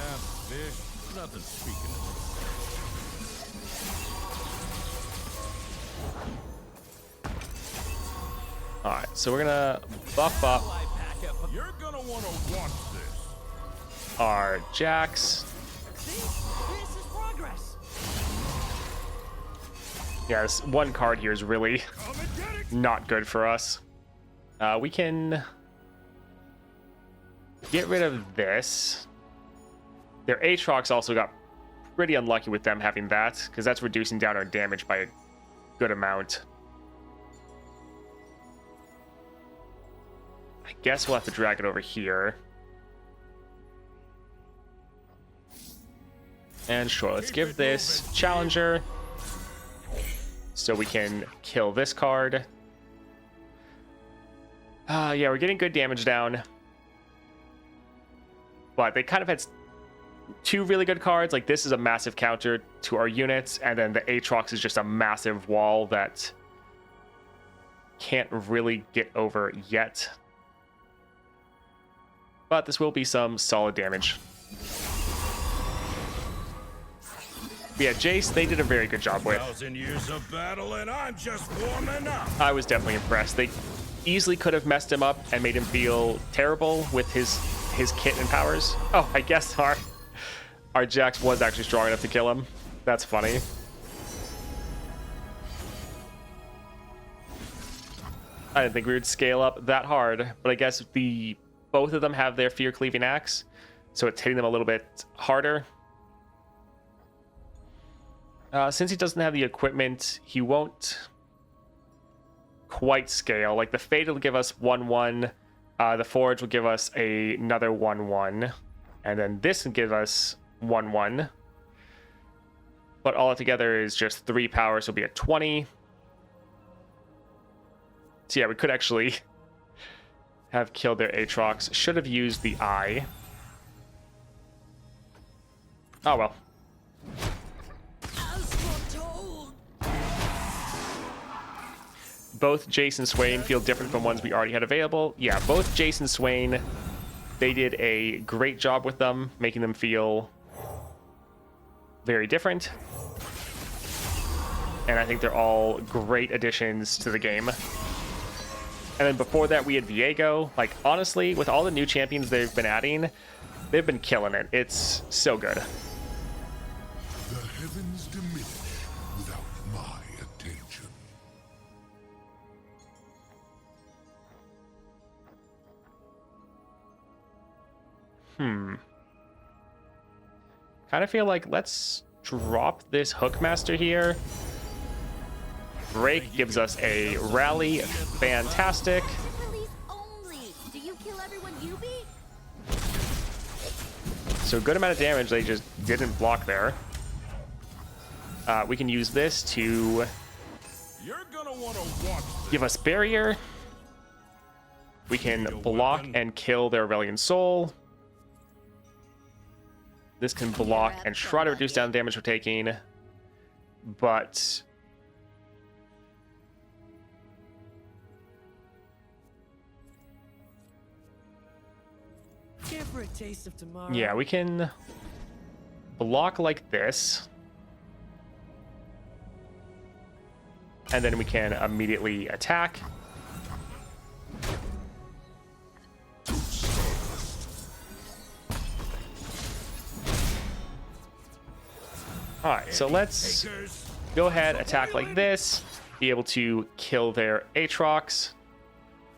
fish, nothing speaking of. All right, so we're gonna buff up You're gonna want to watch this. our Jax. See? This is progress. Yeah, this one card here is really not good for us. We can get rid of this. Their Aatrox also got pretty unlucky with them having that, because that's reducing down our damage by a good amount. I guess we'll have to drag it over here. And sure, let's give this Challenger so we can kill this card. Yeah, we're getting good damage down. But they kind of had two really good cards. Like, this is a massive counter to our units, and then the Aatrox is just a massive wall that can't really get over yet. But this will be some solid damage. But yeah, Jace, they did a very good job with. 1,000 years of battle, and I'm just warming up. I was definitely impressed. They easily could have messed him up and made him feel terrible with his kit and powers. Oh, I guess our Jax was actually strong enough to kill him. That's funny. I didn't think we would scale up that hard, but I guess both of them have their Fear Cleaving Axe, so it's hitting them a little bit harder. Since he doesn't have the equipment, he won't quite scale. Like, the Fade will give us 1/1, the Forge will give us another 1/1, and then this will give us 1/1. But all together is just 3 power, so it'll be a 20. So yeah, we could actually have killed their Aatrox. Should have used the Eye. Oh well. As foretold. Both Jace and Swain feel different from ones we already had available. Yeah, both Jace and Swain, they did a great job with them, making them feel very different. And I think they're all great additions to the game. And then before that, we had Viego. Like, honestly, with all the new champions they've been adding, they've been killing it. It's so good. The heavens diminish without my attention. Kind of feel like let's drop this Hookmaster here. Break gives us a rally. Fantastic. Release only. Do you kill everyone you beat? So good amount of damage they just didn't block there. We can use this to You're gonna want to watch this. give us barrier. We can block and kill their Aurelian Soul. This can block and try to reduce down the damage we're taking. But Give her a taste of tomorrow. yeah, we can block like this. and then we can immediately attack. All right, so let's go ahead, attack like this, be able to kill their Aatrox.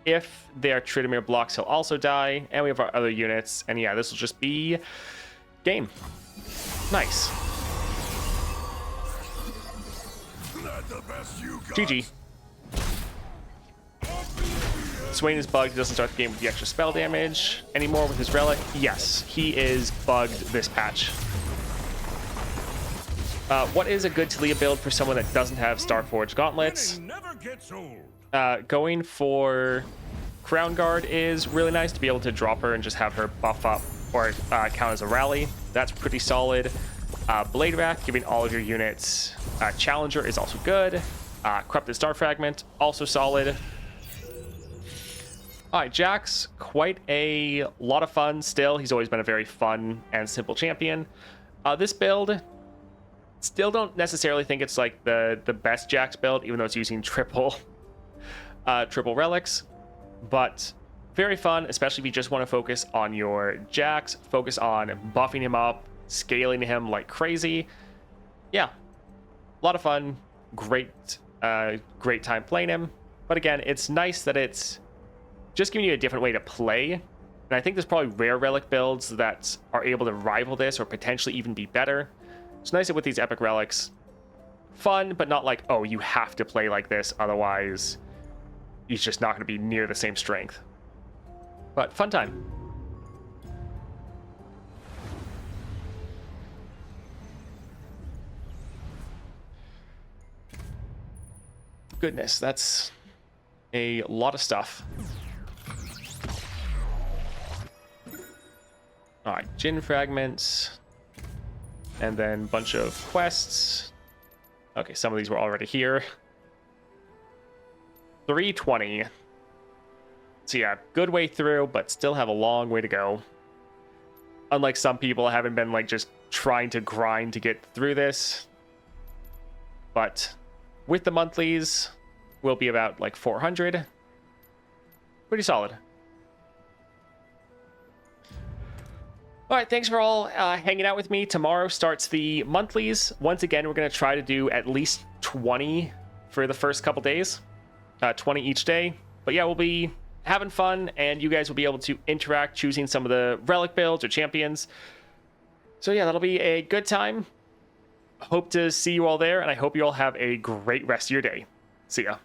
If their Tryndamere blocks, he'll also die, and we have our other units, and yeah, this will just be game. Nice. GG. Swain is bugged. He doesn't start the game with the extra spell damage anymore with his relic. Yes, he is bugged this patch. What is a good Talia build for someone that doesn't have Starforged Gauntlets? Going for Crown Guard is really nice to be able to drop her and just have her buff up or count as a rally. That's pretty solid. Blade Rack, giving all of your units Challenger is also good. Corrupted Star Fragment, also solid. All right, Jax, quite a lot of fun still. He's always been a very fun and simple champion. This build, still don't necessarily think it's like the best Jax build, even though it's using triple relics. But very fun, especially if you just want to focus on your Jax, focus on buffing him up, scaling him like crazy. Yeah, a lot of fun. Great time playing him. But again, it's nice that it's just giving you a different way to play. And I think there's probably rare relic builds that are able to rival this or potentially even be better. It's nice that with these epic relics, fun, but not like, oh, you have to play like this, otherwise he's just not going to be near the same strength. But fun time. Goodness, that's a lot of stuff. All right, Jin fragments, and then a bunch of quests. Okay, some of these were already here. 320. So yeah, good way through, but still have a long way to go. Unlike some people, I haven't been like just trying to grind to get through this. But with the monthlies, we'll be about like 400. Pretty solid. All right, thanks for all hanging out with me. Tomorrow starts the monthlies. Once again, we're going to try to do at least 20 for the first couple days. 20 each day. But yeah, we'll be having fun, and you guys will be able to interact, choosing some of the relic builds or champions. So yeah, that'll be a good time. Hope to see you all there, and I hope you all have a great rest of your day. See ya.